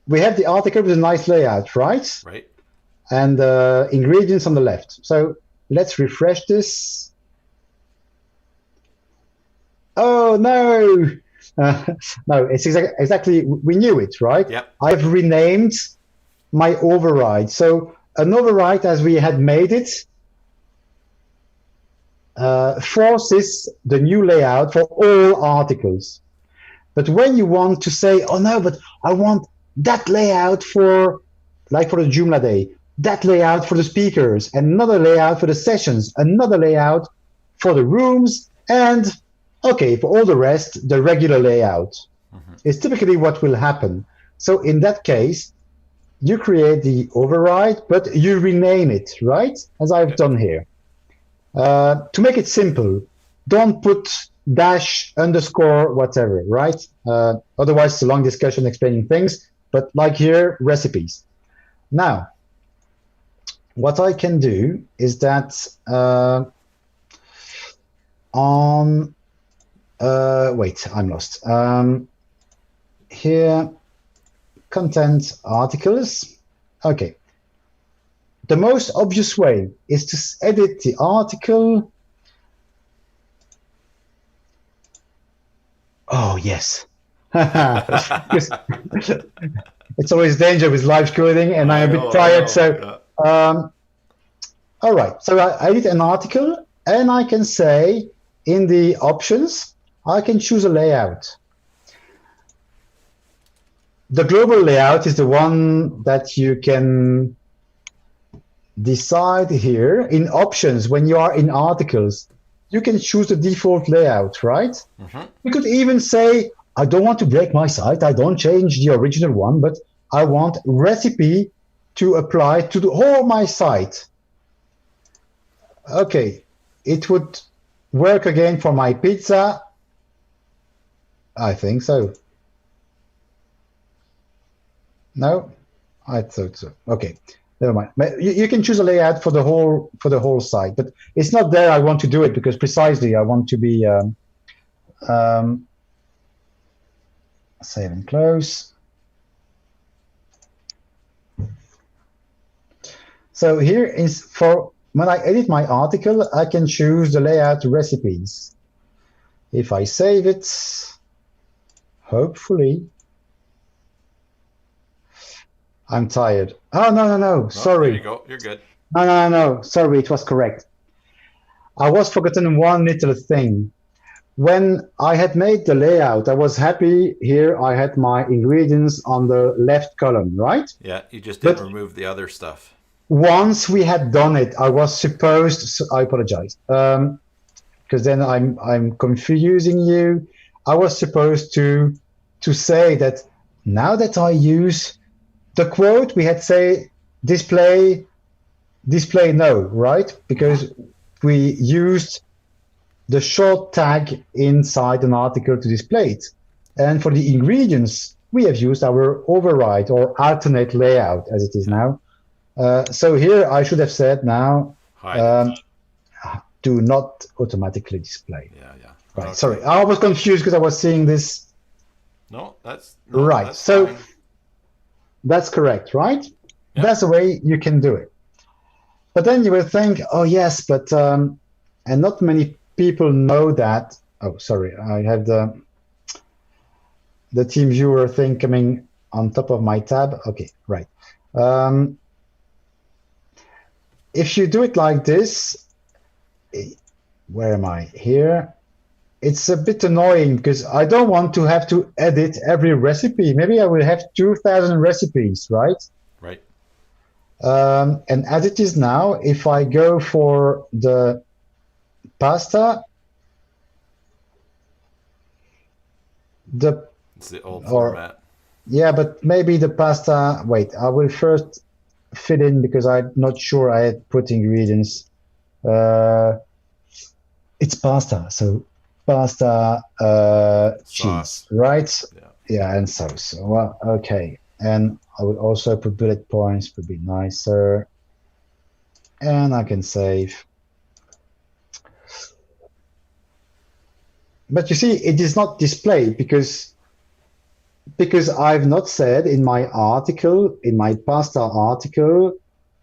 the article with a nice layout, right? Right. and ingredients on the left. So let's refresh this. Oh no! No, it's exactly, we knew it, right? Yep. I've renamed my override. So an override, as we had made it, forces the new layout for all articles. But when you want to say, oh no, but I want that layout for, like for the Joomla day, that layout for the speakers, another layout for the sessions, another layout for the rooms, and okay, for all the rest, the regular layout. Is typically what will happen. So in that case, you create the override, but you rename it, right? As I've done here. To make it simple, don't put dash, underscore, whatever, right? Otherwise, it's a long discussion explaining things, but like here, recipes. Now, what I can do is that wait, I'm lost. Here, content articles. Okay. The most obvious way is to edit the article. Oh, yes. It's always danger with live coding, and I'm a bit tired. So, all right. So I edit an article, and I can say in the options, I can choose a layout. The global layout is the one that you can decide here in options. When you are in articles, you can choose the default layout, right? You could even say, I don't want to break my site. I don't change the original one, but I want recipe to apply to the whole my site. Okay, it would work again for my pizza. I think so. No, I thought so. Okay, never mind. You can choose a layout for the whole site, but it's not there. I want to do it because precisely I want to be save and close. So here is for when I edit my article, I can choose the layout recipes. If I save it, hopefully. I'm tired. Oh, no. Sorry. There you go. You're good. No. Sorry, it was correct. I was forgotten one little thing. When I had made the layout, I was happy. Here I had my ingredients on the left column, right? Yeah, you just didn't remove the other stuff. Once we had done it, I was supposed. I apologize, because then I'm confusing you. I was supposed to say that now that I use the quote, we had say display no, right? Because we used the short tag inside an article to display it. And for the ingredients, we have used our override or alternate layout as it is now. So here I should have said now, do not automatically display. Yeah. Right. Okay. Sorry, I was confused because I was seeing this. No, that's right. That's so fine. That's correct, right? Yep. That's the way you can do it. But then you will think, oh yes, but and not many people know that. Oh, sorry, I have the team viewer thing coming on top of my tab. Okay, right. If you do it like this, where am I? Here. It's a bit annoying because I don't want to have to edit every recipe. Maybe I will have 2,000 recipes, right? Right. And as it is now, if I go for the pasta, it's the old format. Yeah, but maybe the pasta. Wait, I will first fit in because I'm not sure I had put ingredients. It's pasta, so. Pasta, cheese, right? Yeah, and sauce. Well, okay. And I would also put bullet points, would be nicer. And I can save. But you see, it is not displayed because I've not said in my article, in my pasta article,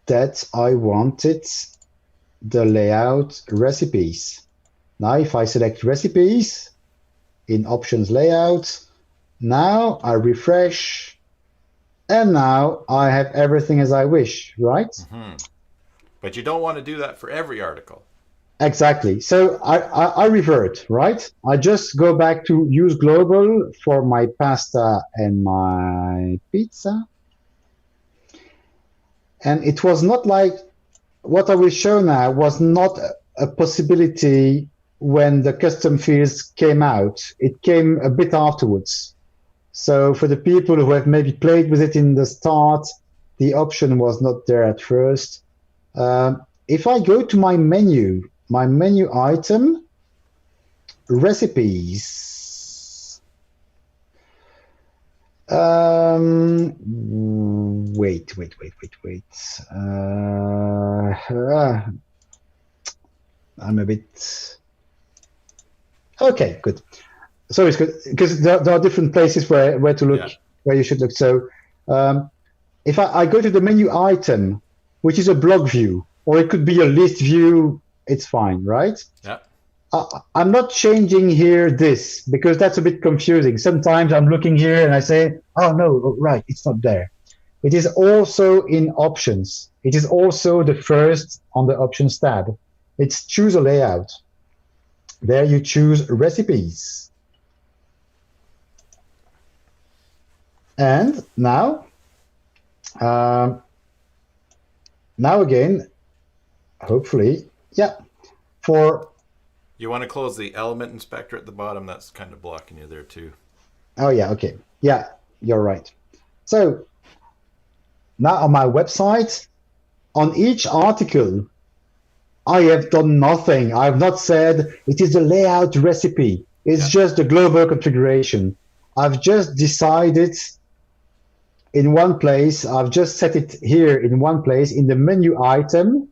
that I wanted the layout recipes. Now, if I select recipes in options layout, now I refresh, and now I have everything as I wish, right? Mm-hmm. But you don't want to do that for every article. Exactly. So I revert, right? I just go back to use global for my pasta and my pizza. And it was not like what I will show now was not a possibility when the custom fields came out. It came a bit afterwards. So for the people who have maybe played with it in the start, the option was not there at first. If I go to my menu item, recipes. Wait. I'm a bit... Okay, good. So it's good because there are different places where to look, where you should look. So if I go to the menu item, which is a block view, or it could be a list view, it's fine, right? Yeah. I'm not changing here this because that's a bit confusing. Sometimes I'm looking here and I say, oh no, right, it's not there. It is also in options. It is also the first on the options tab. It's choose a layout. There you choose recipes. And now again, hopefully, for... You want to close the element inspector at the bottom. That's kind of blocking you there too. Oh yeah, okay. Yeah, you're right. So now on my website, on each article, I have done nothing. I have not said it is a layout recipe. It's just the global configuration. I've just decided in one place, I've just set it here in one place in the menu item.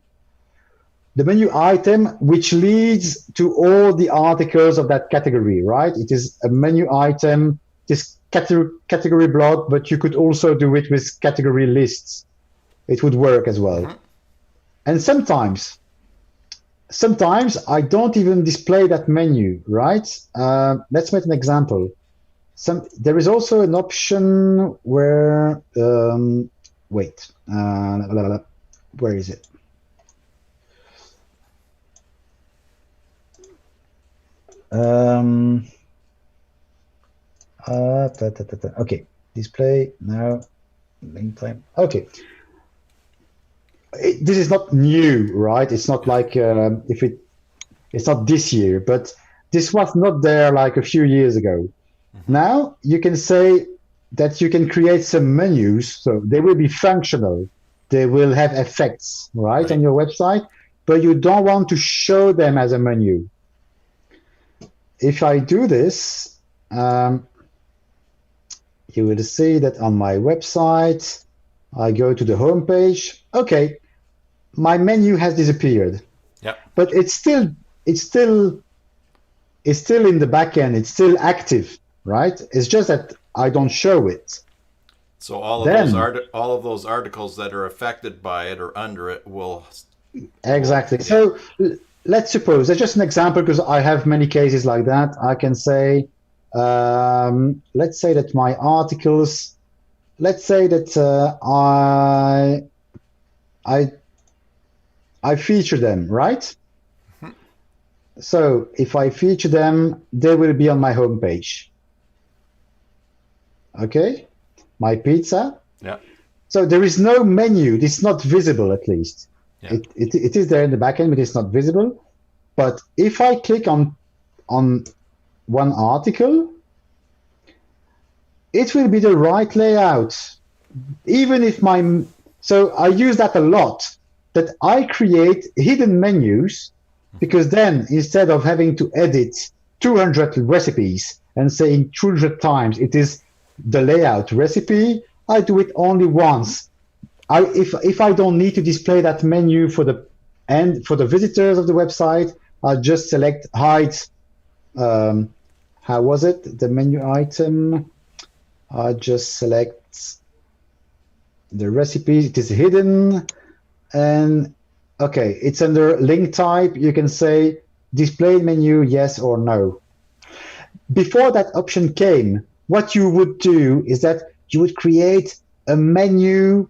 The menu item which leads to all the articles of that category, right? It is a menu item, this category block, but you could also do it with category lists. It would work as well. Mm-hmm. And sometimes I don't even display that menu, right? Let's make an example. There is also an option where, where is it? Okay, display now, link time. Okay, this is not new, right? It's not like it's not this year, but this was not there like a few years ago. Mm-hmm. Now you can say that you can create some menus, so they will be functional. They will have effects, right, on your website, but you don't want to show them as a menu. If I do this, you will see that on my website, I go to the home page. Okay, my menu has disappeared. Yeah. But it's still in the backend. It's still active, right? It's just that I don't show it. So all of those articles that are affected by it or under it will. Exactly. So let's suppose, that's just an example because I have many cases like that. I can say, let's say that my articles, let's say that I feature them, right? Mm-hmm. So if I feature them, they will be on my homepage. Okay, my pizza. Yeah. So there is no menu. It's not visible, at least. Yeah. It is there in the backend, but it's not visible. But if I click on one article, it will be the right layout. Even if so I use that a lot, that I create hidden menus, because then instead of having to edit 200 recipes and saying 200 times it is the layout recipe, I do it only once. If I don't need to display that menu for the visitors of the website, I'll just select hide. How was it? The menu item. I just select the recipes. It is hidden, and okay, it's under link type. You can say display menu, yes or no. Before that option came, what you would do is that you would create a menu.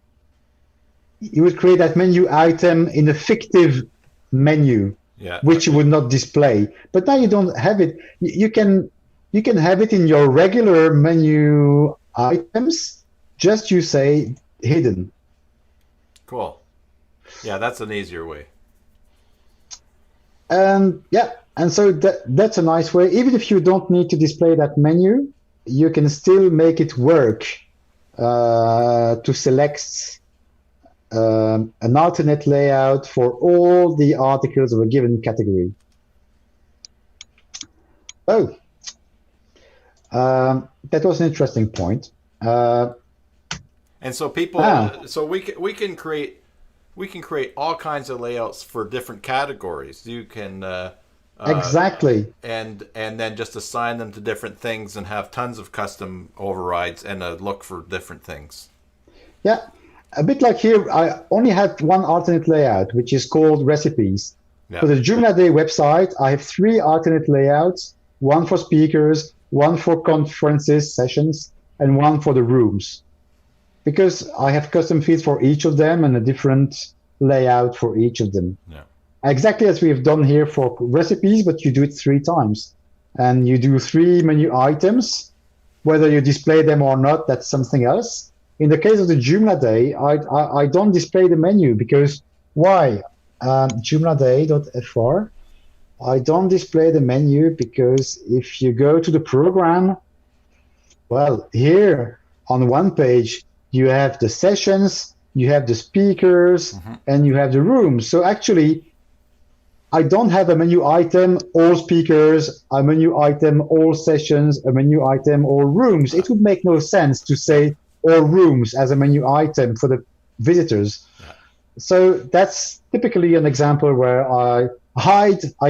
You would create that menu item in a fictive menu, which you would not display. But now you don't have it. You can have it in your regular menu items. Just you say hidden. Cool. Yeah, that's an easier way. And so that's a nice way. Even if you don't need to display that menu, you can still make it work to select an alternate layout for all the articles of a given category. Oh, that was an interesting point. And so people, so we can create all kinds of layouts for different categories. You can exactly, and then just assign them to different things and have tons of custom overrides and a look for different things. Yeah, a bit like here. I only have one alternate layout, which is called recipes. Yeah. For the Joomla Day website, I have 3 alternate layouts: one for speakers, one for conferences, sessions, and one for the rooms. Because I have custom feeds for each of them and a different layout for each of them. Yeah. Exactly as we have done here for recipes, but you do it 3 times. And you do 3 menu items. Whether you display them or not, that's something else. In the case of the Joomla Day, I don't display the menu because why? Joomladay.fr. I don't display the menu because if you go to the program, well, here on one page, you have the sessions, you have the speakers, and you have the rooms. So actually, I don't have a menu item, all speakers, a menu item, all sessions, a menu item, all rooms. It would make no sense to say all rooms as a menu item for the visitors. Yeah. So that's typically an example where I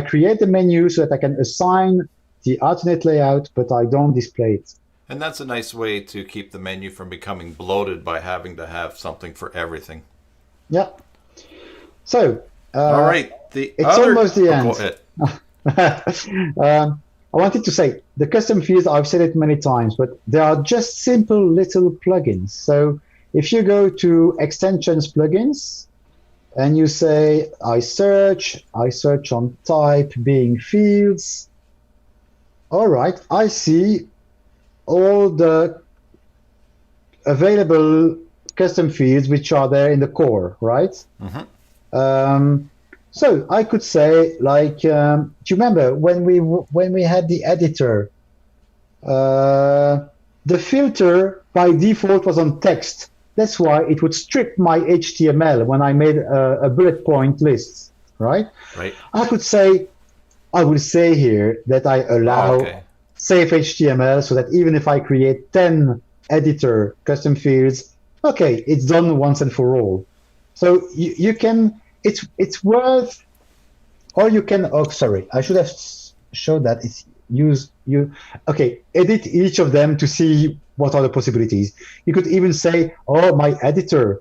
create the menu so that I can assign the alternate layout, but I don't display it. And that's a nice way to keep the menu from becoming bloated by having to have something for everything. Yeah. So, all right. It's almost the end. Go ahead. I wanted to say, the custom fields, I've said it many times, but they are just simple little plugins. So if you go to extensions plugins, and you say, I search on type being fields. All right, I see all the available custom fields which are there in the core, right? So I could say, like, do you remember when we had the editor? The filter by default was on text. That's why it would strip my HTML when I made a bullet point list, right? Right. I would say here that I allow save HTML so that even if I create 10 editor custom fields, okay, it's done once and for all. So you can, it's worth, or you can, oh, sorry, I should have showed that. It's edit each of them to see what are the possibilities. You could even say, oh, my editor,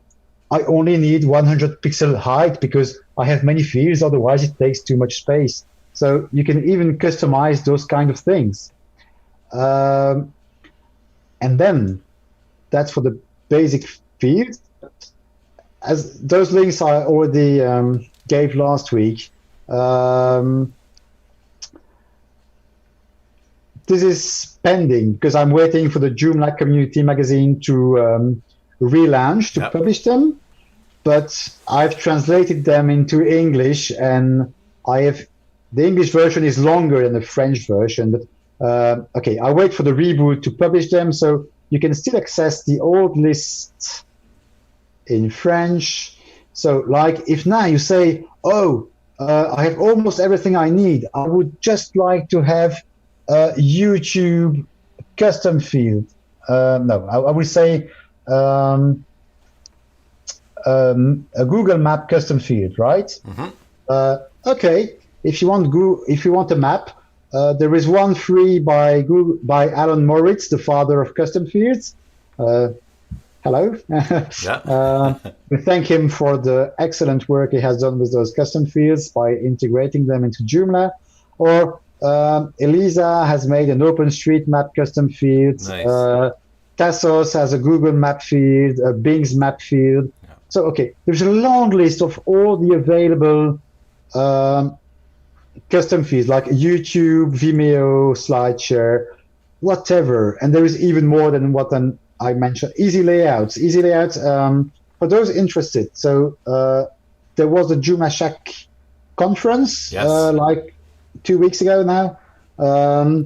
I only need 100 pixel height because I have many fields, otherwise it takes too much space. So you can even customize those kind of things. And then that's for the basic fields. As those links I already gave last week, this is pending because I'm waiting for the Joomla Community Magazine to relaunch, to publish them. But I've translated them into English, and the English version is longer than the French version. But I wait for the reboot to publish them, so you can still access the old lists in French. So, like, if now you say, oh, I have almost everything I need, I would just like to have a YouTube custom field. No, I would say a Google Map custom field, right? Okay, if you want a map, there is one free by Alan Moritz, the father of custom fields. hello. Yeah. We thank him for the excellent work he has done with those custom fields by integrating them into Joomla. Or Elisa has made an OpenStreetMap custom field. Nice. Tassos has a Google Map field, a Bing's Map field. Yeah. So, okay, there's a long list of all the available custom fields like YouTube, Vimeo, SlideShare, whatever. And there is even more than what I mentioned. Easy layouts. For those interested. So there was a Joomla Shack conference Yes. like 2 weeks ago now.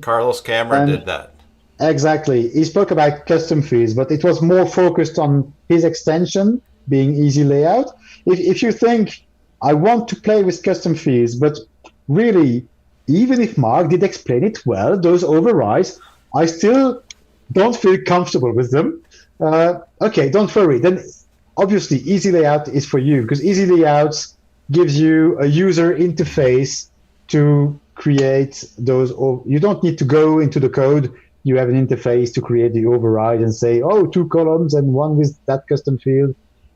Carlos Cameron did that. Exactly. He spoke about custom fields, but it was more focused on his extension being easy layout. If you think, I want to play with custom fields, but really, even if Marc did explain it well, those overrides, I still don't feel comfortable with them. Okay, don't worry. Then obviously easy layout is for you, because easy layouts gives you a user interface to create those. You don't need to go into the code. You have an interface to create the override and say, oh, 2 columns and one with that custom field,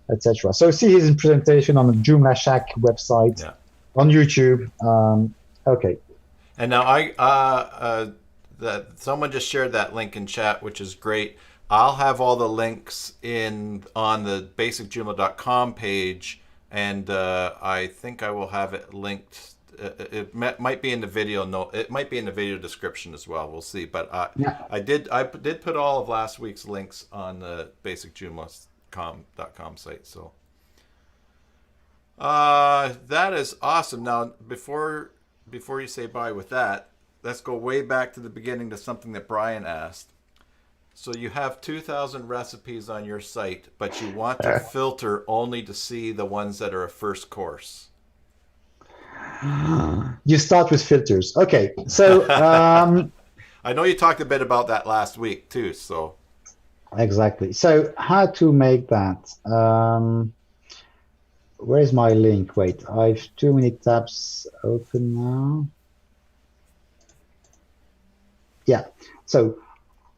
etc. So see his presentation on the Joomla Shack website, on YouTube. Okay. And now that someone just shared that link in chat, which is great. I'll have all the links on the basicjoomla.com page, and I think I will have it linked. It might be in the video. No, it might be in the video description as well. We'll see. But I did put all of last week's links on the basicjoomla.com site. So that is awesome. Now before you say bye with that, let's go way back to the beginning to something that Brian asked. So you have 2,000 recipes on your site, but you want to filter only to see the ones that are a first course. You start with filters. Okay, so I know you talked a bit about that last week too. So exactly. So how to make that? Where's my link? Wait, I've too many tabs open now. Yeah. So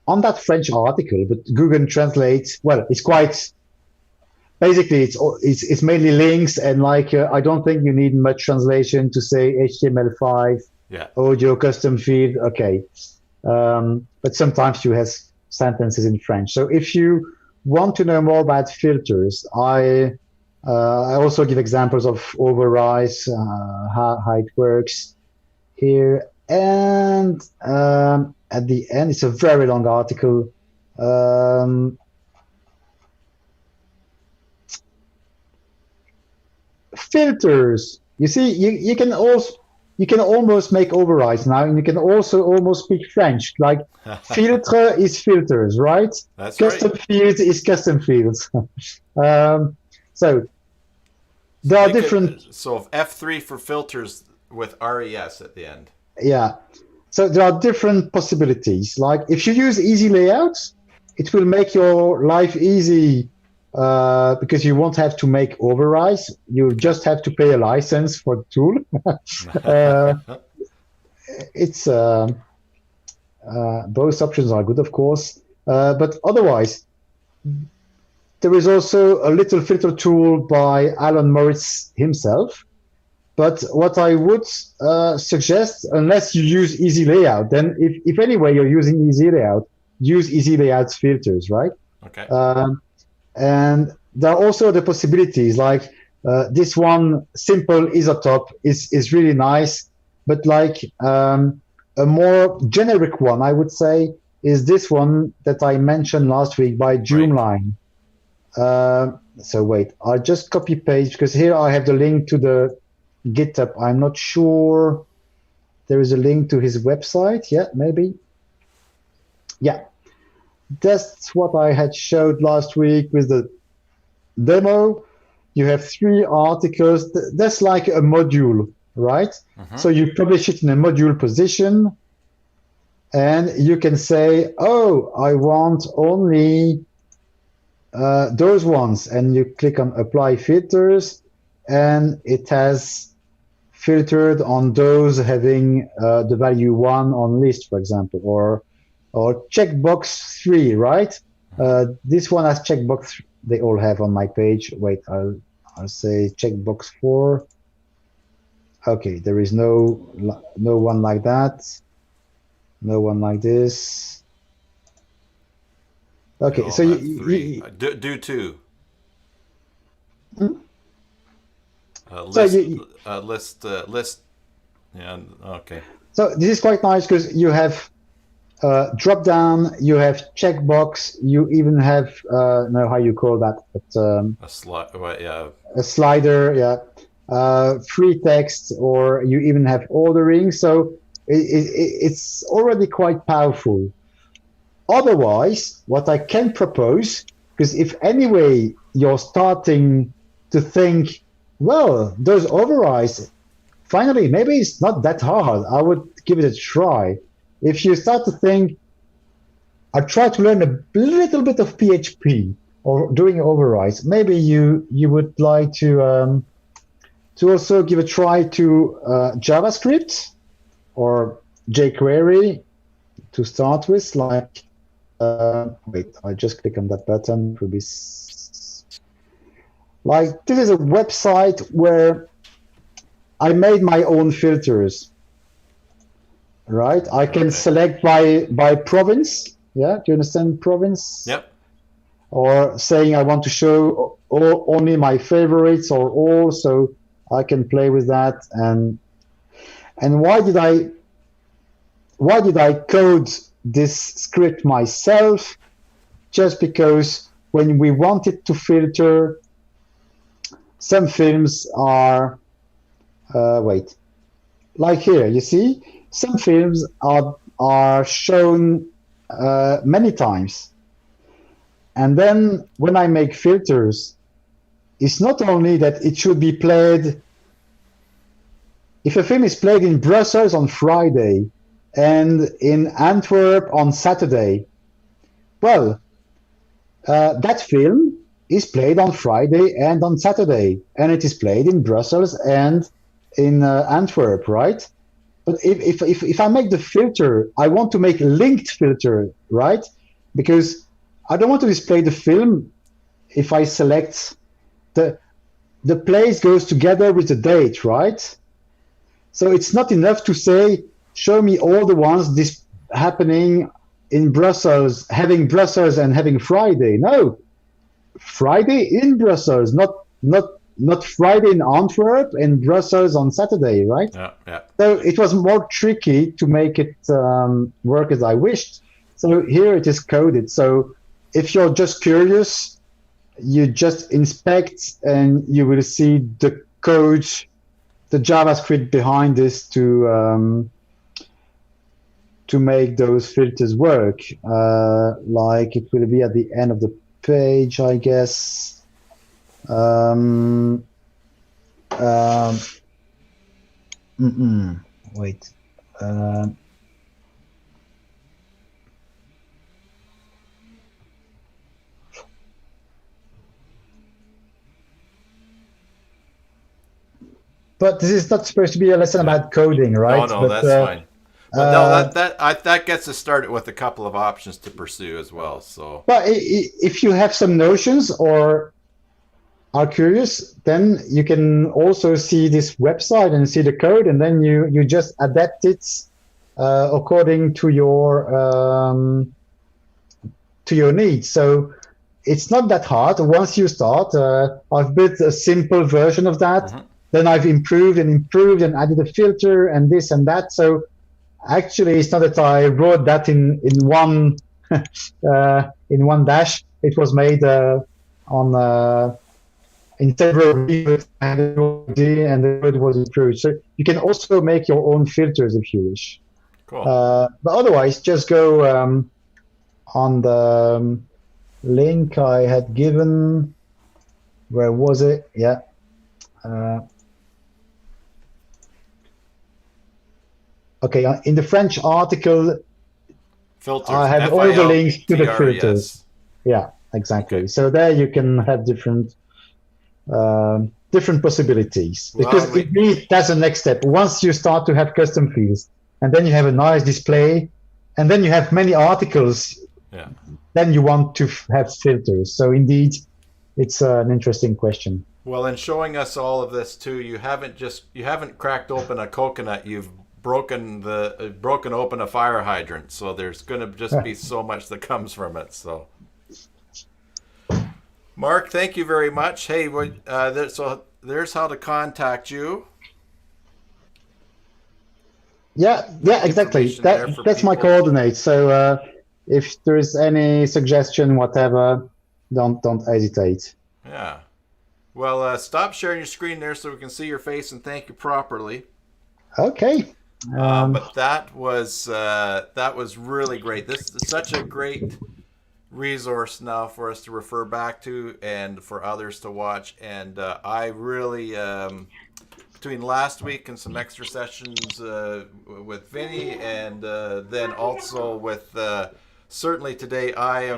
on that French article, but Google Translate, well, it's quite. Basically, it's mainly links, and like I don't think you need much translation to say HTML5, audio custom field. Okay, but sometimes you have sentences in French. So if you want to know more about filters, I also give examples of overrides, how it works here, and at the end, it's a very long article. Filters. You see, you can almost make overrides now, and you can also almost speak French. Like filtre is filters, right? That's custom right. fields is custom fields. So there are different. So F3 for filters with RES at the end. Yeah. So there are different possibilities. Like if you use easy layouts, it will make your life easy. Because you won't have to make overrides, you just have to pay a license for the tool. It's both options are good, of course, but otherwise, there is also a little filter tool by Alan Moritz himself. But what I would suggest, unless you use easy layout, then if anyway you're using easy layout, use easy layout filters, right? Okay. And there are also the possibilities like this one, simple isotop, is really nice, but like a more generic one, I would say, is this one that I mentioned last week by Joomla. So wait, I'll just copy paste because here I have the link to the GitHub. I'm not sure there is a link to his website. Yeah, maybe. Yeah. That's what I had showed last week with the demo. You have 3 articles. That's like a module, right? So you publish it in a module position, and you can say, oh, I want only those ones. And you click on apply filters, and it has filtered on those having the value 1 on list, for example, or checkbox 3, right? This one has checkbox. They all have on my page. Wait, I'll say checkbox 4. Okay, there is no one like that. No one like this. Okay, so you do 2. Hmm? List. Yeah. Okay. So this is quite nice because you have drop down, you have checkbox, you even have I don't know how you call that, but a slider, yeah, free text, or you even have ordering. So it's already quite powerful. Otherwise, what I can propose, because if anyway you're starting to think, well, those overrides, finally, maybe it's not that hard. I would give it a try. If you start to think, I try to learn a little bit of PHP or doing overrides, maybe you would like to also give a try to JavaScript or jQuery to start with. Like, wait, I just click on that button. It will be like, this is a website where I made my own filters. Right, I can select by province. Yeah, do you understand province? Yep. Or saying I want to show only my favorites or all, so I can play with that. And why did I code this script myself? Just because when we wanted to filter, some films are wait, like here, you see. Some films are shown many times. And then when I make filters, it's not only that it should be played, if a film is played in Brussels on Friday and in Antwerp on Saturday, well, that film is played on Friday and on Saturday, and it is played in Brussels and in Antwerp, right? But if I make the filter, I want to make a linked filter, right? Because I don't want to display the film if I select the place goes together with the date, right? So it's not enough to say, show me all the ones this happening in Brussels, having Brussels and having Friday. No, Friday in Brussels, not Friday in Antwerp and Brussels on Saturday, right? Yeah. So it was more tricky to make it work as I wished. So here it is coded. So if you're just curious, you just inspect and you will see the code, the JavaScript behind this to make those filters work. Like it will be at the end of the page, I guess. Wait. But this is not supposed to be a lesson about coding, right? No, that's fine. But no, that gets us started with a couple of options to pursue as well. So, but if you have some notions or are curious, then you can also see this website and see the code, and then you just adapt it according to your needs. So it's not that hard. Once you start, I've built a simple version of that. Mm-hmm. Then I've improved and added a filter and this and that. So actually, it's not that I wrote that in one in one dash. It was made on in several reviews, and the code was improved. So you can also make your own filters if you wish. Cool. But otherwise, just go on the link I had given. Where was it? Yeah. Okay, in the French article, filters. I have all the links to the filters. Yeah, exactly. Okay. So there you can have different possibilities, because indeed that's the next step. Once you start to have custom fields, and then you have a nice display, and then you have many articles. Yeah. then you want to have filters. So indeed, it's an interesting question. Well, in showing us all of this too, you haven't cracked open a coconut. You've broken open a fire hydrant. So there's going to just be so much that comes from it. So, Marc, thank you very much. Hey, so there's how to contact you. Yeah, exactly. That's my coordinates. So if there is any suggestion, whatever, don't hesitate. Yeah. Well, stop sharing your screen there so we can see your face and thank you properly. Okay. But that was really great. This is such a great resource now for us to refer back to and for others to watch. And I really, between last week and some extra sessions with Vinny, and then also with certainly today, I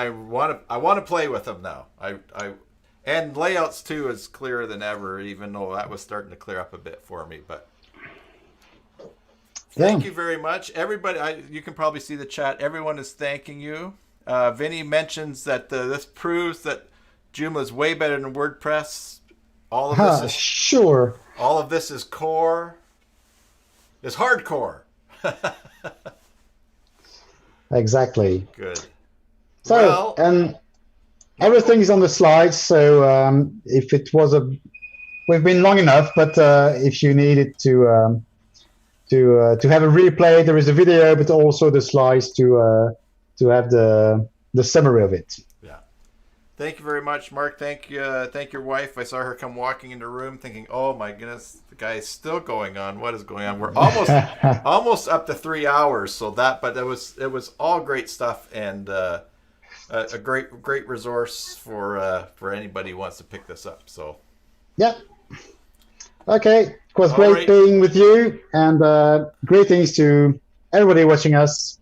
want to play with them now. And layouts too is clearer than ever, even though that was starting to clear up a bit for me. But thank you very much, everybody. You can probably see the chat. Everyone is thanking you. Vinny mentions that this proves that Joomla is way better than WordPress. All of this is sure. All of this is core. Is hardcore. Exactly. Good. So everything is on the slides. So if it was we've been long enough, but if you needed to have a replay, there is a video, but also the slides to have the summary of it. Yeah. Thank you very much, Marc. Thank your wife. I saw her come walking into the room thinking, oh my goodness, the guy is still going on. What is going on? We're almost up to 3 hours. But it was all great stuff and a great resource for anybody who wants to pick this up. So. Yeah. Okay. It was great being with you, and greetings to everybody watching us.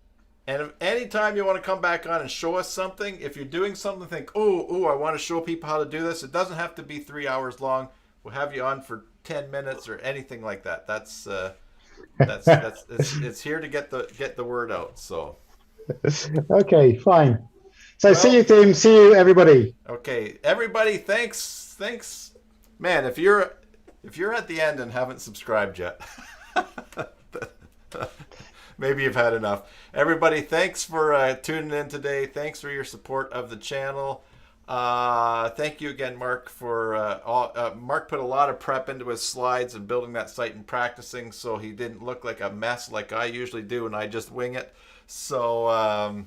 And if anytime you want to come back on and show us something, if you're doing something, think, oh, I want to show people how to do this. It doesn't have to be 3 hours long. We'll have you on for 10 minutes or anything like that. That's it's here to get the word out. So. Okay, fine. So see you, team. See you, everybody. Okay, everybody. Thanks. Man, if you're at the end and haven't subscribed yet, maybe you've had enough. Everybody, thanks for tuning in today. Thanks for your support of the channel. Thank you again, Marc, for Marc put a lot of prep into his slides and building that site and practicing, so he didn't look like a mess like I usually do, and I just wing it. So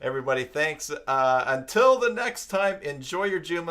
everybody, thanks. Until the next time, enjoy your Joomla